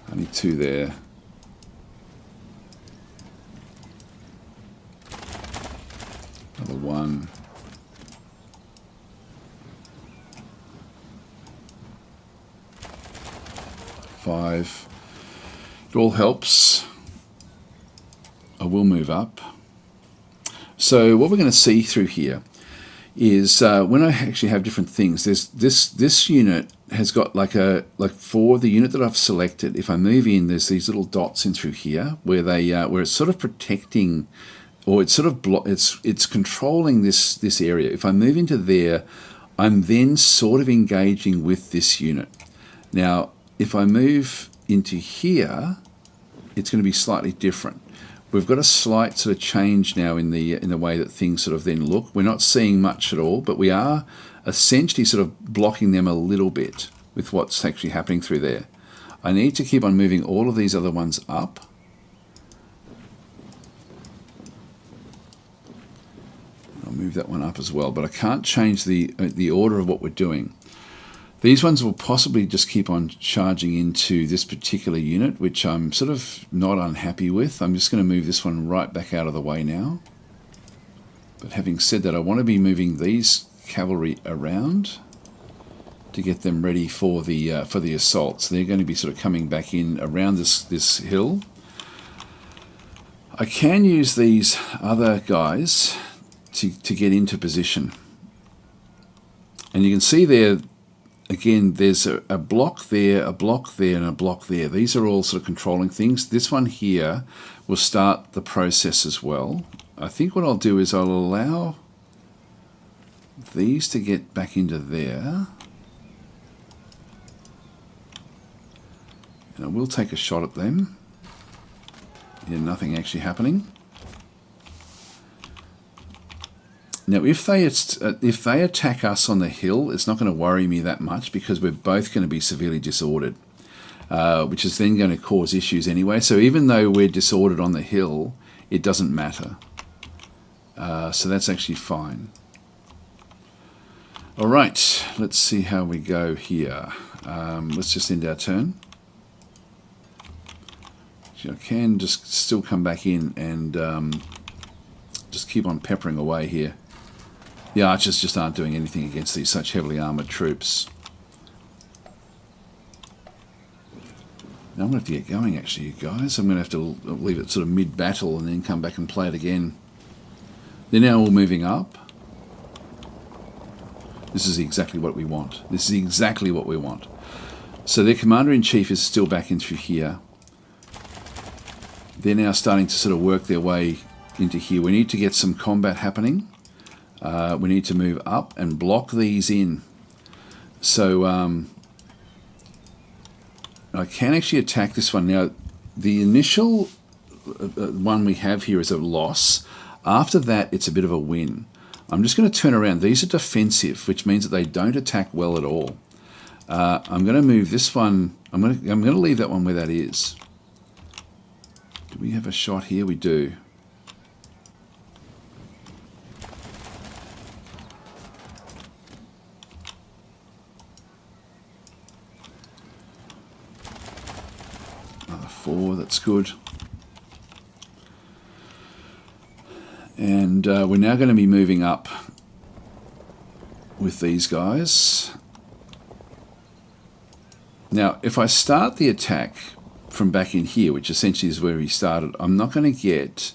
Only two there. Another one. Five. It all helps. I will move up. So what we're going to see through here is when I actually have different things, there's this unit has got like for the unit that I've selected, if I move in, there's these little dots in through here where they where it's sort of protecting, or it's sort of it's controlling this area. If I move into there, I'm then sort of engaging with this unit. Now, if I move into here, it's going to be slightly different. We've got a slight sort of change now in the way that things sort of then look. We're not seeing much at all, but we are essentially sort of blocking them a little bit with what's actually happening through there. I need to keep on moving all of these other ones up. I'll move that one up as well, but I can't change the order of what we're doing. These ones will possibly just keep on charging into this particular unit, which I'm sort of not unhappy with. I'm just going to move this one right back out of the way now. But having said that, I want to be moving these cavalry around to get them ready for the assault. So they're going to be sort of coming back in around this hill. I can use these other guys to get into position. And you can see there, again, there's a block there, a block there, and a block there. These are all sort of controlling things. This one here will start the process as well. I think what I'll do is I'll allow these to get back into there. And I will take a shot at them. Yeah, nothing actually happening. Now, if they attack us on the hill, it's not going to worry me that much because we're both going to be severely disordered, which is then going to cause issues anyway. So even though we're disordered on the hill, it doesn't matter. So that's actually fine. All right, let's see how we go here. Let's just end our turn. I can just still come back in and just keep on peppering away here. The archers just aren't doing anything against these such heavily armoured troops. Now I'm going to have to get going actually, you guys. I'm going to have to leave it sort of mid-battle and then come back and play it again. They're now all moving up. This is exactly what we want. This is exactly what we want. So their commander-in-chief is still back into here. They're now starting to sort of work their way into here. We need to get some combat happening. We need to move up and block these in. So I can actually attack this one. Now, the initial one we have here is a loss. After that, it's a bit of a win. I'm just going to turn around. These are defensive, which means that they don't attack well at all. I'm going to move this one. I'm going to leave that one where that is. Do we have a shot here? We do. Another 4, that's good. And we're now going to be moving up with these guys. Now, if I start the attack from back in here, which essentially is where he started, I'm not going to get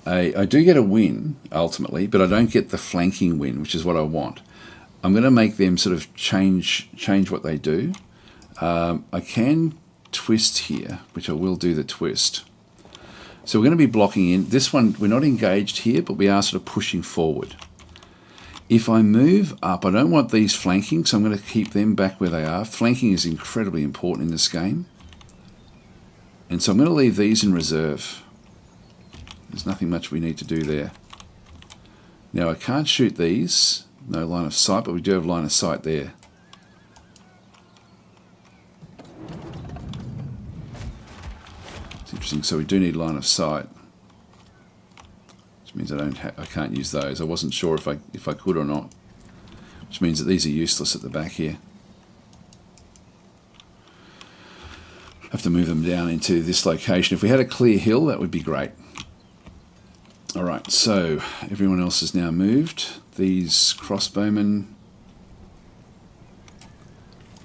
I do get a win ultimately, but I don't get the flanking win, which is what I want. I'm going to make them sort of change what they do. I can twist here, which I will do the twist. So we're going to be blocking in. This one, we're not engaged here, but we are sort of pushing forward. If I move up, I don't want these flanking, so I'm going to keep them back where they are. Flanking is incredibly important in this game. And so I'm going to leave these in reserve. There's nothing much we need to do there. Now I can't shoot these. No line of sight, but we do have line of sight there. It's interesting, so we do need line of sight. Which means I can't use those. I wasn't sure if I could or not. Which means that these are useless at the back here. Have to move them down into this location. If we had a clear hill, that would be great. Alright, so everyone else has now moved. These crossbowmen,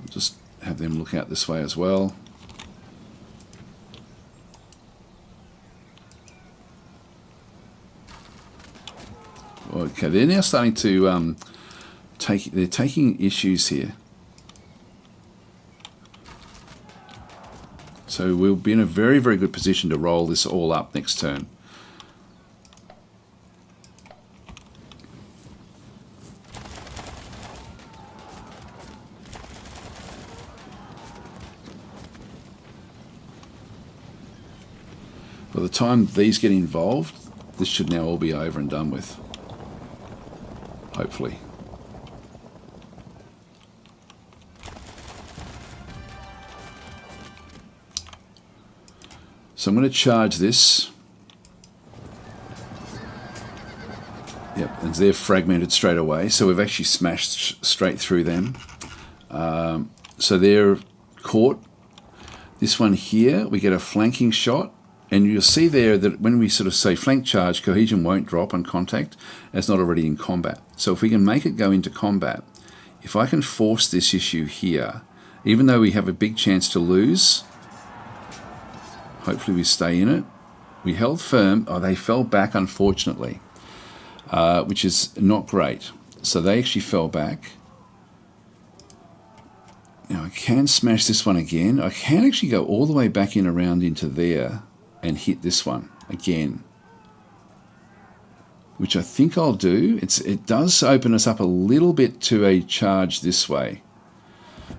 I'll just have them look out this way as well. Okay, they're now starting to they're taking issues here. So we'll be in a very, very good position to roll this all up next turn. By the time these get involved, this should now all be over and done with. Hopefully. So I'm going to charge this. Yep, and they're fragmented straight away. So we've actually smashed straight through them. So they're caught. This one here, we get a flanking shot. And you'll see there that when we sort of say flank charge, cohesion won't drop on contact as not already in combat. So if we can make it go into combat, if I can force this issue here, even though we have a big chance to lose, hopefully we stay in it. We held firm. Oh, they fell back, unfortunately, which is not great. So they actually fell back. Now I can smash this one again. I can actually go all the way back in around into there and hit this one again, which I think I'll do. It does open us up a little bit to a charge this way.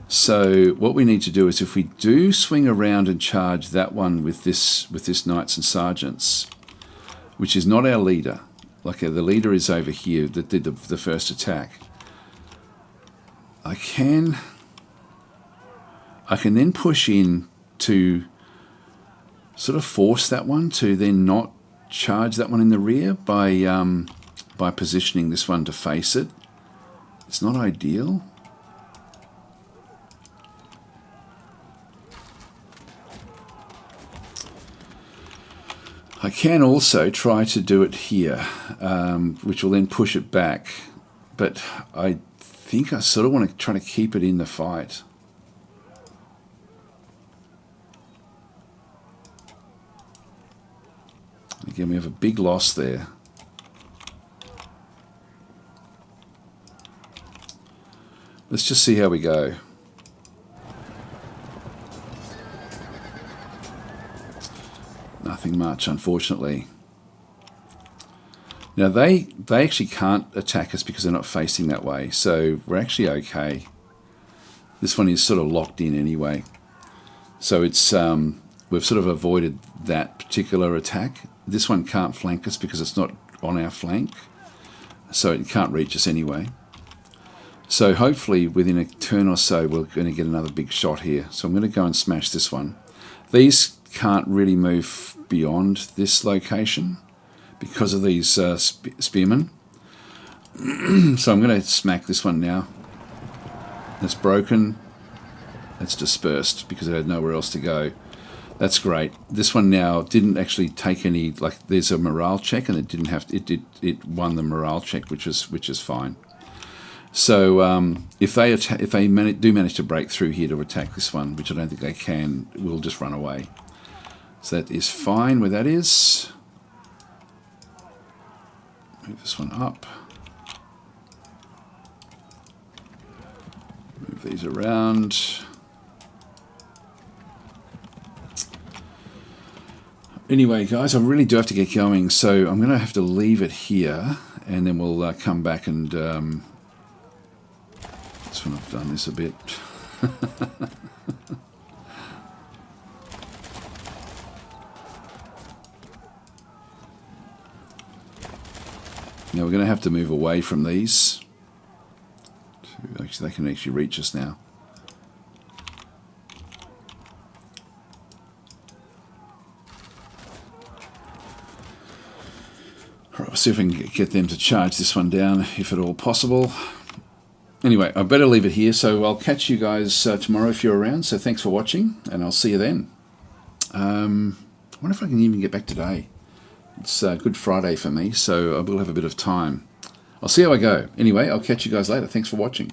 So what we need to do is, if we do swing around and charge that one with this knights and sergeants, which is not our leader, like the leader is over here that did the first attack. I can then push in to sort of force that one to then not charge that one in the rear by positioning this one to face it. It's not ideal. I can also try to do it here, which will then push it back, but I think I sort of want to try to keep it in the fight. Again, we have a big loss there. Let's just see how we go. Nothing much, unfortunately. Now they actually can't attack us because they're not facing that way, so we're actually okay. This one is sort of locked in anyway, so it's we've sort of avoided that particular attack. This one can't flank us because it's not on our flank, so it can't reach us anyway. So hopefully within a turn or so we're going to get another big shot here. So I'm going to go and smash this one. These can't really move beyond this location because of these spearmen. So I'm going to smack this one now. That's broken. That's dispersed because it had nowhere else to go. That's great. This one now didn't actually take any, like there's a morale check and it didn't have to, it won the morale check, which is fine. So if they do manage to break through here to attack this one, which I don't think they can, we'll just run away. So that is fine where that is. Move this one up. Move these around. Anyway, guys, I really do have to get going, so I'm going to have to leave it here, and then we'll come back and... that's when I've done this a bit. Now we're going to have to move away from these. Actually, they can actually reach us now. All right, we'll see if we can get them to charge this one down, if at all possible. Anyway, I better leave it here, so I'll catch you guys tomorrow if you're around. So thanks for watching, and I'll see you then. I wonder if I can even get back today. It's Good Friday for me, so I will have a bit of time. I'll see how I go. Anyway, I'll catch you guys later. Thanks for watching.